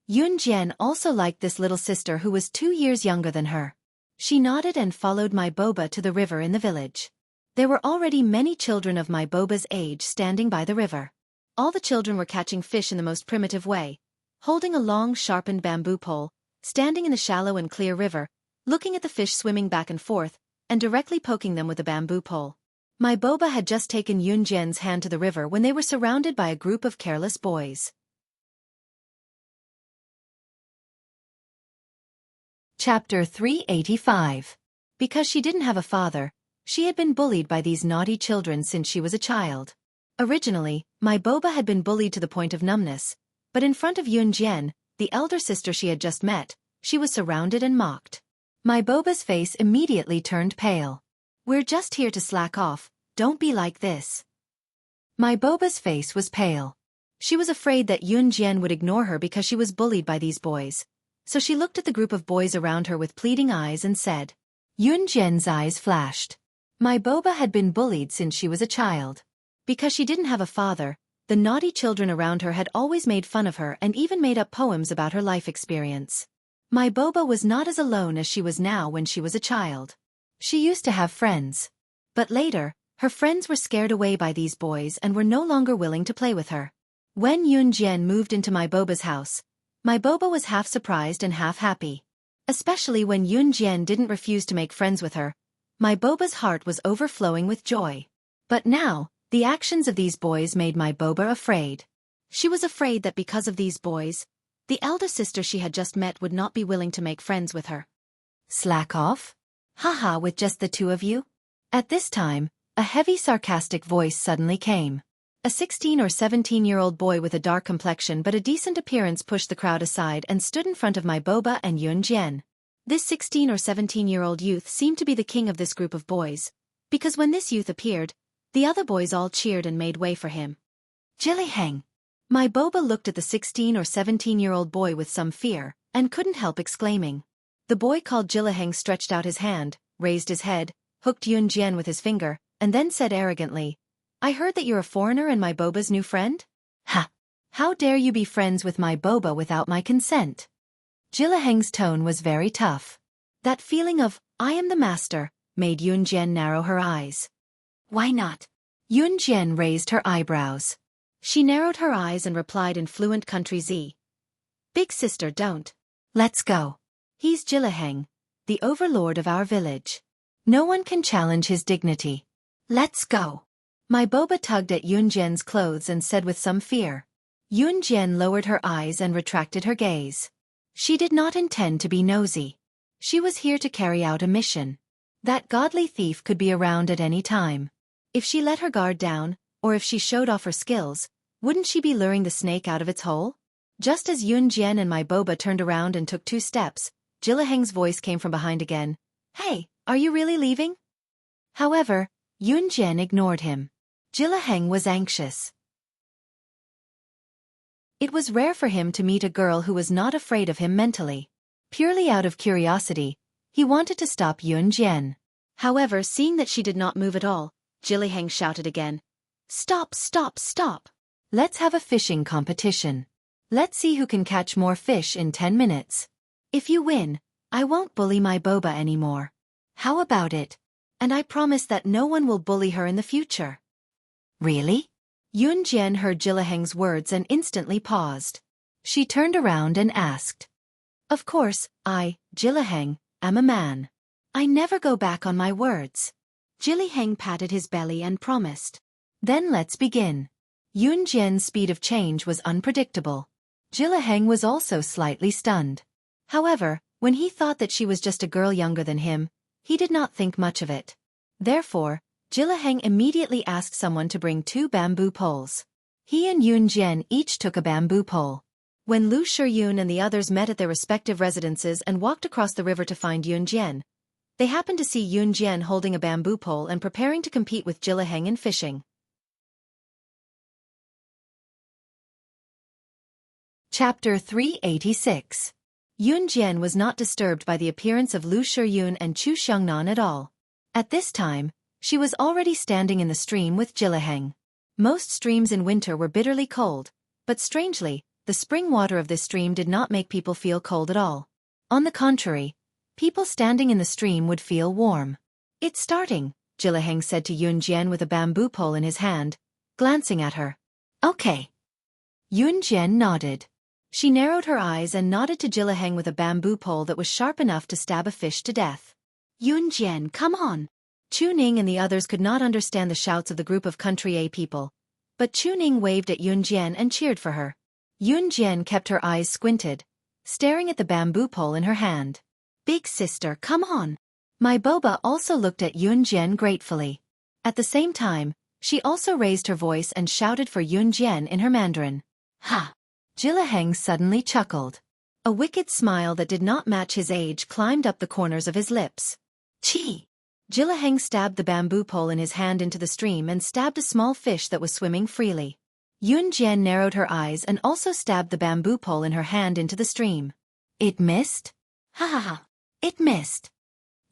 Yun Jian also liked this little sister who was 2 years younger than her. She nodded and followed my boba to the river in the village. There were already many children of my boba's age standing by the river. All the children were catching fish in the most primitive way, holding a long sharpened bamboo pole, standing in the shallow and clear river, looking at the fish swimming back and forth, and directly poking them with a bamboo pole. My boba had just taken Yun Jian's hand to the river when they were surrounded by a group of careless boys. Chapter 385. Because she didn't have a father, she had been bullied by these naughty children since she was a child. Originally, my boba had been bullied to the point of numbness, but in front of Yun Jian, the elder sister she had just met, she was surrounded and mocked. My boba's face immediately turned pale. We're just here to slack off, don't be like this. My boba's face was pale. She was afraid that Yun Jian would ignore her because she was bullied by these boys. So she looked at the group of boys around her with pleading eyes and said. Yun Jian's eyes flashed. My boba had been bullied since she was a child. Because she didn't have a father, the naughty children around her had always made fun of her and even made up poems about her life experience. My boba was not as alone as she was now when she was a child. She used to have friends. But later, her friends were scared away by these boys and were no longer willing to play with her. When Yun Jian moved into my boba's house, my boba was half surprised and half happy. Especially when Yun Jian didn't refuse to make friends with her. My boba's heart was overflowing with joy. But now, the actions of these boys made my boba afraid. She was afraid that because of these boys, the elder sister she had just met would not be willing to make friends with her. Slack off? Haha, with just the two of you? At this time, a heavy sarcastic voice suddenly came. A 16 or 17-year-old boy with a dark complexion but a decent appearance pushed the crowd aside and stood in front of my boba and Yun Jian. This 16 or 17-year-old youth seemed to be the king of this group of boys, because when this youth appeared, the other boys all cheered and made way for him. Jiliheng. My boba looked at the 16 or 17-year-old boy with some fear, and couldn't help exclaiming. The boy called Jiliheng stretched out his hand, raised his head, hooked Yun Jian with his finger, and then said arrogantly, I heard that you're a foreigner and my boba's new friend? Ha! How dare you be friends with my boba without my consent? Jiliheng's tone was very tough. That feeling of, I am the master, made Yun Jian narrow her eyes. Why not? Yun Jian raised her eyebrows. She narrowed her eyes and replied in fluent country Z. Big sister, don't. Let's go. He's Jiliheng, the overlord of our village. No one can challenge his dignity. Let's go. My boba tugged at Yun Jian's clothes and said with some fear. Yun Jian lowered her eyes and retracted her gaze. She did not intend to be nosy. She was here to carry out a mission. That godly thief could be around at any time. If she let her guard down, or if she showed off her skills, wouldn't she be luring the snake out of its hole? Just as Yun Jian and my boba turned around and took 2 steps, Jiliheng's voice came from behind again. Hey, are you really leaving? However, Yun Jian ignored him. Jiliheng was anxious. It was rare for him to meet a girl who was not afraid of him mentally. Purely out of curiosity, he wanted to stop Yun Jian. However, seeing that she did not move at all, Jiliheng shouted again. Stop, stop, stop. Let's have a fishing competition. Let's see who can catch more fish in 10 minutes. If you win, I won't bully my boba anymore. How about it? And I promise that no one will bully her in the future. Really? Yun Jian heard Jiliheng's words and instantly paused. She turned around and asked. Of course, I, Jiliheng, am a man. I never go back on my words. Jiliheng patted his belly and promised. Then let's begin. Yun Jian's speed of change was unpredictable. Jiliheng was also slightly stunned. However, when he thought that she was just a girl younger than him, he did not think much of it. Therefore, Jiliheng immediately asked someone to bring 2 bamboo poles. He and Yun Jian each took a bamboo pole. When Lu Shiyun and the others met at their respective residences and walked across the river to find Yun Jian, they happened to see Yun Jian holding a bamboo pole and preparing to compete with Jiliheng in fishing. Chapter 386. Yun Jian was not disturbed by the appearance of Lu Shiyun and Chu Xiangnan at all. At this time, she was already standing in the stream with Jiliheng. Most streams in winter were bitterly cold, but strangely, the spring water of this stream did not make people feel cold at all. On the contrary, people standing in the stream would feel warm. "It's starting," Jilaheng said to Yun Jian with a bamboo pole in his hand, glancing at her. "Okay." Yun Jian nodded. She narrowed her eyes and nodded to Jilaheng with a bamboo pole that was sharp enough to stab a fish to death. "Yun Jian, come on." Chu Ning and the others could not understand the shouts of the group of Country A people, but Chu Ning waved at Yun Jian and cheered for her. Yun Jian kept her eyes squinted, staring at the bamboo pole in her hand. "Big sister, come on." My Boba also looked at Yun Jian gratefully. At the same time, she also raised her voice and shouted for Yun Jian in her Mandarin. "Ha!" Jilaheng suddenly chuckled. A wicked smile that did not match his age climbed up the corners of his lips. "Chi!" Jilaheng stabbed the bamboo pole in his hand into the stream and stabbed a small fish that was swimming freely. Yun Jian narrowed her eyes and also stabbed the bamboo pole in her hand into the stream. "It missed?" "Ha ha ha! It missed!"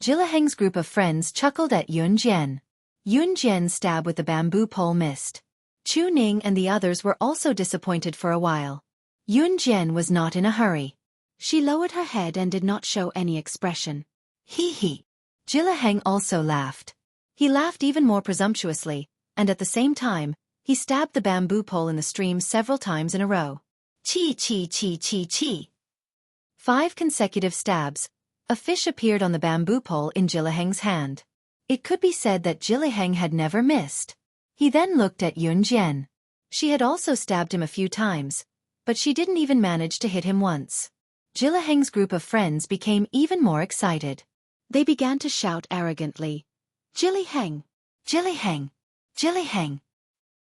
Jilaheng's group of friends chuckled at Yun Jian. Yun Jian's stab with the bamboo pole missed. Chu Ning and the others were also disappointed for a while. Yun Jian was not in a hurry. She lowered her head and did not show any expression. "Hee hee." Jilaheng also laughed. He laughed even more presumptuously, and at the same time, he stabbed the bamboo pole in the stream several times in a row. "Chi chi chi chi chi." 5 consecutive stabs. A fish appeared on the bamboo pole in Jilaheng's hand. It could be said that Jilaheng had never missed. He then looked at Yun Jian. She had also stabbed him a few times, but she didn't even manage to hit him once. Jilaheng's group of friends became even more excited. They began to shout arrogantly, "Jilaheng! Jilaheng! Jilaheng!"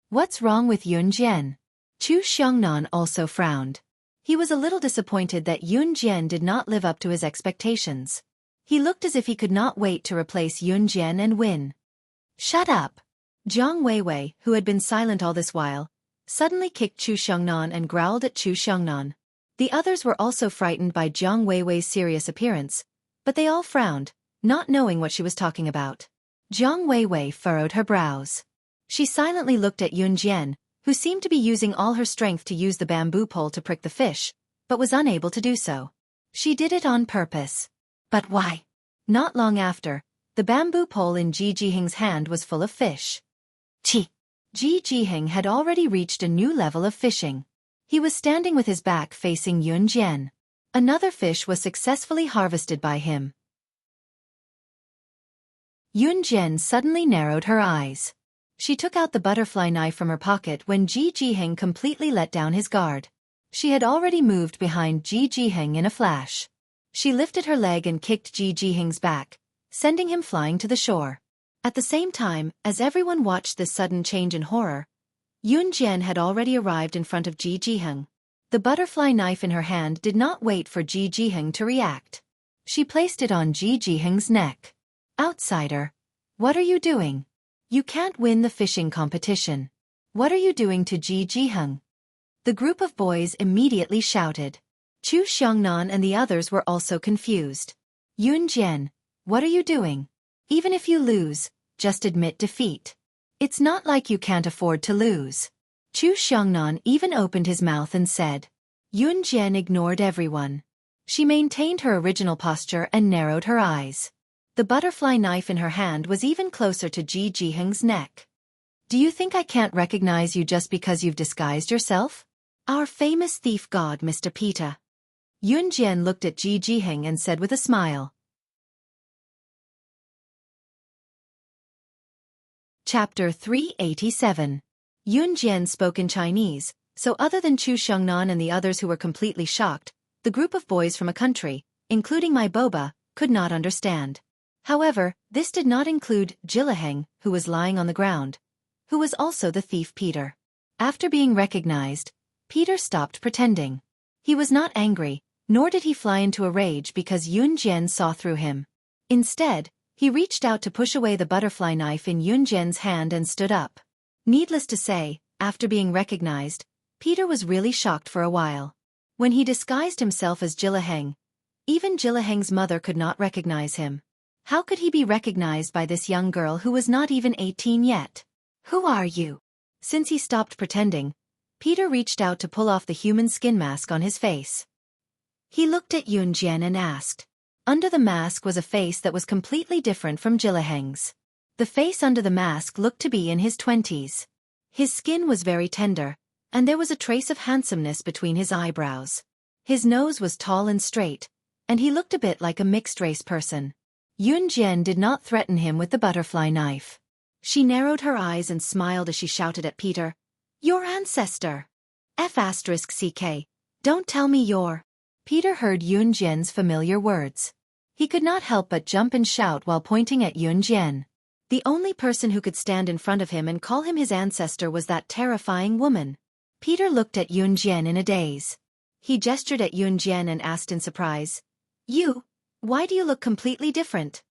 "What's wrong with Yun Jian?" Chu Xiongnan also frowned. He was a little disappointed that Yun Jian did not live up to his expectations. He looked as if he could not wait to replace Yun Jian and win. "Shut up!" Jiang Weiwei, who had been silent all this while, suddenly kicked Chu Xiongnan and growled at Chu Xiongnan. The others were also frightened by Jiang Weiwei's serious appearance, but they all frowned, not knowing what she was talking about. Jiang Weiwei furrowed her brows. She silently looked at Yun Jian, who seemed to be using all her strength to use the bamboo pole to prick the fish, but was unable to do so. She did it on purpose. But why? Not long after, the bamboo pole in Ji Jiheng's hand was full of fish. Ji Jiheng had already reached a new level of fishing. He was standing with his back facing Yun Jian. Another fish was successfully harvested by him. Yun Jian suddenly narrowed her eyes. She took out the butterfly knife from her pocket when Ji Jiheng completely let down his guard. She had already moved behind Ji Jiheng in a flash. She lifted her leg and kicked Ji Jiheng's back, sending him flying to the shore. At the same time, as everyone watched this sudden change in horror, Yun Jian had already arrived in front of Ji Jiheng. The butterfly knife in her hand did not wait for Ji Jiheng to react. She placed it on Ji Jiheng's neck. "Outsider, what are you doing? You can't win the fishing competition. What are you doing to Ji Jiheng?" The group of boys immediately shouted. Chu Xiongnan and the others were also confused. "Yun Jian, what are you doing? Even if you lose, just admit defeat. It's not like you can't afford to lose." Chu Xiongnan even opened his mouth and said. Yun Jian ignored everyone. She maintained her original posture and narrowed her eyes. The butterfly knife in her hand was even closer to Ji Jiheng's neck. "Do you think I can't recognize you just because you've disguised yourself? Our famous thief god, Mr. Pita." Yun Jian looked at Ji Jiheng and said with a smile. Chapter 387. Yun Jian spoke in Chinese, so other than Chu Xiongnan and the others who were completely shocked, the group of boys from a country, including my Boba, could not understand. However, this did not include Jilaheng, who was lying on the ground, who was also the thief Peter. After being recognized, Peter stopped pretending. He was not angry, nor did he fly into a rage because Yun Jian saw through him. Instead, he reached out to push away the butterfly knife in Yun Jian's hand and stood up. Needless to say, after being recognized, Peter was really shocked for a while. When he disguised himself as Jilaheng, even Jilaheng's mother could not recognize him. How could he be recognized by this young girl who was not even 18 yet? "Who are you?" Since he stopped pretending, Peter reached out to pull off the human skin mask on his face. He looked at Yunjian and asked. Under the mask was a face that was completely different from Jilaheng's. The face under the mask looked to be in his 20s. His skin was very tender, and there was a trace of handsomeness between his eyebrows. His nose was tall and straight, and he looked a bit like a mixed-race person. Yunjian did not threaten him with the butterfly knife. She narrowed her eyes and smiled as she shouted at Peter, "Your ancestor! F***ck, don't tell me you're—" Peter heard Yunjian's familiar words. He could not help but jump and shout while pointing at Yunjian. The only person who could stand in front of him and call him his ancestor was that terrifying woman. Peter looked at Yunjian in a daze. He gestured at Yunjian and asked in surprise, Why do you look completely different?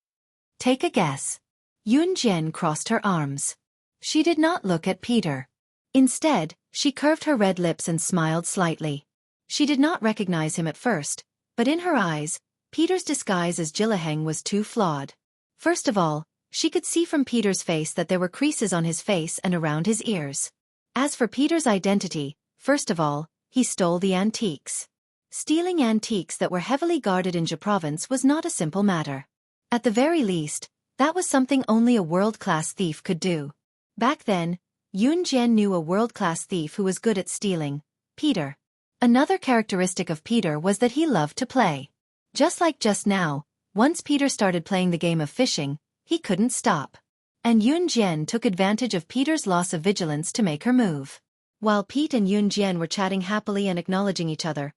Take a guess." Yunjian crossed her arms. She did not look at Peter. Instead, she curved her red lips and smiled slightly. She did not recognize him at first, but in her eyes, Peter's disguise as Jilaheng was too flawed. First of all, she could see from Peter's face that there were creases on his face and around his ears. As for Peter's identity, first of all, he stole the antiques. Stealing antiques that were heavily guarded in Jia province was not a simple matter. At the very least, that was something only a world-class thief could do. Back then, Yunjian knew a world-class thief who was good at stealing, Peter. Another characteristic of Peter was that he loved to play. Just like just now, once Peter started playing the game of fishing, he couldn't stop. And Yunjian took advantage of Peter's loss of vigilance to make her move. While Pete and Yunjian were chatting happily and acknowledging each other,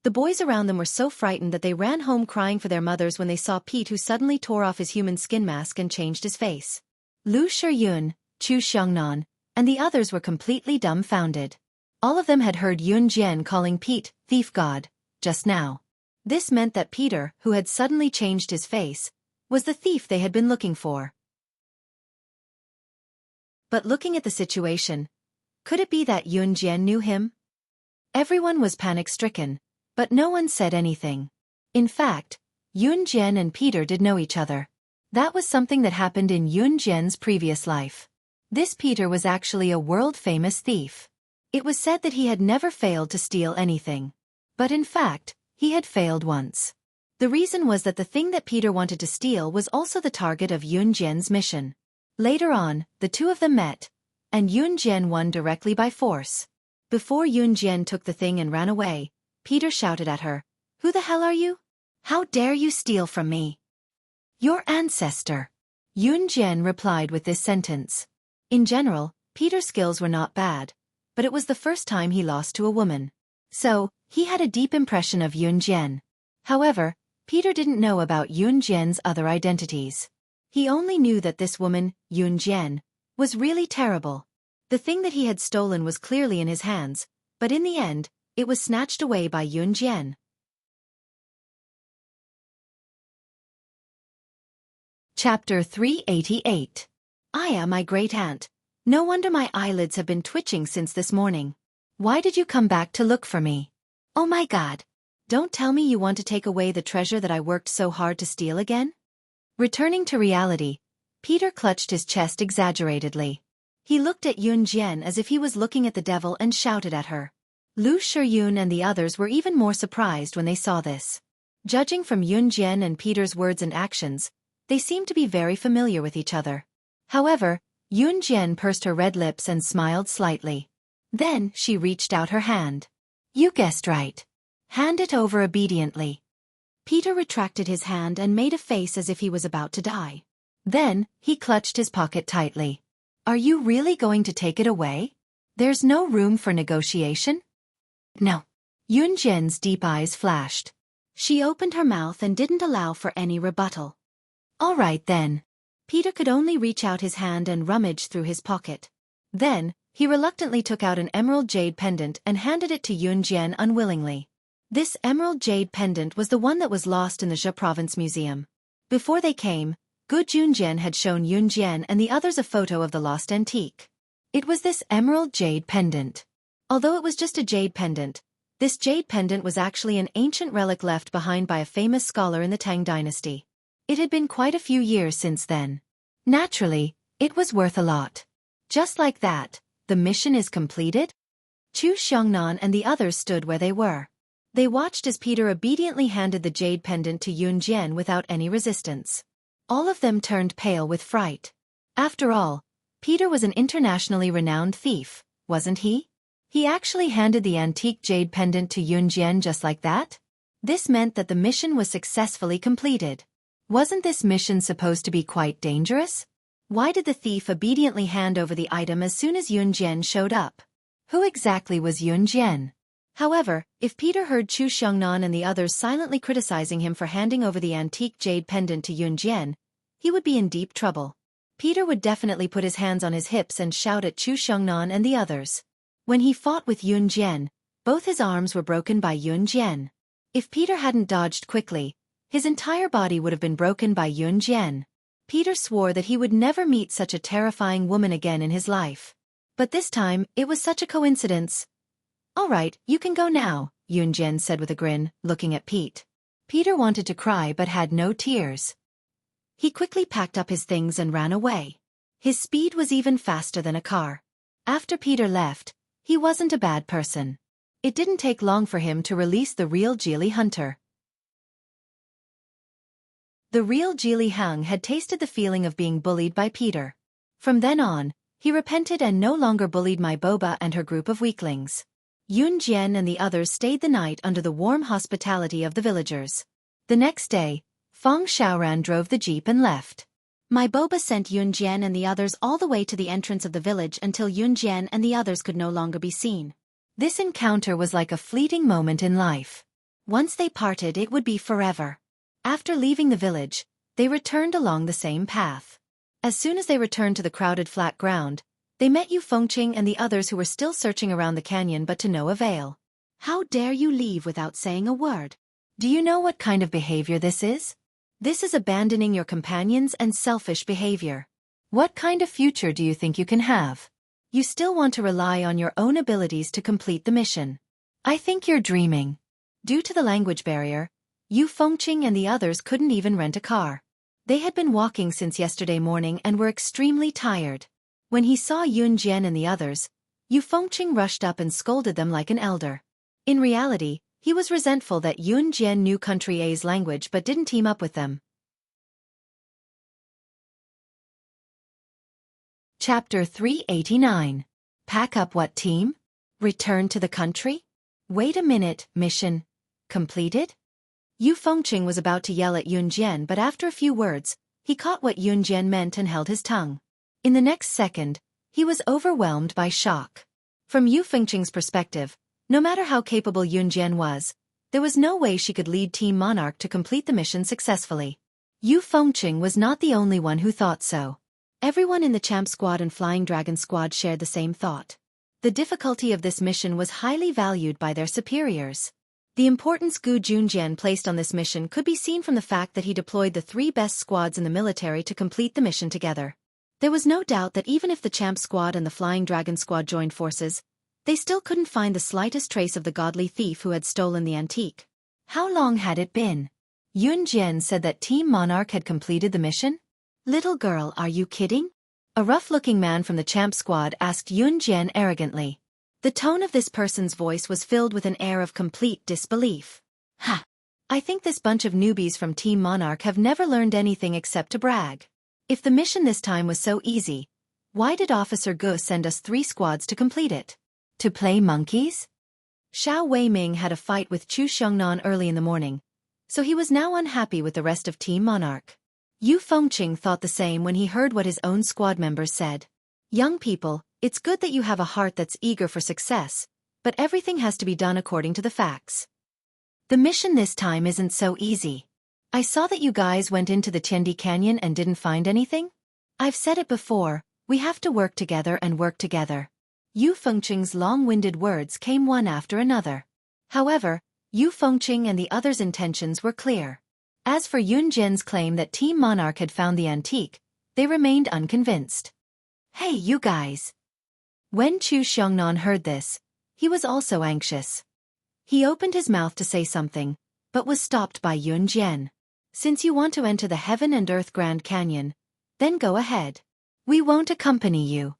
the boys around them were so frightened that they ran home crying for their mothers when they saw Pete, who suddenly tore off his human skin mask and changed his face. Lu Shiyun, Chu Xiangnan, and the others were completely dumbfounded. All of them had heard Yunjian calling Pete, thief god, just now. This meant that Peter, who had suddenly changed his face, was the thief they had been looking for. But looking at the situation, could it be that Yunjian knew him? Everyone was panic-stricken, but no one said anything. In fact, Yunjian and Peter did know each other. That was something that happened in Yunjian's previous life. This Peter was actually a world-famous thief. It was said that he had never failed to steal anything. But in fact, he had failed once. The reason was that the thing that Peter wanted to steal was also the target of Yunjian's mission. Later on, the two of them met, and Yunjian won directly by force. Before Yunjian took the thing and ran away, Peter shouted at her, "Who the hell are you? How dare you steal from me?" "Your ancestor," Yunjian replied with this sentence. In general, Peter's skills were not bad, but it was the first time he lost to a woman. So, he had a deep impression of Yunjian. However, Peter didn't know about Yunjian's other identities. He only knew that this woman, Yunjian, was really terrible. The thing that he had stolen was clearly in his hands, but in the end, it was snatched away by Yunjian. Chapter 388. Aya, my great-aunt. No wonder my eyelids have been twitching since this morning. Why did you come back to look for me? Oh my God. Don't tell me you want to take away the treasure that I worked so hard to steal again? Returning to reality, Peter clutched his chest exaggeratedly. He looked at Yunjian as if he was looking at the devil and shouted at her. Lu Shiyun and the others were even more surprised when they saw this. Judging from Yunjian and Peter's words and actions, they seemed to be very familiar with each other. However, Yunjian pursed her red lips and smiled slightly. Then she reached out her hand. You guessed right. Hand it over obediently. Peter retracted his hand and made a face as if he was about to die. Then, he clutched his pocket tightly. Are you really going to take it away? There's no room for negotiation? No. Yunjian's deep eyes flashed. She opened her mouth and didn't allow for any rebuttal. All right then. Peter could only reach out his hand and rummage through his pocket. Then, he reluctantly took out an emerald jade pendant and handed it to Yunjian unwillingly. This emerald jade pendant was the one that was lost in the Jia Province Museum. Before they came, Good Yunjian had shown Yunjian and the others a photo of the lost antique. It was this emerald jade pendant. Although it was just a jade pendant, this jade pendant was actually an ancient relic left behind by a famous scholar in the Tang dynasty. It had been quite a few years since then. Naturally, it was worth a lot. Just like that, The mission is completed? Chu Xiongnan and the others stood where they were. They watched as Peter obediently handed the jade pendant to Yun Jian without any resistance. All of them turned pale with fright. After all, Peter was an internationally renowned thief, wasn't he? He actually handed the antique jade pendant to Yun Jian just like that? This meant that the mission was successfully completed. Wasn't this mission supposed to be quite dangerous? Why did the thief obediently hand over the item as soon as Yun Jian showed up? Who exactly was Yun Jian? However, if Peter heard Chu Xiongnan and the others silently criticizing him for handing over the antique jade pendant to Yun Jian, he would be in deep trouble. Peter would definitely put his hands on his hips and shout at Chu Xiongnan and the others. When he fought with Yun Jian, both his arms were broken by Yun Jian. If Peter hadn't dodged quickly, his entire body would have been broken by Yun Jian. Peter swore that he would never meet such a terrifying woman again in his life. But this time, it was such a coincidence. "All right, you can go now," Yun Jian said with a grin, looking at Pete. Peter wanted to cry but had no tears. He quickly packed up his things and ran away. His speed was even faster than a car. After Peter left, he wasn't a bad person. It didn't take long for him to release the real Geely Hunter. The real Geely Hung had tasted the feeling of being bullied by Peter. From then on, he repented and no longer bullied my Boba and her group of weaklings. Yun Jian and the others stayed the night under the warm hospitality of the villagers. The next day, Feng Xiaoran drove the jeep and left. My Boba sent Yun Jian and the others all the way to the entrance of the village until Yun Jian and the others could no longer be seen. This encounter was like a fleeting moment in life. Once they parted, it would be forever. After leaving the village, they returned along the same path. As soon as they returned to the crowded flat ground, they met Yu Fengqing and the others who were still searching around the canyon but to no avail. "How dare you leave without saying a word? Do you know what kind of behavior this is? This is abandoning your companions and selfish behavior. What kind of future do you think you can have? You still want to rely on your own abilities to complete the mission. I think you're dreaming." Due to the language barrier, Yu Fengqing and the others couldn't even rent a car. They had been walking since yesterday morning and were extremely tired. When he saw Yun Jian and the others, Yu Fengqing rushed up and scolded them like an elder. In reality, he was resentful that Yun Jian knew Country A's language but didn't team up with them. Chapter 389. Pack up what team? Return to the country? Wait a minute, mission completed? Yu Fengqing was about to yell at Yun Jian, but after a few words, he caught what Yun Jian meant and held his tongue. In the next second, he was overwhelmed by shock. From Yu Fengqing's perspective, no matter how capable Yun Jian was, there was no way she could lead Team Monarch to complete the mission successfully. Yu Fengqing was not the only one who thought so. Everyone in the Champ Squad and Flying Dragon Squad shared the same thought. The difficulty of this mission was highly valued by their superiors. The importance Gu Junjian placed on this mission could be seen from the fact that he deployed the 3 best squads in the military to complete the mission together. There was no doubt that even if the Champ Squad and the Flying Dragon Squad joined forces, they still couldn't find the slightest trace of the godly thief who had stolen the antique. How long had it been? Yun Jian said that Team Monarch had completed the mission? "Little girl, are you kidding?" A rough-looking man from the Champ Squad asked Yun Jian arrogantly. The tone of this person's voice was filled with an air of complete disbelief. "Ha! I think this bunch of newbies from Team Monarch have never learned anything except to brag. If the mission this time was so easy, why did Officer Gu send us 3 squads to complete it? To play monkeys?" Xiao Weiming had a fight with Chu Xiongnan early in the morning, so he was now unhappy with the rest of Team Monarch. Yu Fengqing thought the same when he heard what his own squad members said. "Young people, it's good that you have a heart that's eager for success, but everything has to be done according to the facts. The mission this time isn't so easy. I saw that you guys went into the Tiendi Canyon and didn't find anything. I've said it before, we have to work together and work together." Yu Fengqing's long-winded words came one after another. However, Yu Fengqing and the others' intentions were clear. As for Yun Jian's claim that Team Monarch had found the antique, they remained unconvinced. "Hey, you guys!" When Chu Xiongnan heard this, he was also anxious. He opened his mouth to say something, but was stopped by Yun Jian. "Since you want to enter the Heaven and Earth Grand Canyon, then go ahead. We won't accompany you."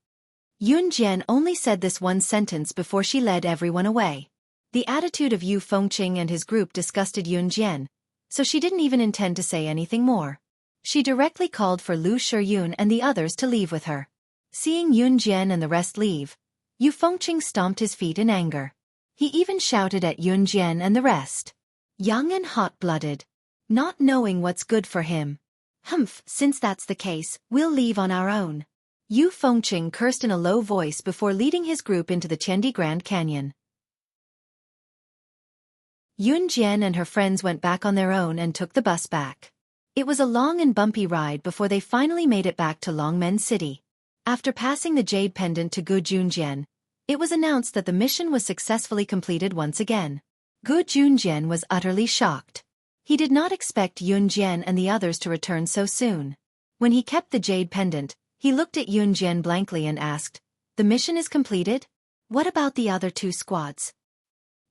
Yun Jian only said this one sentence before she led everyone away. The attitude of Yu Fengqing and his group disgusted Yun Jian, so she didn't even intend to say anything more. She directly called for Lu Shiyun and the others to leave with her. Seeing Yun Jian and the rest leave, Yu Fengqing stomped his feet in anger. He even shouted at Yun Jian and the rest. Young and hot-blooded. Not knowing what's good for him. Humph, since that's the case, we'll leave on our own. Yu Fengqing cursed in a low voice before leading his group into the Chendi Grand Canyon. Yun Jian and her friends went back on their own and took the bus back. It was a long and bumpy ride before they finally made it back to Longmen City. After passing the jade pendant to Gu Junjian, it was announced that the mission was successfully completed once again. Gu Junjian was utterly shocked. He did not expect Yun Jian and the others to return so soon. When he kept the jade pendant, he looked at Yun Jian blankly and asked, "The mission is completed? What about the other 2 squads?"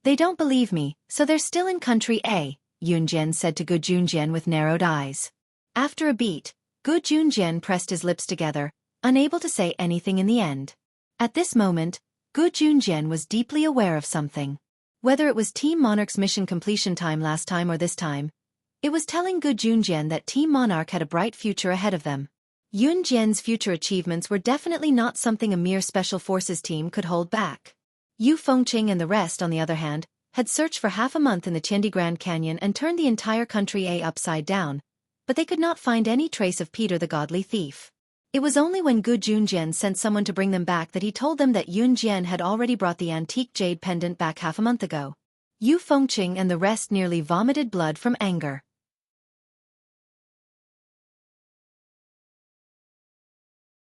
"They don't believe me, so they're still in Country A," Yun Jian said to Gu Junjian with narrowed eyes. After a beat, Gu Junjian pressed his lips together, unable to say anything in the end. At this moment, Gu Junjian was deeply aware of something. Whether it was Team Monarch's mission completion time last time or this time, it was telling Gu Junjian that Team Monarch had a bright future ahead of them. Yun Jian's future achievements were definitely not something a mere Special Forces team could hold back. Yu Fengqing and the rest, on the other hand, had searched for half a month in the Chendi Grand Canyon and turned the entire Country A upside down, but they could not find any trace of Peter the Godly Thief. It was only when Gu Junjian sent someone to bring them back that he told them that Yun Jian had already brought the antique jade pendant back half a month ago. Yu Fengqing and the rest nearly vomited blood from anger.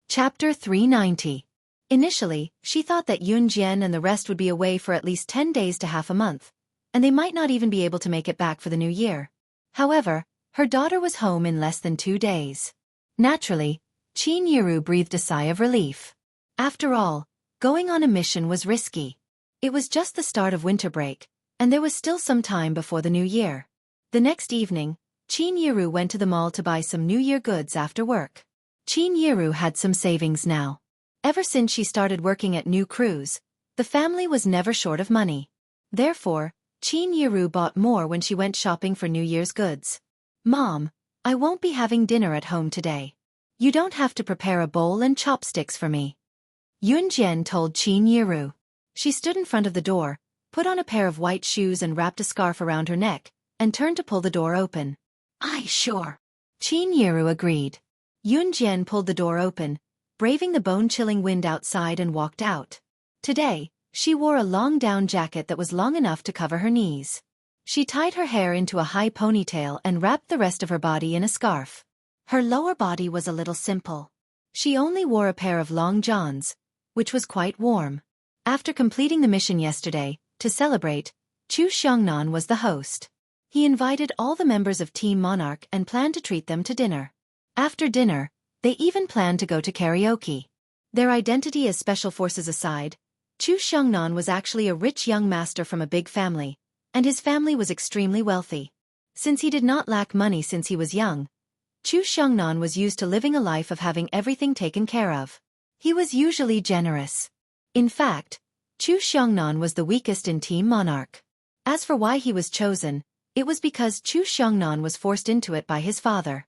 Chapter 390. Initially, she thought that Yun Jian and the rest would be away for at least 10 days to half a month, and they might not even be able to make it back for the new year. However, her daughter was home in less than 2 days. Naturally, Qin Yiru breathed a sigh of relief. After all, going on a mission was risky. It was just the start of winter break, and there was still some time before the new year. The next evening, Qin Yiru went to the mall to buy some New Year goods after work. Qin Yiru had some savings now. Ever since she started working at New Cruise, the family was never short of money. Therefore, Qin Yiru bought more when she went shopping for New Year's goods. "Mom, I won't be having dinner at home today. You don't have to prepare a bowl and chopsticks for me," Yun Jian told Qin Yiru. She stood in front of the door, put on a pair of white shoes and wrapped a scarf around her neck, and turned to pull the door open. "Aye, sure," Qin Yiru agreed. Yun Jian pulled the door open, braving the bone-chilling wind outside, and walked out. Today, she wore a long down jacket that was long enough to cover her knees. She tied her hair into a high ponytail and wrapped the rest of her body in a scarf. Her lower body was a little simple. She only wore a pair of long johns, which was quite warm. After completing the mission yesterday, to celebrate, Chu Xiongnan was the host. He invited all the members of Team Monarch and planned to treat them to dinner. After dinner, they even planned to go to karaoke. Their identity as Special Forces aside, Chu Xiongnan was actually a rich young master from a big family, and his family was extremely wealthy. Since he did not lack money since he was young, Chu Xiongnan was used to living a life of having everything taken care of. He was usually generous. In fact, Chu Xiongnan was the weakest in Team Monarch. As for why he was chosen, it was because Chu Xiongnan was forced into it by his father.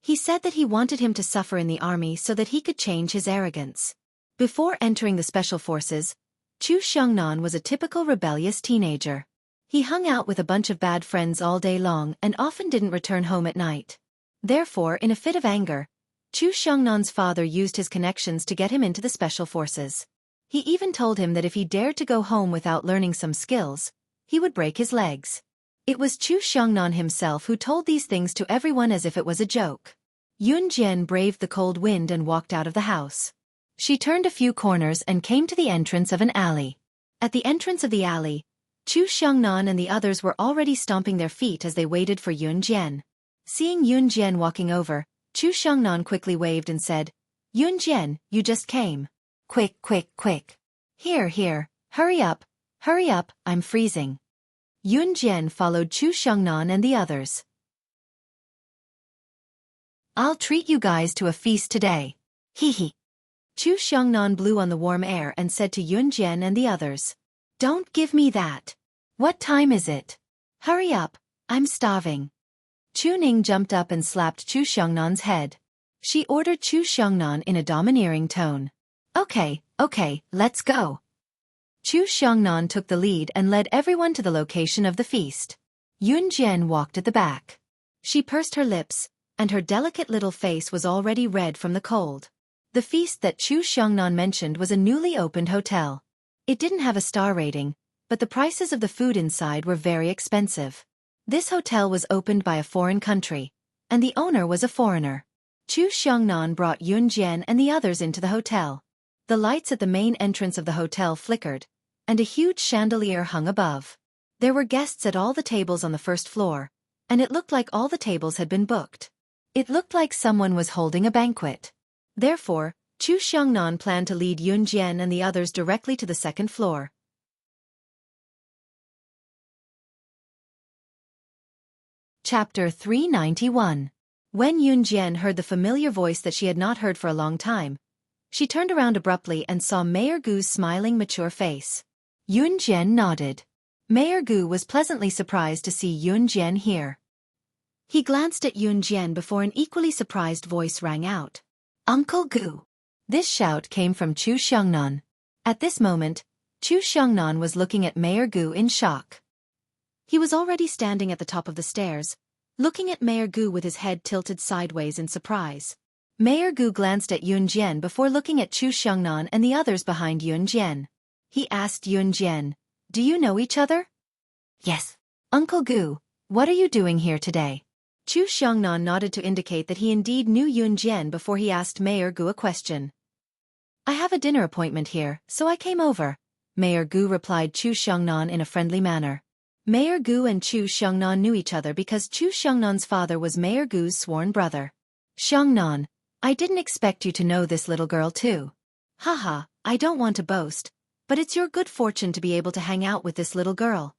He said that he wanted him to suffer in the army so that he could change his arrogance. Before entering the Special Forces, Chu Xiongnan was a typical rebellious teenager. He hung out with a bunch of bad friends all day long and often didn't return home at night. Therefore, in a fit of anger, Chu Xiongnan father used his connections to get him into the Special Forces. He even told him that if he dared to go home without learning some skills, he would break his legs. It was Chu Xiongnan himself who told these things to everyone as if it was a joke. Yun Jian braved the cold wind and walked out of the house. She turned a few corners and came to the entrance of an alley. At the entrance of the alley, Chu Xiongnan and the others were already stomping their feet as they waited for Yun Jian. Seeing Yun Jian walking over, Chu Xiongnan quickly waved and said, "Yun Jian, you just came. Quick, quick, quick. Here, hurry up, I'm freezing." Yun Jian followed Chu Xiongnan and the others. "I'll treat you guys to a feast today. Hee hee." Chu Xiongnan blew on the warm air and said to Yun Jian and the others, "Don't give me that. What time is it? Hurry up, I'm starving." Chu Ning jumped up and slapped Chu Xiongnan's head. She ordered Chu Xiongnan in a domineering tone. Okay, let's go." Chu Xiongnan took the lead and led everyone to the location of the feast. Yun Jian walked at the back. She pursed her lips, and her delicate little face was already red from the cold. The feast that Chu Xiongnan mentioned was a newly opened hotel. It didn't have a star rating, but the prices of the food inside were very expensive. This hotel was opened by a foreign country, and the owner was a foreigner. Chu Xiongnan brought Yun Jian and the others into the hotel. The lights at the main entrance of the hotel flickered, and a huge chandelier hung above. There were guests at all the tables on the first floor, and it looked like all the tables had been booked. It looked like someone was holding a banquet. Therefore, Chu Xiongnan planned to lead Yun Jian and the others directly to the second floor. Chapter 391. When Yun Jian heard the familiar voice that she had not heard for a long time, she turned around abruptly and saw Mayor Gu's smiling, mature face. Yun Jian nodded. Mayor Gu was pleasantly surprised to see Yun Jian here. He glanced at Yun Jian before an equally surprised voice rang out. "Uncle Gu!" This shout came from Chu Xiongnan. At this moment, Chu Xiongnan was looking at Mayor Gu in shock. He was already standing at the top of the stairs, looking at Mayor Gu with his head tilted sideways in surprise. Mayor Gu glanced at Yun Jian before looking at Chu Xiongnan and the others behind Yun Jian. He asked Yun Jian, "Do you know each other?" "Yes." "Uncle Gu, what are you doing here today?" Chu Xiongnan nodded to indicate that he indeed knew Yun Jian before he asked Mayor Gu a question. "I have a dinner appointment here, so I came over," Mayor Gu replied Chu Xiongnan in a friendly manner. Mayor Gu and Chu Xiongnan knew each other because Chu Xiongnan father was Mayor Gu's sworn brother. "Xiongnan, I didn't expect you to know this little girl too." "Haha, I don't want to boast, but it's your good fortune to be able to hang out with this little girl."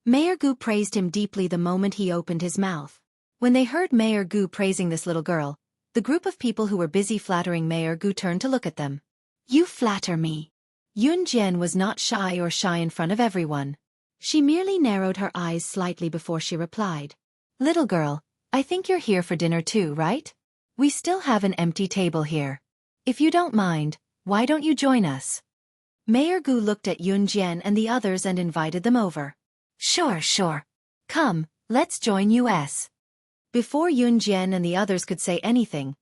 Mayor Gu praised him deeply the moment he opened his mouth. When they heard Mayor Gu praising this little girl, the group of people who were busy flattering Mayor Gu turned to look at them. "You flatter me." Yun Jian was not shy in front of everyone. She merely narrowed her eyes slightly before she replied. "Little girl, I think you're here for dinner too, right? We still have an empty table here. If you don't mind, why don't you join us?" Mayor Gu looked at Yun Jian and the others and invited them over. Sure. Come, let's join us." Before Yun Jian and the others could say anything,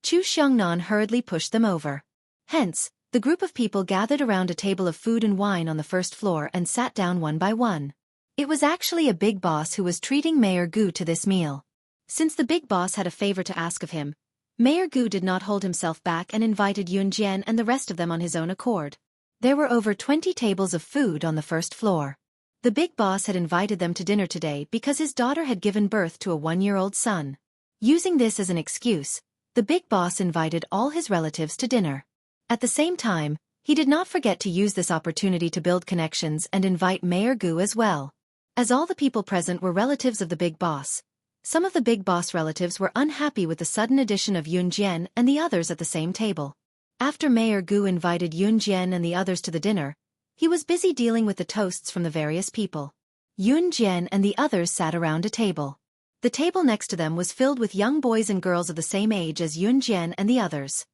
Chu Xiongnan hurriedly pushed them over. Hence, the group of people gathered around a table of food and wine on the first floor and sat down one by one. It was actually a big boss who was treating Mayor Gu to this meal. Since the big boss had a favor to ask of him, Mayor Gu did not hold himself back and invited Yun Jian and the rest of them on his own accord. There were over 20 tables of food on the first floor. The big boss had invited them to dinner today because his daughter had given birth to a 1-year-old son. Using this as an excuse, the big boss invited all his relatives to dinner. At the same time, he did not forget to use this opportunity to build connections and invite Mayor Gu as well. As all the people present were relatives of the big boss, some of the big boss relatives were unhappy with the sudden addition of Yun Jian and the others at the same table. After Mayor Gu invited Yun Jian and the others to the dinner, he was busy dealing with the toasts from the various people. Yun Jian and the others sat around a table. The table next to them was filled with young boys and girls of the same age as Yun Jian and the others.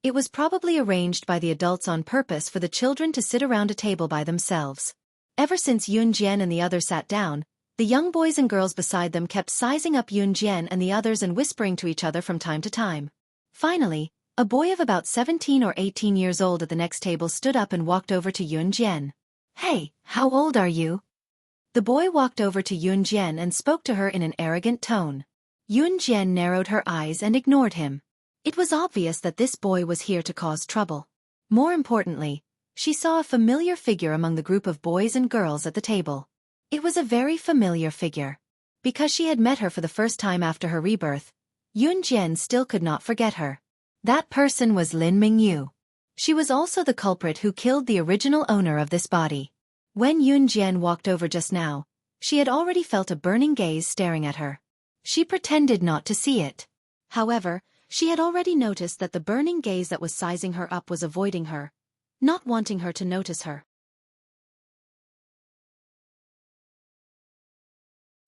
It was probably arranged by the adults on purpose for the children to sit around a table by themselves. Ever since Yun Jian and the others sat down, the young boys and girls beside them kept sizing up Yun Jian and the others and whispering to each other from time to time. Finally, a boy of about 17 or 18 years old at the next table stood up and walked over to Yun Jian. "Hey, how old are you?" The boy walked over to Yun Jian and spoke to her in an arrogant tone. Yun Jian narrowed her eyes and ignored him. It was obvious that this boy was here to cause trouble. More importantly, she saw a familiar figure among the group of boys and girls at the table. It was a very familiar figure. Because she had met her for the first time after her rebirth, Yun Jian still could not forget her. That person was Lin Mingyu. She was also the culprit who killed the original owner of this body. When Yun Jian walked over just now, she had already felt a burning gaze staring at her. She pretended not to see it. However, She had already noticed that the burning gaze that was sizing her up was avoiding her, not wanting her to notice her.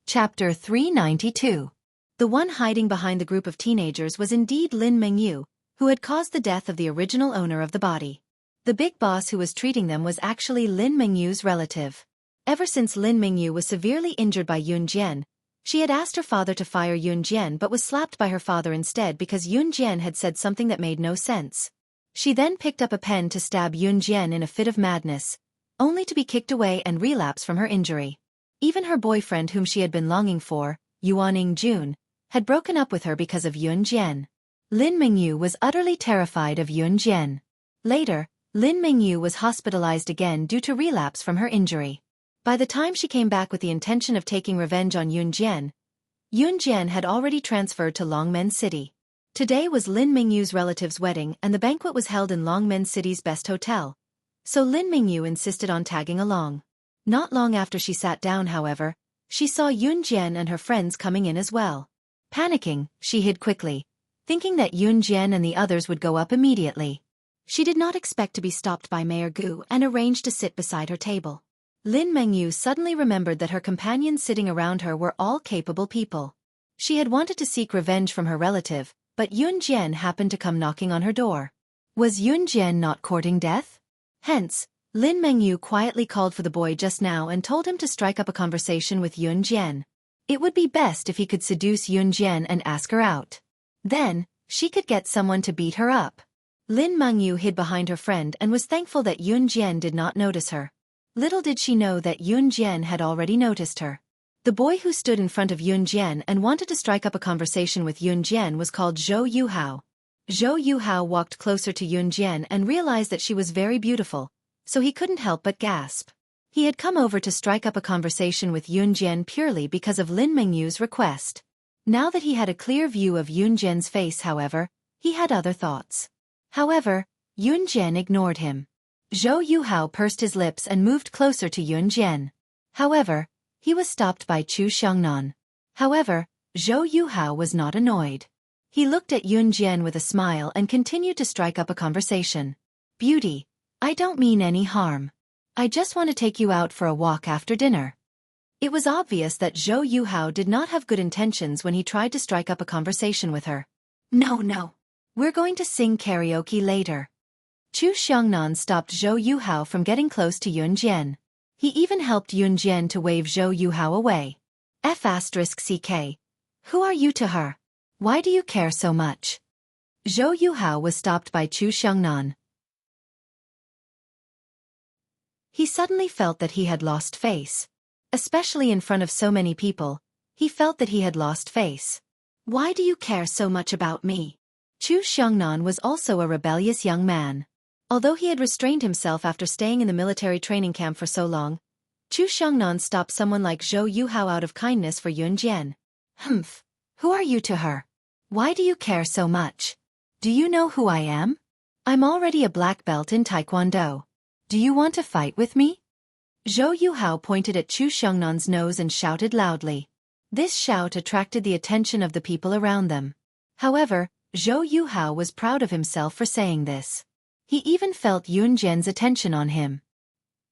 Chapter 392. The one hiding behind the group of teenagers was indeed Lin Mengyu, who had caused the death of the original owner of the body. The big boss who was treating them was actually Lin Mengyu's relative. Ever since Lin Mengyu was severely injured by Yun Jian, she had asked her father to fire Yun Jian but was slapped by her father instead because Yun Jian had said something that made no sense. She then picked up a pen to stab Yun Jian in a fit of madness, only to be kicked away and relapse from her injury. Even her boyfriend whom she had been longing for, Yuaning Jun, had broken up with her because of Yun Jian. Lin Mengyu was utterly terrified of Yun Jian. Later, Lin Mengyu was hospitalized again due to relapse from her injury. By the time she came back with the intention of taking revenge on Yun Jian had already transferred to Longmen City. Today was Lin Mengyu's relative's wedding and the banquet was held in Longmen City's best hotel. So Lin Mengyu insisted on tagging along. Not long after she sat down, however, she saw Yun Jian and her friends coming in as well. Panicking, she hid quickly, thinking that Yun Jian and the others would go up immediately. She did not expect to be stopped by Mayor Gu and arranged to sit beside her table. Lin Mengyu suddenly remembered that her companions sitting around her were all capable people. She had wanted to seek revenge from her relative, but Yun Jian happened to come knocking on her door. Was Yun Jian not courting death? Hence, Lin Mengyu quietly called for the boy just now and told him to strike up a conversation with Yun Jian. It would be best if he could seduce Yun Jian and ask her out. Then, she could get someone to beat her up. Lin Mengyu hid behind her friend and was thankful that Yun Jian did not notice her. Little did she know that Yun Jian had already noticed her. The boy who stood in front of Yun Jian and wanted to strike up a conversation with Yun Jian was called Zhou Yuhao. Zhou Yuhao walked closer to Yun Jian and realized that she was very beautiful, so he couldn't help but gasp. He had come over to strike up a conversation with Yun Jian purely because of Lin Mengyu's request. Now that he had a clear view of Yun Jian's face, however, he had other thoughts. However, Yun Jian ignored him. Zhou Yuhao pursed his lips and moved closer to Yun Jian. However, he was stopped by Chu Xiangnan. However, Zhou Yuhao was not annoyed. He looked at Yun Jian with a smile and continued to strike up a conversation. "Beauty, I don't mean any harm. I just want to take you out for a walk after dinner." It was obvious that Zhou Yuhao did not have good intentions when he tried to strike up a conversation with her. No. We're going to sing karaoke later." Chu Xiangnan stopped Zhou Yuhao from getting close to Yun Jian. He even helped Yun Jian to wave Zhou Yuhao away. F***ck. Who are you to her? Why do you care so much? Zhou Yuhao was stopped by Chu Xiangnan. He suddenly felt that he had lost face. Especially in front of so many people, he felt that he had lost face. Why do you care so much about me? Chu Xiangnan was also a rebellious young man. Although he had restrained himself after staying in the military training camp for so long, Chu Xiangnan stopped someone like Zhou Yuhao out of kindness for Yun Jian. Humph. Who are you to her? Why do you care so much? Do you know who I am? I'm already a black belt in Taekwondo. Do you want to fight with me? Zhou Yuhao pointed at Chu Xiangnan's nose and shouted loudly. This shout attracted the attention of the people around them. However, Zhou Yuhao was proud of himself for saying this. He even felt Yun Jian's attention on him.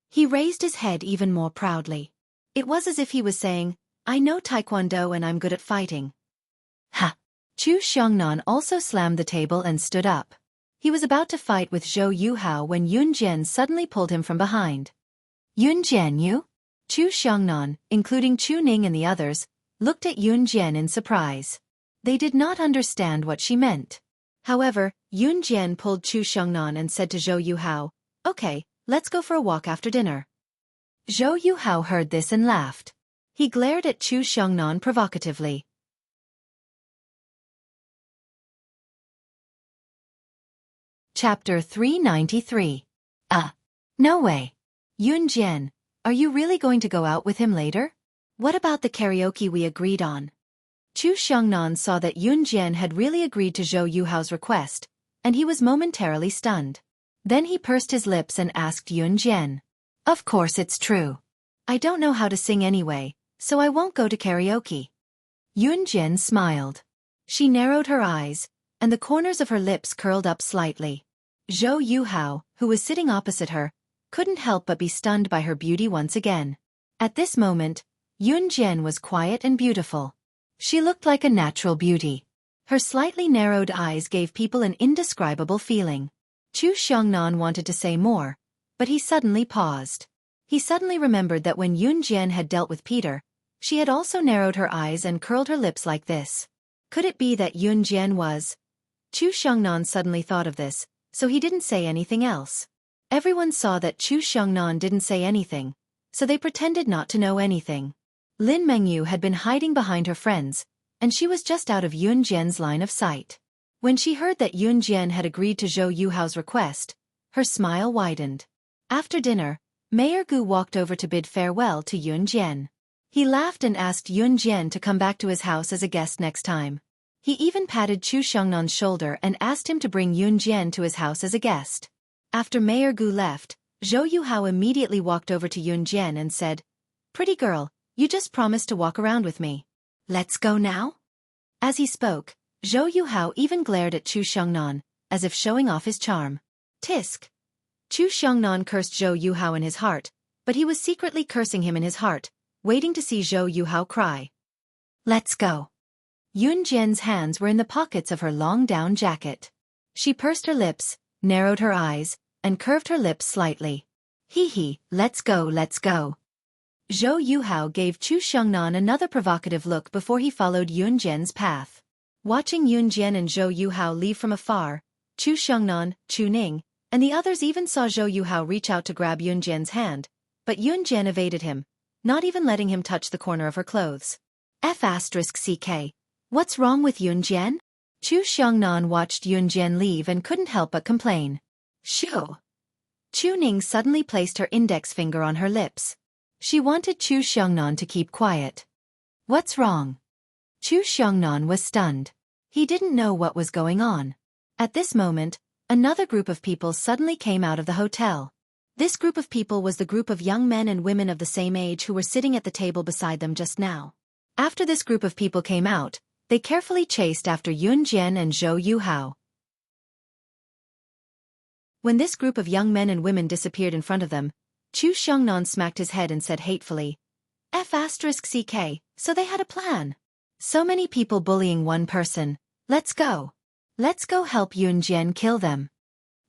He raised his head even more proudly. It was as if he was saying, I know Taekwondo and I'm good at fighting. Ha! Chu Xiangnan also slammed the table and stood up. He was about to fight with Zhou Yuhao when Yun Jian suddenly pulled him from behind. Yun Jian, you? Chu Xiangnan, including Chu Ning and the others, looked at Yun Jian in surprise. They did not understand what she meant. However, Yun Jian pulled Chu Xiangnan and said to Zhou Yuhao, Okay, let's go for a walk after dinner. Zhou Yuhao heard this and laughed. He glared at Chu Xiangnan provocatively. Chapter 393. No way. Yun Jian, are you really going to go out with him later? What about the karaoke we agreed on? Chu Xiangnan saw that Yun Jian had really agreed to Zhou Yuhao's request, and he was momentarily stunned. Then he pursed his lips and asked Yun Jian. Of course it's true. I don't know how to sing anyway, so I won't go to karaoke. Yun Jian smiled. She narrowed her eyes, and the corners of her lips curled up slightly. Zhou Yuhao, who was sitting opposite her, couldn't help but be stunned by her beauty once again. At this moment, Yun Jian was quiet and beautiful. She looked like a natural beauty. Her slightly narrowed eyes gave people an indescribable feeling. Chu Xiongnan wanted to say more, but he suddenly paused. He suddenly remembered that when Yun Jian had dealt with Peter, she had also narrowed her eyes and curled her lips like this. Could it be that Yun Jian was? Chu Xiongnan suddenly thought of this, so he didn't say anything else. Everyone saw that Chu Xiongnan didn't say anything, so they pretended not to know anything. Lin Mengyu had been hiding behind her friends, and she was just out of Yun Jian's line of sight. When she heard that Yun Jian had agreed to Zhou Yuhao's request, her smile widened. After dinner, Mayor Gu walked over to bid farewell to Yun Jian. He laughed and asked Yun Jian to come back to his house as a guest next time. He even patted Chu Xiongnan's shoulder and asked him to bring Yun Jian to his house as a guest. After Mayor Gu left, Zhou Yuhao immediately walked over to Yun Jian and said, "Pretty girl, you just promised to walk around with me. Let's go now?" As he spoke, Zhou Yuhao even glared at Chu Xiongnan, as if showing off his charm. Tisk. Chu Xiongnan cursed Zhou Yuhao in his heart, but he was secretly cursing him in his heart, waiting to see Zhou Yuhao cry. "Let's go." Yun Jian's hands were in the pockets of her long down jacket. She pursed her lips, narrowed her eyes, and curved her lips slightly. "Hee, let's go, let's go." Zhou Yuhao gave Chu Xiongnan another provocative look before he followed Yun Jian's path. Watching Yun Jian and Zhou Yuhao leave from afar, Chu Xiongnan, Chu Ning, and the others even saw Zhou Yuhao reach out to grab Yun Jian's hand, but Yun Jian evaded him, not even letting him touch the corner of her clothes. F***ck. What's wrong with Yun Jian? Chu Xiongnan watched Yun Jian leave and couldn't help but complain. Shoo. Chu Ning suddenly placed her index finger on her lips. She wanted Chu Xiongnan to keep quiet. What's wrong? Chu Xiongnan was stunned. He didn't know what was going on. At this moment, another group of people suddenly came out of the hotel. This group of people was the group of young men and women of the same age who were sitting at the table beside them just now. After this group of people came out, they carefully chased after Yun Jian and Zhou Yuhao. When this group of young men and women disappeared in front of them, Chu Xiongnan smacked his head and said hatefully, F***ck, so they had a plan. So many people bullying one person. Let's go. Let's go help Yun Jian kill them.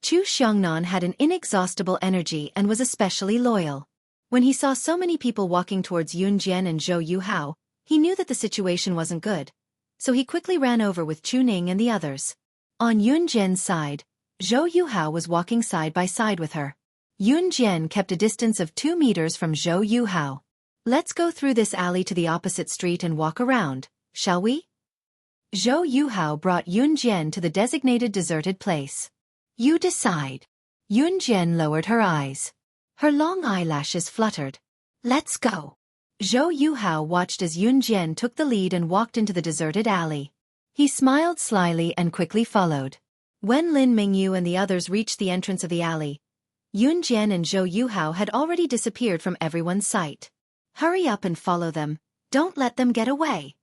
Chu Xiongnan had an inexhaustible energy and was especially loyal. When he saw so many people walking towards Yun Jian and Zhou Yuhao, he knew that the situation wasn't good, so he quickly ran over with Chu Ning and the others. On Yun Jian's side, Zhou Yuhao was walking side by side with her. Yun Jian kept a distance of 2 meters from Zhou Yuhao. Let's go through this alley to the opposite street and walk around, shall we? Zhou Yuhao brought Yun Jian to the designated deserted place. You decide. Yun Jian lowered her eyes. Her long eyelashes fluttered. Let's go. Zhou Yuhao watched as Yun Jian took the lead and walked into the deserted alley. He smiled slyly and quickly followed. When Lin Mengyu and the others reached the entrance of the alley, Yun Jian and Zhou Yuhao had already disappeared from everyone's sight. Hurry up and follow them. Don't let them get away.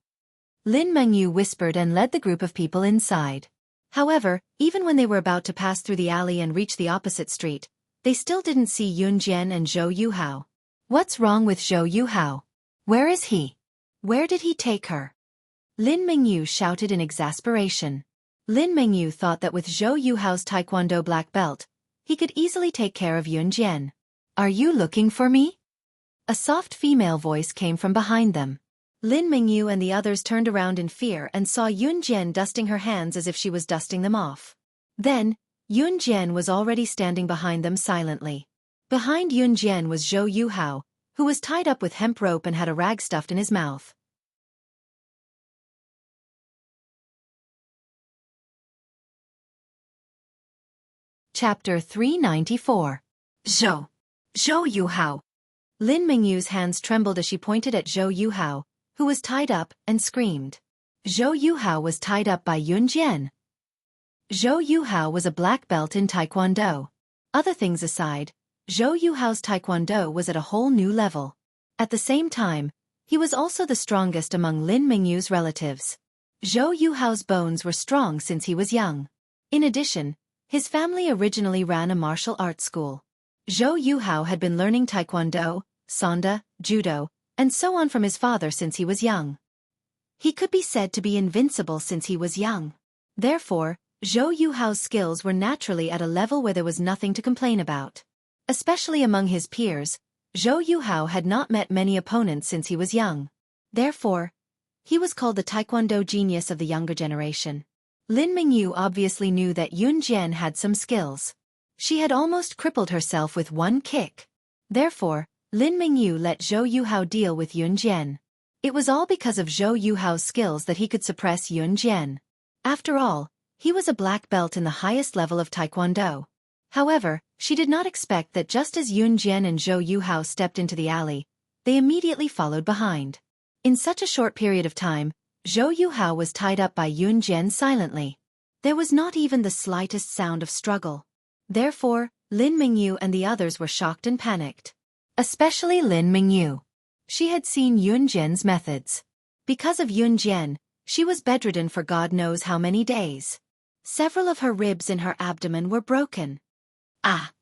Lin Mengyu whispered and led the group of people inside. However, even when they were about to pass through the alley and reach the opposite street, they still didn't see Yun Jian and Zhou Yuhao. What's wrong with Zhou Yuhao? Where is he? Where did he take her? Lin Mengyu shouted in exasperation. Lin Mengyu thought that with Zhou Yuhao's Taekwondo black belt, he could easily take care of Yun Jian. Are you looking for me? A soft female voice came from behind them. Lin Mengyu and the others turned around in fear and saw Yun Jian dusting her hands as if she was dusting them off. Then, Yun Jian was already standing behind them silently. Behind Yun Jian was Zhou Yuhao, who was tied up with hemp rope and had a rag stuffed in his mouth. Chapter 394. Zhou Yuhao. Lin Mengyu's hands trembled as she pointed at Zhou Yuhao, who was tied up, and screamed. Zhou Yuhao was tied up by Yun Jian. Zhou Yuhao was a black belt in Taekwondo. Other things aside, Zhou Yuhao's Taekwondo was at a whole new level. At the same time, he was also the strongest among Lin Mengyu's relatives. Zhou Yuhao's bones were strong since he was young. In addition, his family originally ran a martial arts school. Zhou Yuhao had been learning taekwondo, sanda, judo, and so on from his father since he was young. He could be said to be invincible since he was young. Therefore, Zhou Yuhao's skills were naturally at a level where there was nothing to complain about. Especially among his peers, Zhou Yuhao had not met many opponents since he was young. Therefore, he was called the taekwondo genius of the younger generation. Lin Mingyu obviously knew that Yun Jian had some skills. She had almost crippled herself with one kick. Therefore, Lin Mingyu let Zhou Yuhao deal with Yun Jian. It was all because of Zhou Yuhao's skills that he could suppress Yun Jian. After all, he was a black belt in the highest level of taekwondo. However, she did not expect that just as Yun Jian and Zhou Yuhao stepped into the alley, they immediately followed behind. In such a short period of time, Zhou Yuhao was tied up by Yun Jian silently. There was not even the slightest sound of struggle. Therefore, Lin Mingyu and the others were shocked and panicked. Especially Lin Mingyu. She had seen Yun Jian's methods. Because of Yun Jian, she was bedridden for God knows how many days. Several of her ribs in her abdomen were broken. Ah!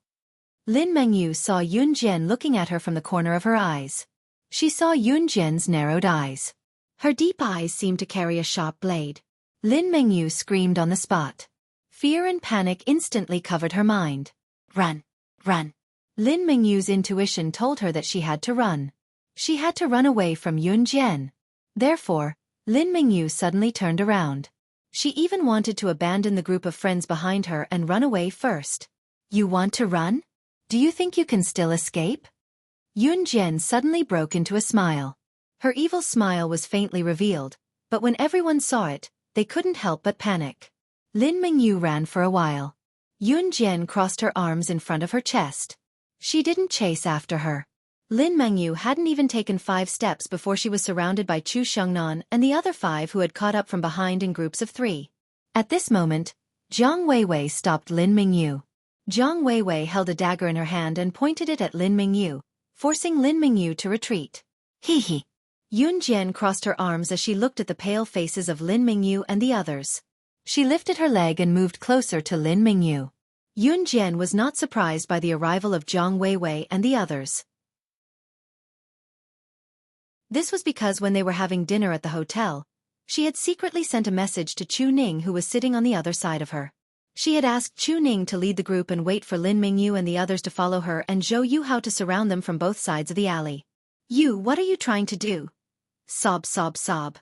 Lin Mingyu saw Yun Jian looking at her from the corner of her eyes. She saw Yun Jian's narrowed eyes. Her deep eyes seemed to carry a sharp blade. Lin Mingyu screamed on the spot. Fear and panic instantly covered her mind. Run! Run! Lin Mingyu's intuition told her that she had to run. She had to run away from Yun Jian. Therefore, Lin Mingyu suddenly turned around. She even wanted to abandon the group of friends behind her and run away first. You want to run? Do you think you can still escape? Yun Jian suddenly broke into a smile. Her evil smile was faintly revealed, but when everyone saw it, they couldn't help but panic. Lin Mingyu ran for a while. Yun Jian crossed her arms in front of her chest. She didn't chase after her. Lin Mingyu hadn't even taken 5 steps before she was surrounded by Chu Xiongnan and the other 5 who had caught up from behind in groups of 3. At this moment, Jiang Weiwei stopped Lin Mingyu. Jiang Weiwei held a dagger in her hand and pointed it at Lin Mingyu, forcing Lin Mingyu to retreat. Hee hee. Yun Jian crossed her arms as she looked at the pale faces of Lin Mingyu and the others. She lifted her leg and moved closer to Lin Mingyu. Yun Jian was not surprised by the arrival of Jiang Weiwei and the others. This was because when they were having dinner at the hotel, she had secretly sent a message to Chu Ning who was sitting on the other side of her. She had asked Chu Ning to lead the group and wait for Lin Mingyu and the others to follow her and Zhou Yuhao to surround them from both sides of the alley. You, what are you trying to do? Sob, sob, sob.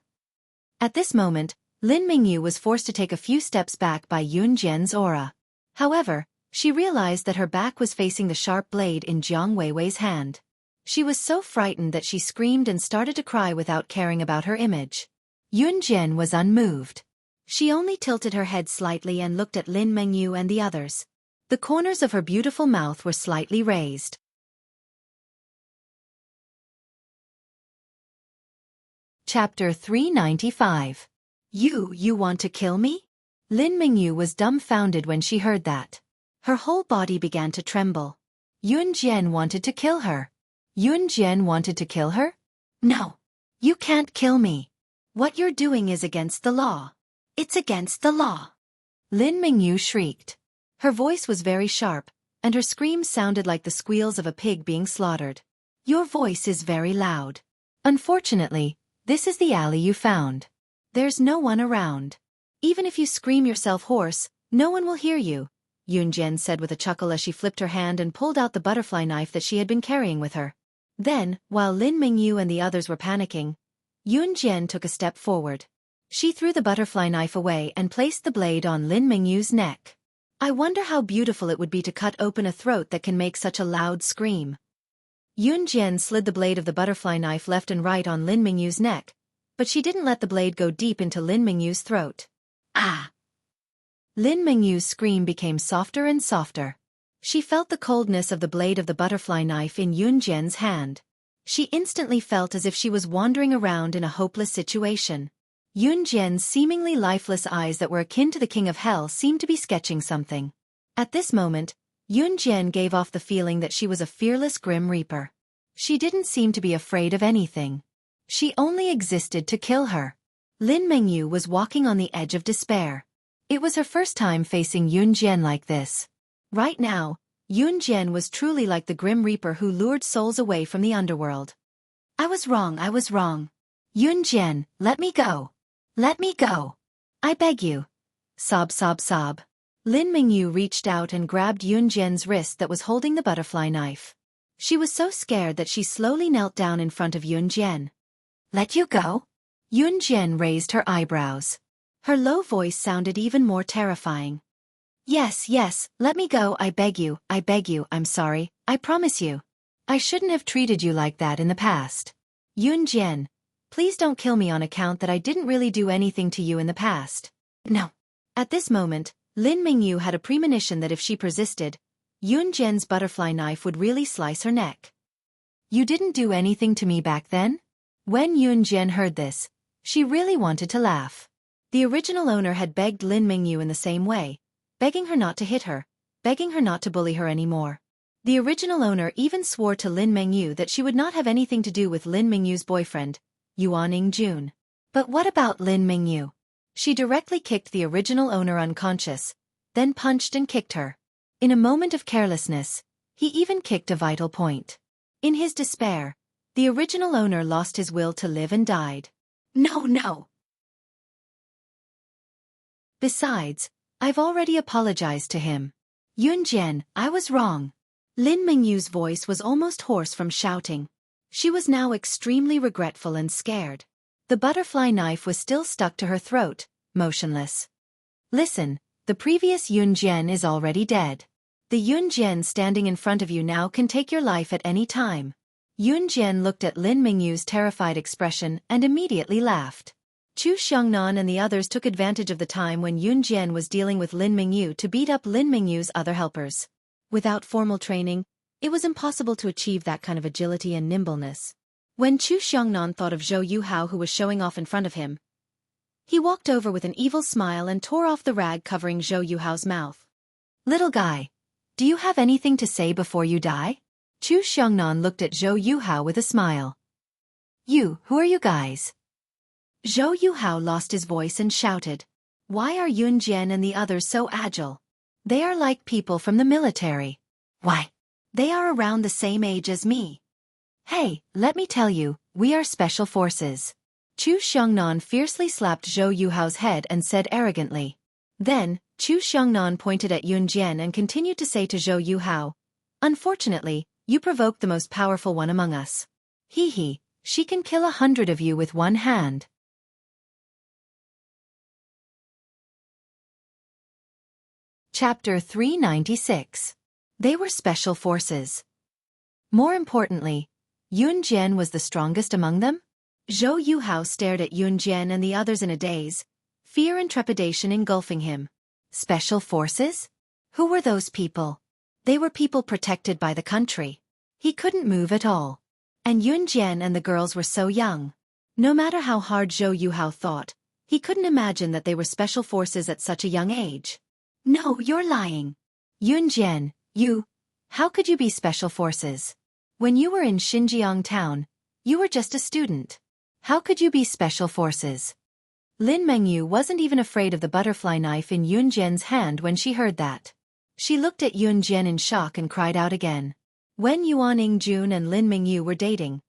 At this moment, Lin Mingyu was forced to take a few steps back by Yun Jian's aura. However, she realized that her back was facing the sharp blade in Jiang Weiwei's hand. She was so frightened that she screamed and started to cry without caring about her image. Yun Jian was unmoved. She only tilted her head slightly and looked at Lin Mingyu and the others. The corners of her beautiful mouth were slightly raised. Chapter 395. You want to kill me? Lin Mingyu was dumbfounded when she heard that. Her whole body began to tremble. Yun Jian wanted to kill her. Yun Jian wanted to kill her? No. You can't kill me. What you're doing is against the law. It's against the law. Lin Mingyu shrieked. Her voice was very sharp, and her screams sounded like the squeals of a pig being slaughtered. Your voice is very loud. Unfortunately, this is the alley you found. There's no one around. Even if you scream yourself hoarse, no one will hear you, Yun Jian said with a chuckle as she flipped her hand and pulled out the butterfly knife that she had been carrying with her. Then, while Lin Mingyu and the others were panicking, Yun Jian took a step forward. She threw the butterfly knife away and placed the blade on Lin Mingyu's neck. I wonder how beautiful it would be to cut open a throat that can make such a loud scream. Yun Jian slid the blade of the butterfly knife left and right on Lin Mingyu's neck, but she didn't let the blade go deep into Lin Mingyu's throat. Ah! Lin Mingyu's scream became softer and softer. She felt the coldness of the blade of the butterfly knife in Yun Jian's hand. She instantly felt as if she was wandering around in a hopeless situation. Yun Jian's seemingly lifeless eyes that were akin to the king of hell seemed to be sketching something. At this moment, Yun Jian gave off the feeling that she was a fearless grim reaper. She didn't seem to be afraid of anything. She only existed to kill her. Lin Mengyu was walking on the edge of despair. It was her first time facing Yun Jian like this. Right now, Yun Jian was truly like the Grim Reaper who lured souls away from the underworld. I was wrong. Yun Jian, let me go. Let me go. I beg you. Sob, sob, sob. Lin Mengyu reached out and grabbed Yun Jian's wrist that was holding the butterfly knife. She was so scared that she slowly knelt down in front of Yun Jian. Let you go? Yun Jian raised her eyebrows. Her low voice sounded even more terrifying. Yes, let me go, I beg you, I'm sorry, I promise you. I shouldn't have treated you like that in the past. Yun Jian, please don't kill me on account that I didn't really do anything to you in the past. No. At this moment, Lin Mengyu had a premonition that if she persisted, Yun Jian's butterfly knife would really slice her neck. You didn't do anything to me back then? When Yun Jian heard this, she really wanted to laugh. The original owner had begged Lin Mengyu in the same way, begging her not to hit her, begging her not to bully her anymore. The original owner even swore to Lin Mengyu that she would not have anything to do with Lin Mengyu's boyfriend, Yuan Jun. But what about Lin Mengyu? She directly kicked the original owner unconscious, then punched and kicked her. In a moment of carelessness, he even kicked a vital point. In his despair, the original owner lost his will to live and died. No. Besides, I've already apologized to him. Yun Jian, I was wrong. Lin Mengyu's voice was almost hoarse from shouting. She was now extremely regretful and scared. The butterfly knife was still stuck to her throat, motionless. Listen, the previous Yun Jian is already dead. The Yun Jian standing in front of you now can take your life at any time. Yun Jian looked at Lin Mengyu's terrified expression and immediately laughed. Chu Xiongnan and the others took advantage of the time when Yun Jian was dealing with Lin Mengyu to beat up Lin Mengyu's other helpers. Without formal training, it was impossible to achieve that kind of agility and nimbleness. When Chu Xiongnan thought of Zhou Yuhao who was showing off in front of him, he walked over with an evil smile and tore off the rag covering Zhou Yuhao's mouth. Little guy, do you have anything to say before you die? Chu Xiongnan looked at Zhou Yuhao with a smile. Who are you guys? Zhou Yuhao lost his voice and shouted. Why are Yun Jian and the others so agile? They are like people from the military. Why? They are around the same age as me. Hey, let me tell you, we are special forces. Chu Xiongnan fiercely slapped Zhou Yuhao's head and said arrogantly. Then, Chu Xiongnan pointed at Yun Jian and continued to say to Zhou Yuhao, unfortunately, you provoked the most powerful one among us. She can kill 100 of you with one hand. Chapter 396. They were special forces. More importantly, Yun Jian was the strongest among them? Zhou Yuhao stared at Yun Jian and the others in a daze, fear and trepidation engulfing him. Special forces? Who were those people? They were people protected by the country. He couldn't move at all. And Yun Jian and the girls were so young. No matter how hard Zhou Yuhao thought, he couldn't imagine that they were special forces at such a young age. No, you're lying. Yun Jian, how could you be special forces? When you were in Xinjiang town, you were just a student. How could you be special forces? Lin Mengyu wasn't even afraid of the butterfly knife in Yun Jian's hand when she heard that. She looked at Yun Jian in shock and cried out again. When Yuan Jun and Lin Mengyu were dating,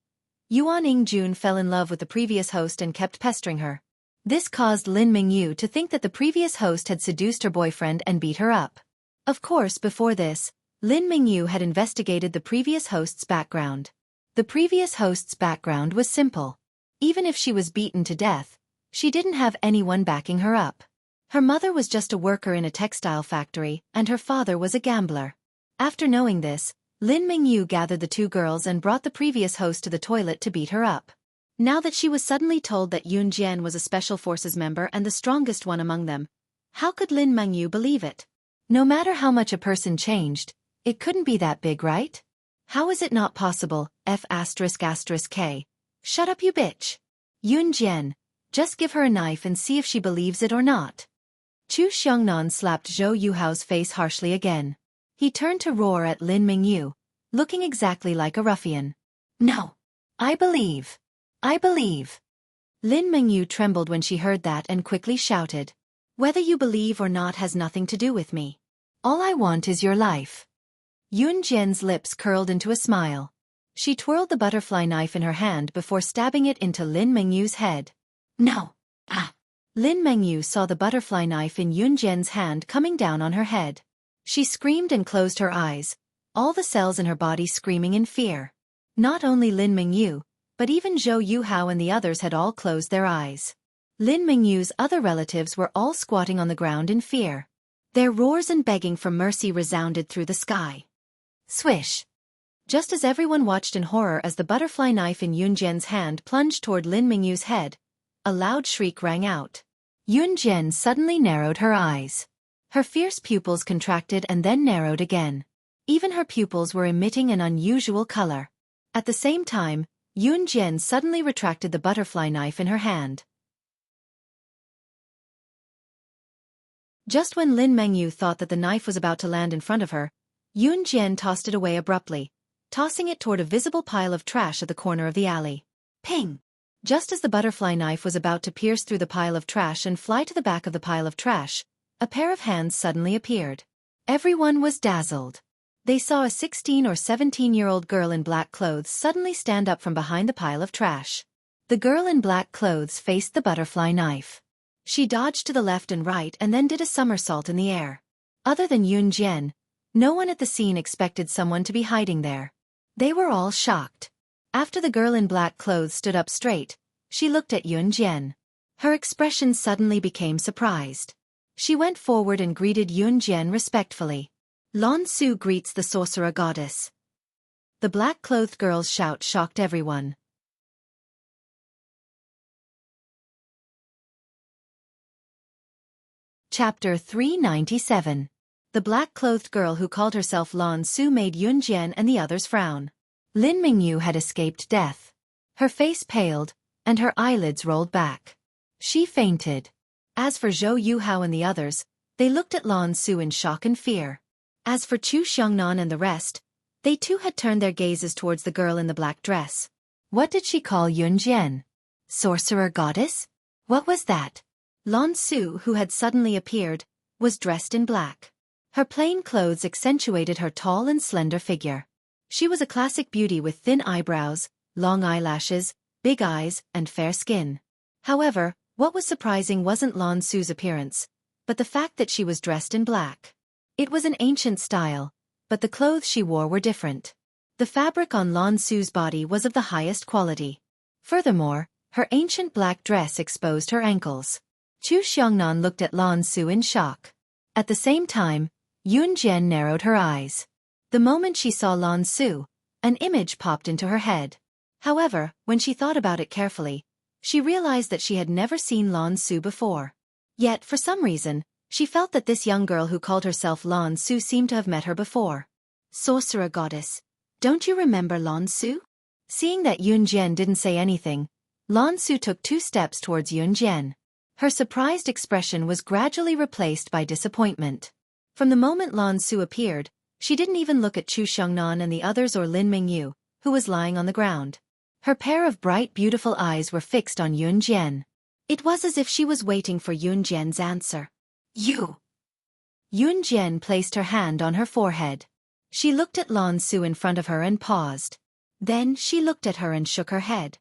Yuan Jun fell in love with the previous host and kept pestering her. This caused Lin Mengyu to think that the previous host had seduced her boyfriend and beat her up. Of course, before this, Lin Mengyu had investigated the previous host's background. The previous host's background was simple. Even if she was beaten to death, she didn't have anyone backing her up. Her mother was just a worker in a textile factory, and her father was a gambler. After knowing this, Lin Mengyu gathered the two girls and brought the previous host to the toilet to beat her up. Now that she was suddenly told that Yun Jian was a special forces member and the strongest one among them, how could Lin Mengyu believe it? No matter how much a person changed, it couldn't be that big, right? How is it not possible? F***K. Shut up, you bitch. Yun Jian, just give her a knife and see if she believes it or not. Chu Xiongnan slapped Zhou Yuhao's face harshly again. He turned to roar at Lin Mengyu, looking exactly like a ruffian. No. I believe. Lin Mengyu trembled when she heard that and quickly shouted. Whether you believe or not has nothing to do with me. All I want is your life. Yun Jian's lips curled into a smile. She twirled the butterfly knife in her hand before stabbing it into Lin Mengyu's head. No! Ah! Lin Mengyu saw the butterfly knife in Yun Jian's hand coming down on her head. She screamed and closed her eyes, all the cells in her body screaming in fear. Not only Lin Mengyu, but even Zhou Yuhao and the others had all closed their eyes. Lin Mengyu's other relatives were all squatting on the ground in fear. Their roars and begging for mercy resounded through the sky. Swish! Just as everyone watched in horror as the butterfly knife in Yun Jian's hand plunged toward Lin Mengyu's head, a loud shriek rang out. Yun Jian suddenly narrowed her eyes. Her fierce pupils contracted and then narrowed again. Even her pupils were emitting an unusual color. At the same time, Yun Jian suddenly retracted the butterfly knife in her hand. Just when Lin Mengyu thought that the knife was about to land in front of her, Yun Jian tossed it away abruptly, tossing it toward a visible pile of trash at the corner of the alley. Ping! Just as the butterfly knife was about to pierce through the pile of trash and fly to the back of the pile of trash, a pair of hands suddenly appeared. Everyone was dazzled. They saw a 16 or 17-year-old girl in black clothes suddenly stand up from behind the pile of trash. The girl in black clothes faced the butterfly knife. She dodged to the left and right and then did a somersault in the air. Other than Yun Jian, no one at the scene expected someone to be hiding there. They were all shocked. After the girl in black clothes stood up straight, she looked at Yun Jian. Her expression suddenly became surprised. She went forward and greeted Yun Jian respectfully. Lan Su greets the sorcerer goddess. The black-clothed girl's shout shocked everyone. Chapter 397. The black-clothed girl who called herself Lan Su made Yun Jian and the others frown. Lin Mengyu had escaped death. Her face paled, and her eyelids rolled back. She fainted. As for Zhou Yuhao and the others, they looked at Lan Su in shock and fear. As for Chu Xiongnan and the rest, they too had turned their gazes towards the girl in the black dress. What did she call Yun Jian? Sorcerer goddess? What was that? Lan Su, who had suddenly appeared, was dressed in black. Her plain clothes accentuated her tall and slender figure. She was a classic beauty with thin eyebrows, long eyelashes, big eyes, and fair skin. However, what was surprising wasn't Lan Su's appearance, but the fact that she was dressed in black. It was an ancient style, but the clothes she wore were different. The fabric on Lan Su's body was of the highest quality. Furthermore, her ancient black dress exposed her ankles. Chu Xiongnan looked at Lan Su in shock. At the same time, Yun Jian narrowed her eyes. The moment she saw Lan Su, an image popped into her head. However, when she thought about it carefully, she realized that she had never seen Lan Su before. Yet, for some reason, she felt that this young girl who called herself Lan Su seemed to have met her before. Sorcerer goddess, don't you remember Lan Su? Seeing that Yun Jian didn't say anything, Lan Su took 2 steps towards Yun Jian. Her surprised expression was gradually replaced by disappointment. From the moment Lan Su appeared, she didn't even look at Chu Xiongnan and the others or Lin Mengyu, who was lying on the ground. Her pair of bright, beautiful eyes were fixed on Yun Jian. It was as if she was waiting for Yun Jian's answer. You! Yun Jian placed her hand on her forehead. She looked at Lan Su in front of her and paused. Then she looked at her and shook her head.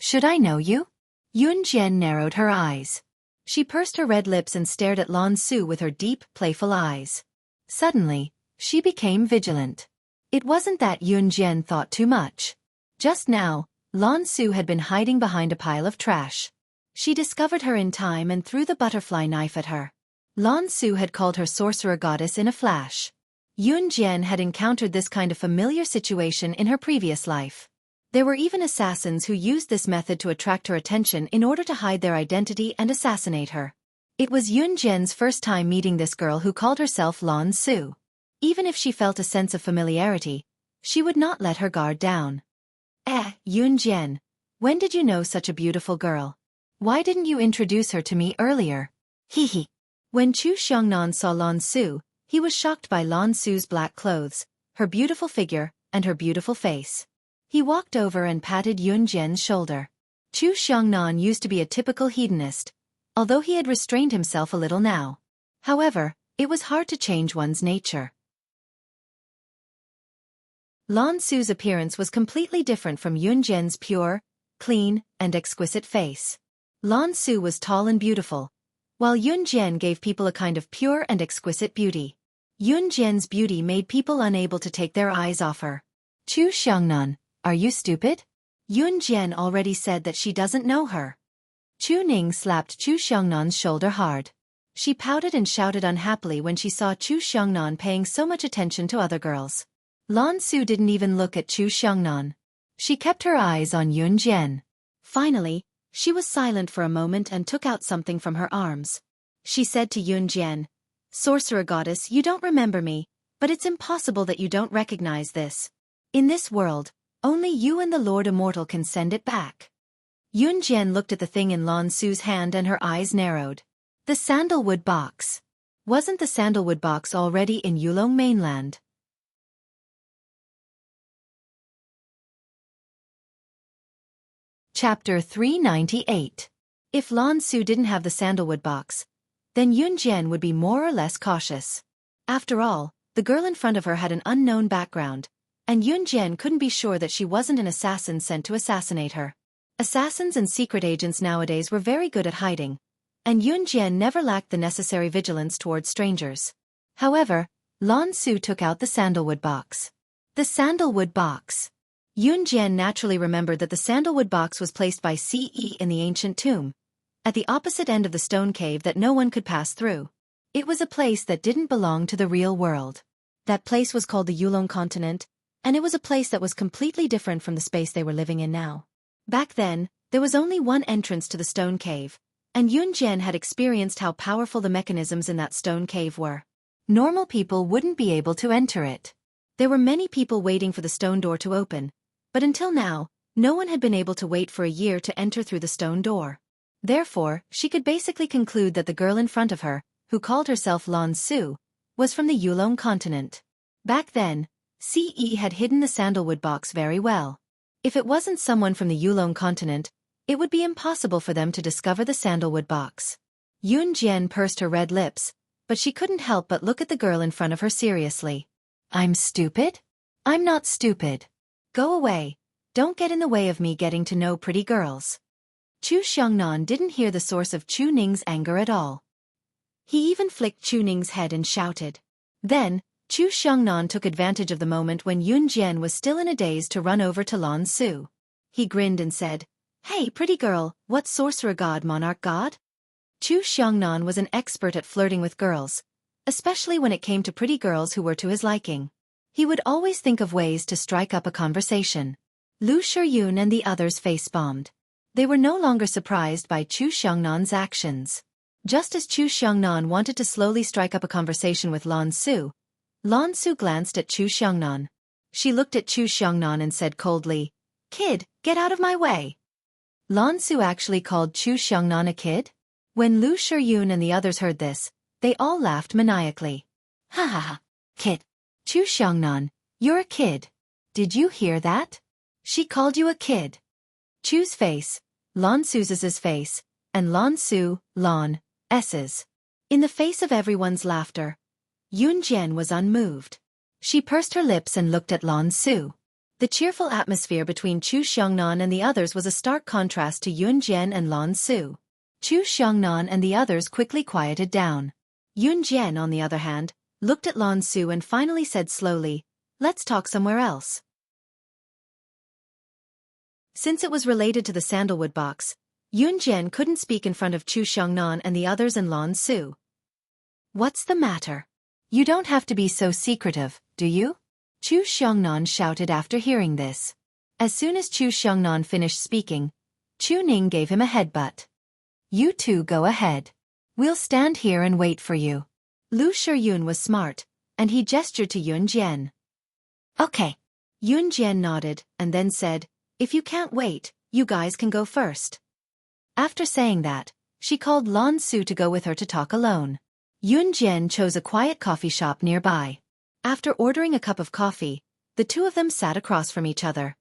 Should I know you? Yun Jian narrowed her eyes. She pursed her red lips and stared at Lan Su with her deep, playful eyes. Suddenly, she became vigilant. It wasn't that Yun Jian thought too much. Just now, Lan Su had been hiding behind a pile of trash. She discovered her in time and threw the butterfly knife at her. Lan Su had called her sorcerer goddess in a flash. Yun Jian had encountered this kind of familiar situation in her previous life. There were even assassins who used this method to attract her attention in order to hide their identity and assassinate her. It was Yun Jian's first time meeting this girl who called herself Lan Su. Even if she felt a sense of familiarity, she would not let her guard down. Yun Jian, when did you know such a beautiful girl? Why didn't you introduce her to me earlier? Hee. When Chu Xiongnan saw Lan Su, he was shocked by Lan Su's black clothes, her beautiful figure, and her beautiful face. He walked over and patted Yun Jian's shoulder. Chu Xiongnan used to be a typical hedonist, although he had restrained himself a little now. However, it was hard to change one's nature. Lan Su's appearance was completely different from Yun Jian's pure, clean, and exquisite face. Lan Su was tall and beautiful, while Yun Jian gave people a kind of pure and exquisite beauty. Yun Jian's beauty made people unable to take their eyes off her. Chu Xiongnan, are you stupid? Yun Jian already said that she doesn't know her. Chu Ning slapped Chu Xiongnan shoulder hard. She pouted and shouted unhappily when she saw Chu Xiongnan paying so much attention to other girls. Lan Su didn't even look at Chu Xiongnan. She kept her eyes on Yun Jian. Finally, she was silent for a moment and took out something from her arms. She said to Yun Jian, "Sorcerer goddess, you don't remember me, but it's impossible that you don't recognize this. In this world, only you and the Lord Immortal can send it back." Yun Jian looked at the thing in Lan Su's hand and her eyes narrowed. The sandalwood box. Wasn't the sandalwood box already in Yulong mainland? Chapter 398. If Lan Su didn't have the sandalwood box, then Yun Jian would be more or less cautious. After all, the girl in front of her had an unknown background, and Yun Jian couldn't be sure that she wasn't an assassin sent to assassinate her. Assassins and secret agents nowadays were very good at hiding, and Yun Jian never lacked the necessary vigilance towards strangers. However, Lan Su took out the sandalwood box. The sandalwood box. Yun Jian naturally remembered that the sandalwood box was placed by Ce in the ancient tomb, at the opposite end of the stone cave that no one could pass through. It was a place that didn't belong to the real world. That place was called the Yulong continent, and it was a place that was completely different from the space they were living in now. Back then, there was only one entrance to the stone cave, and Yun Jian had experienced how powerful the mechanisms in that stone cave were. Normal people wouldn't be able to enter it. There were many people waiting for the stone door to open, but until now, no one had been able to wait for a year to enter through the stone door. Therefore, she could basically conclude that the girl in front of her, who called herself Lan Su, was from the Yulong continent. Back then, Ce had hidden the sandalwood box very well. If it wasn't someone from the Yulong continent, it would be impossible for them to discover the sandalwood box. Yun Jian pursed her red lips, but she couldn't help but look at the girl in front of her seriously. "I'm stupid? I'm not stupid. Go away. Don't get in the way of me getting to know pretty girls." Chu Xiongnan didn't hear the source of Chu Ning's anger at all. He even flicked Chu Ning's head and shouted. Then, Chu Xiongnan took advantage of the moment when Yun Jian was still in a daze to run over to Lan Su. He grinned and said, "Hey, pretty girl, what sorcerer god, monarch god?" Chu Xiongnan was an expert at flirting with girls, especially when it came to pretty girls who were to his liking. He would always think of ways to strike up a conversation. Lu Shiyun and the others face-bombed. They were no longer surprised by Chu Xiongnan actions. Just as Chu Xiongnan wanted to slowly strike up a conversation with Lan Su glanced at Chu Xiongnan. She looked at Chu Xiongnan and said coldly, "Kid, get out of my way." Lan Su actually called Chu Xiongnan a kid? When Lu Shiyun and the others heard this, they all laughed maniacally. "Ha ha ha, kid. Chu Xiongnan, you're a kid. Did you hear that? She called you a kid." Chu's face, Lan Su's face, and Lan Su's. In the face of everyone's laughter, Yun Jian was unmoved. She pursed her lips and looked at Lan Su. The cheerful atmosphere between Chu Xiongnan and the others was a stark contrast to Yun Jian and Lan Su. Chu Xiongnan and the others quickly quieted down. Yun Jian, on the other hand, looked at Lan Su and finally said slowly, "Let's talk somewhere else." Since it was related to the sandalwood box, Yun Jian couldn't speak in front of Chu Xiongnan and the others and Lan Su. "What's the matter? You don't have to be so secretive, do you?" Chu Xiongnan shouted after hearing this. As soon as Chu Xiongnan finished speaking, Chu Ning gave him a headbutt. "You two go ahead. We'll stand here and wait for you." Lu Shiyun was smart, and he gestured to Yun Jian. "Okay." Yun Jian nodded, and then said, "If you can't wait, you guys can go first." After saying that, she called Lan Su to go with her to talk alone. Yun Jian chose a quiet coffee shop nearby. After ordering a cup of coffee, the two of them sat across from each other.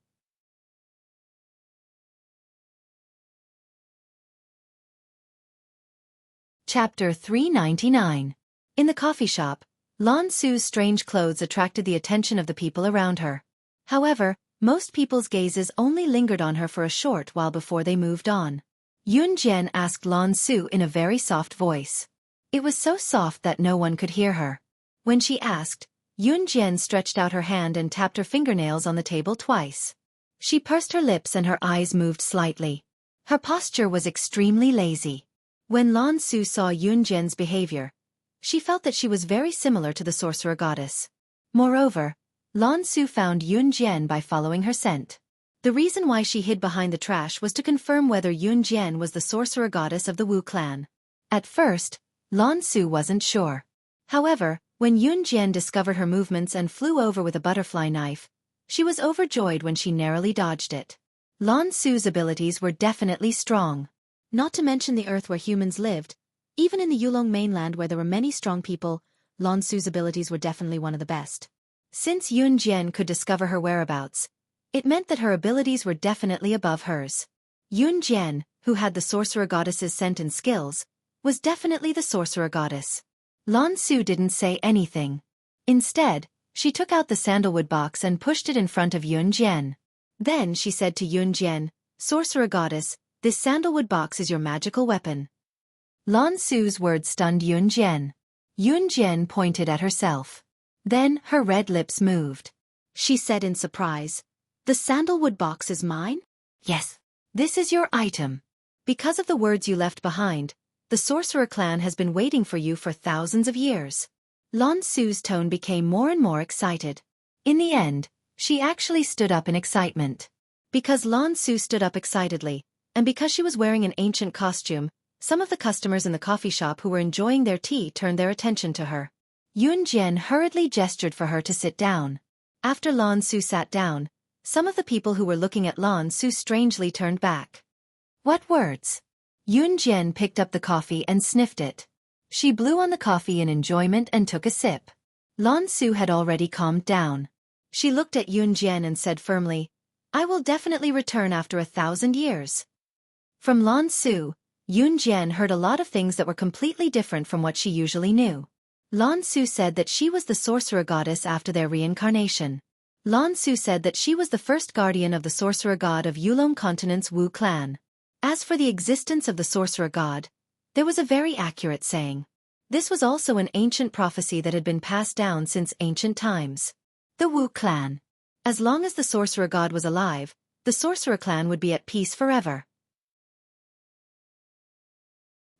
Chapter 399. In the coffee shop, Lan Su's strange clothes attracted the attention of the people around her. However, most people's gazes only lingered on her for a short while before they moved on. Yun Jian asked Lan Su in a very soft voice. It was so soft that no one could hear her. When she asked, Yun Jian stretched out her hand and tapped her fingernails on the table twice. She pursed her lips and her eyes moved slightly. Her posture was extremely lazy. When Lan Su saw Yun Jian's behavior, she felt that she was very similar to the sorcerer goddess. Moreover, Lan Su found Yun Jian by following her scent. The reason why she hid behind the trash was to confirm whether Yun Jian was the sorcerer goddess of the Wu clan. At first, Lan Su wasn't sure. However, when Yun Jian discovered her movements and flew over with a butterfly knife, she was overjoyed when she narrowly dodged it. Lan Su's abilities were definitely strong. Not to mention the earth where humans lived, even in the Yulong mainland where there were many strong people, Lan Su's abilities were definitely one of the best. Since Yun Jian could discover her whereabouts, it meant that her abilities were definitely above hers. Yun Jian, who had the sorcerer goddess's scent and skills, was definitely the sorcerer goddess. Lan Su didn't say anything. Instead, she took out the sandalwood box and pushed it in front of Yun Jian. Then she said to Yun Jian, "Sorcerer goddess, this sandalwood box is your magical weapon." Lan Su's words stunned Yun Jian. Yun Jian pointed at herself. Then her red lips moved. She said in surprise, "The sandalwood box is mine?" "Yes. This is your item. Because of the words you left behind, the sorcerer clan has been waiting for you for thousands of years." Lan Su's tone became more and more excited. In the end, she actually stood up in excitement. Because Lan Su stood up excitedly, and because she was wearing an ancient costume, some of the customers in the coffee shop who were enjoying their tea turned their attention to her. Yun Jian hurriedly gestured for her to sit down. After Lan Su sat down, some of the people who were looking at Lan Su strangely turned back. What words? Yun Jian picked up the coffee and sniffed it. She blew on the coffee in enjoyment and took a sip. Lan Su had already calmed down. She looked at Yun Jian and said firmly, "I will definitely return after 1,000 years." From Lan Su, Yun Jian heard a lot of things that were completely different from what she usually knew. Lan Su said that she was the sorcerer goddess after their reincarnation. Lan Su said that she was the first guardian of the sorcerer god of Yulong continent's Wu clan. As for the existence of the sorcerer god, there was a very accurate saying. This was also an ancient prophecy that had been passed down since ancient times. The Wu clan. As long as the sorcerer god was alive, the sorcerer clan would be at peace forever.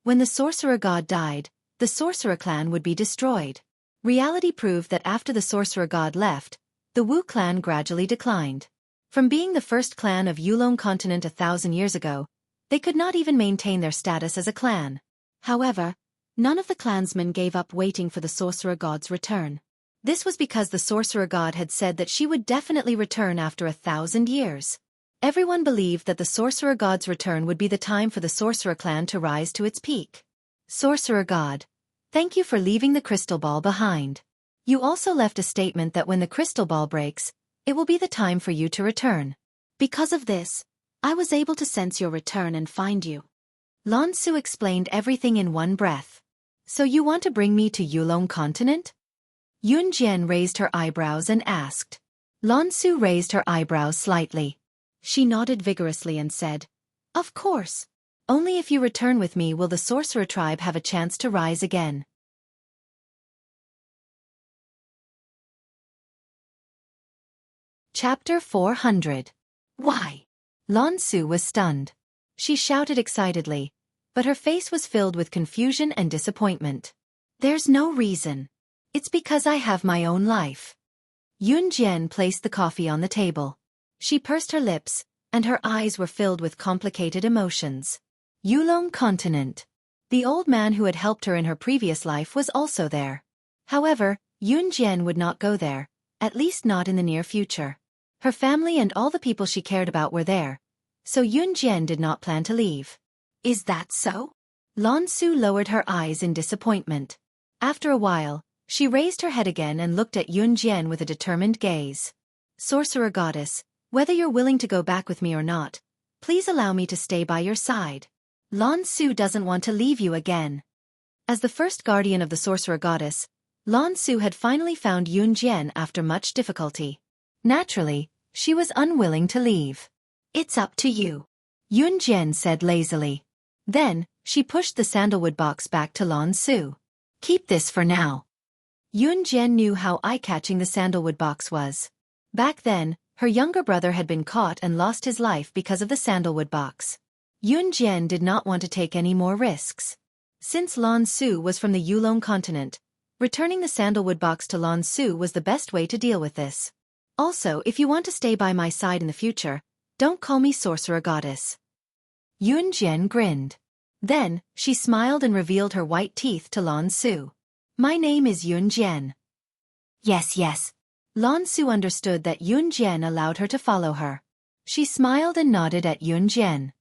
When the sorcerer god died, the sorcerer clan would be destroyed. Reality proved that after the sorcerer god left, the Wu clan gradually declined. From being the first clan of Yulong continent 1,000 years ago, they could not even maintain their status as a clan. However, none of the clansmen gave up waiting for the sorcerer god's return. This was because the sorcerer god had said that she would definitely return after 1,000 years. Everyone believed that the sorcerer god's return would be the time for the sorcerer clan to rise to its peak. Sorcerer god, thank you for leaving the crystal ball behind. You also left a statement that when the crystal ball breaks, it will be the time for you to return. Because of this, I was able to sense your return and find you. Lan Su explained everything in one breath. So you want to bring me to Yulong continent? Yun Jian raised her eyebrows and asked. Lan Su raised her eyebrows slightly. She nodded vigorously and said, "Of course. Only if you return with me will the sorcerer tribe have a chance to rise again." Chapter 400. Why? Lan Su was stunned. She shouted excitedly, but her face was filled with confusion and disappointment. "There's no reason. It's because I have my own life." Yun Jian placed the coffee on the table. She pursed her lips, and her eyes were filled with complicated emotions. Yulong continent. The old man who had helped her in her previous life was also there. However, Yun Jian would not go there, at least not in the near future. Her family and all the people she cared about were there, so Yun Jian did not plan to leave. Is that so? Lan Su lowered her eyes in disappointment. After a while, she raised her head again and looked at Yun Jian with a determined gaze. "Sorcerer goddess, whether you're willing to go back with me or not, please allow me to stay by your side. Lan Su doesn't want to leave you again." As the first guardian of the sorcerer goddess, Lan Su had finally found Yun Jian after much difficulty. Naturally, she was unwilling to leave. "It's up to you," Yun Jian said lazily. Then, she pushed the sandalwood box back to Lan Su. "Keep this for now." Yun Jian knew how eye-catching the sandalwood box was. Back then, her younger brother had been caught and lost his life because of the sandalwood box. Yun Jian did not want to take any more risks. Since Lan Su was from the Yulong continent, returning the sandalwood box to Lan Su was the best way to deal with this. "Also, if you want to stay by my side in the future, don't call me sorcerer goddess." Yun Jian grinned. Then, she smiled and revealed her white teeth to Lan Su. "My name is Yun Jian." "Yes, yes." Lan Su understood that Yun Jian allowed her to follow her. She smiled and nodded at Yun Jian.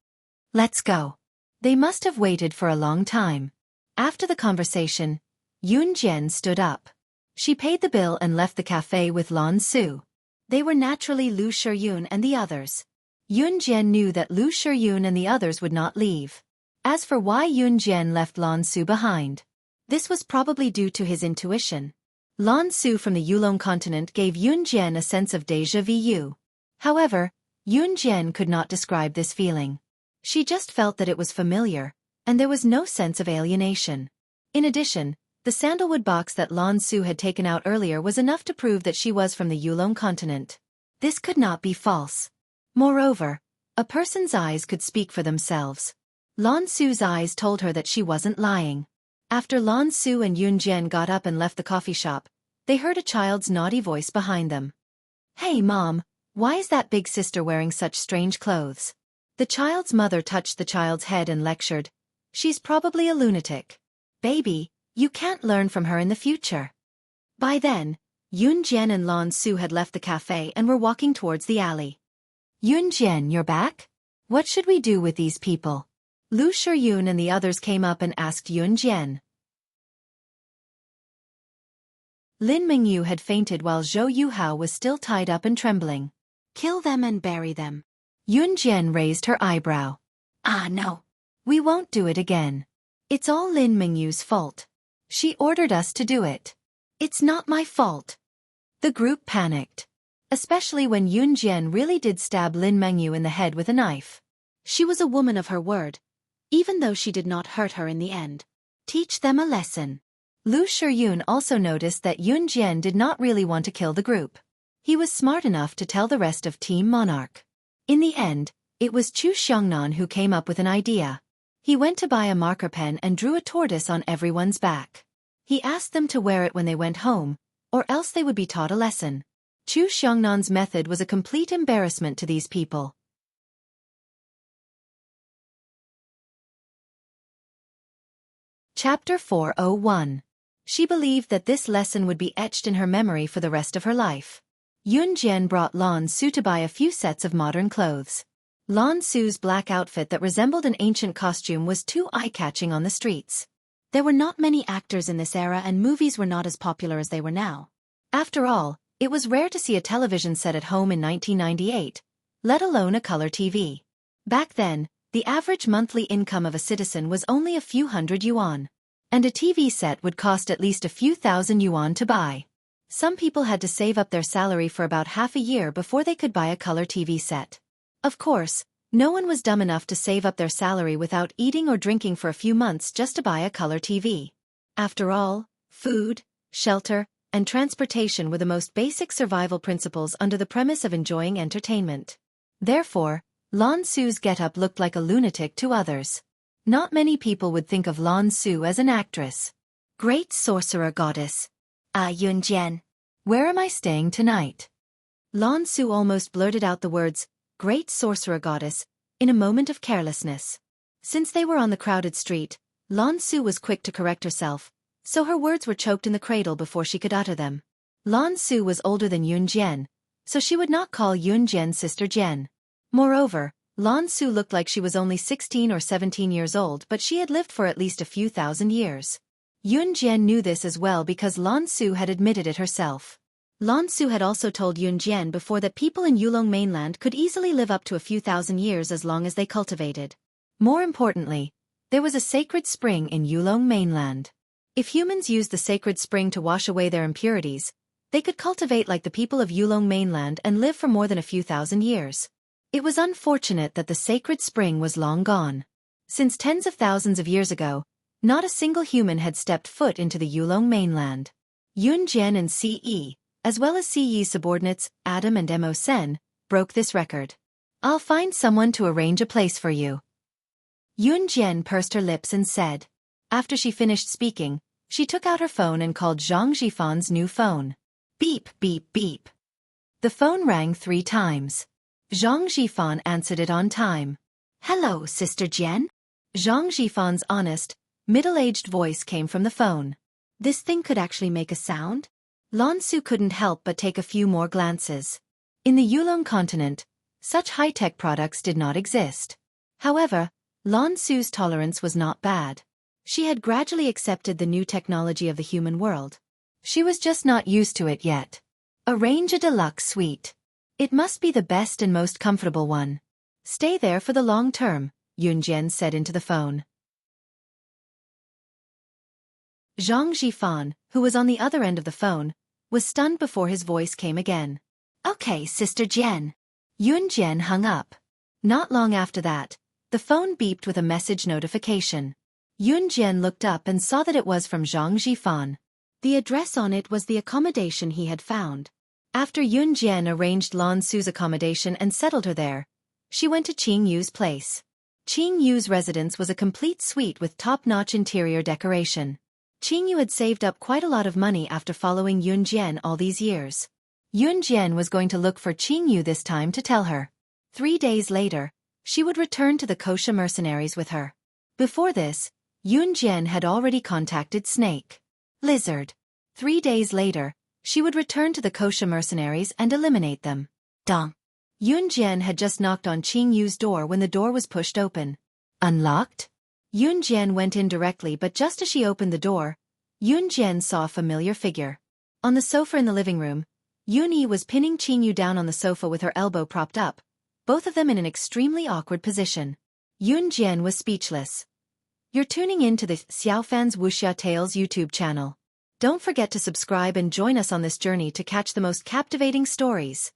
"Let's go." They must have waited for a long time. After the conversation, Yun Jian stood up. She paid the bill and left the cafe with Lan Su. They were naturally Lu Shiyun and the others. Yun Jian knew that Lu Shiyun and the others would not leave. As for why Yun Jian left Lan Su behind, this was probably due to his intuition. Lan Su from the Yulong continent gave Yun Jian a sense of déjà vu. However, Yun Jian could not describe this feeling. She just felt that it was familiar, and there was no sense of alienation. In addition, the sandalwood box that Lan Su had taken out earlier was enough to prove that she was from the Yulong continent. This could not be false. Moreover, a person's eyes could speak for themselves. Lan Su's eyes told her that she wasn't lying. After Lan Su and Yun Jian got up and left the coffee shop, they heard a child's naughty voice behind them. "Hey Mom, why is that big sister wearing such strange clothes?" The child's mother touched the child's head and lectured, "She's probably a lunatic. Baby, you can't learn from her in the future." By then, Yun Jian and Lan Su had left the cafe and were walking towards the alley. "Yun Jian, you're back? What should we do with these people?" Lu Shiyun and the others came up and asked Yun Jian. Lin Mingyu had fainted while Zhou Yuhao was still tied up and trembling. "Kill them and bury them." Yun Jian raised her eyebrow. "Ah no. We won't do it again. It's all Lin Mingyu's fault. She ordered us to do it." "It's not my fault." The group panicked. Especially when Yun Jian really did stab Lin Mingyu in the head with a knife. She was a woman of her word, even though she did not hurt her in the end. "Teach them a lesson." Lu Shiyun also noticed that Yun Jian did not really want to kill the group. He was smart enough to tell the rest of Team Monarch. In the end, it was Chu Xiongnan who came up with an idea. He went to buy a marker pen and drew a tortoise on everyone's back. He asked them to wear it when they went home, or else they would be taught a lesson. Chu Xiongnan method was a complete embarrassment to these people. Chapter 401. She believed that this lesson would be etched in her memory for the rest of her life. Yun Jian brought Lan Su to buy a few sets of modern clothes. Lan Su's black outfit that resembled an ancient costume was too eye-catching on the streets. There were not many actors in this era and movies were not as popular as they were now. After all, it was rare to see a television set at home in 1998, let alone a color TV. Back then, the average monthly income of a citizen was only a few hundred yuan. And a TV set would cost at least a few thousand yuan to buy. Some people had to save up their salary for about half a year before they could buy a color TV set. Of course, no one was dumb enough to save up their salary without eating or drinking for a few months just to buy a color TV. After all, food, shelter, and transportation were the most basic survival principles under the premise of enjoying entertainment. Therefore, Lan Su's getup looked like a lunatic to others. Not many people would think of Lan Su as an actress. "Great sorcerer goddess. Yun Jian. Where am I staying tonight?" Lan Su almost blurted out the words, "Great sorcerer goddess," in a moment of carelessness. Since they were on the crowded street, Lan Su was quick to correct herself, so her words were choked in the cradle before she could utter them. Lan Su was older than Yun Jian, so she would not call Yun Jian's sister Jian. Moreover, Lan Su looked like she was only 16 or 17 years old, but she had lived for at least a few thousand years. Yun Jian knew this as well because Lan Su had admitted it herself. Lan Su had also told Yun Jian before that people in Yulong mainland could easily live up to a few thousand years as long as they cultivated. More importantly, there was a sacred spring in Yulong mainland. If humans used the sacred spring to wash away their impurities, they could cultivate like the people of Yulong mainland and live for more than a few thousand years. It was unfortunate that the sacred spring was long gone. Since tens of thousands of years ago, not a single human had stepped foot into the Yulong mainland. Yun Jian and Ce, as well as Ce's subordinates, Adam and Mo Sen, broke this record. I'll find someone to arrange a place for you. Yun Jian pursed her lips and said. After she finished speaking, she took out her phone and called Zhang Jifan's new phone. Beep, beep, beep. The phone rang 3 times. Zhang Jifan answered it on time. Hello, Sister Jian? Zhang Jifan's honest, middle-aged voice came from the phone. This thing could actually make a sound? Lan Su couldn't help but take a few more glances. In the Yulong continent, such high-tech products did not exist. However, Lan Su's tolerance was not bad. She had gradually accepted the new technology of the human world. She was just not used to it yet. Arrange a deluxe suite. It must be the best and most comfortable one. Stay there for the long term, Yun Jian said into the phone. Zhang Jifan, who was on the other end of the phone, was stunned before his voice came again. Okay, Sister Jian. Yun Jian hung up. Not long after that, the phone beeped with a message notification. Yun Jian looked up and saw that it was from Zhang Jifan. The address on it was the accommodation he had found. After Yun Jian arranged Lan Su's accommodation and settled her there, she went to Qing Yu's place. Qing Yu's residence was a complete suite with top-notch interior decoration. Qing Yu had saved up quite a lot of money after following Yun Jian all these years. Yun Jian was going to look for Qing Yu this time to tell her. 3 days later, she would return to the Kosha mercenaries with her. Before this, Yun Jian had already contacted Snake. Lizard. 3 days later, she would return to the Kosha mercenaries and eliminate them. Dong. Yun Jian had just knocked on Qing Yu's door when the door was pushed open. Unlocked? Yun Jian went in directly, but just as she opened the door, Yun Jian saw a familiar figure. On the sofa in the living room, Yun Yi was pinning Qing Yu down on the sofa with her elbow propped up, both of them in an extremely awkward position. Yun Jian was speechless. You're tuning in to the Xiaofan's Wuxia Tales YouTube channel. Don't forget to subscribe and join us on this journey to catch the most captivating stories.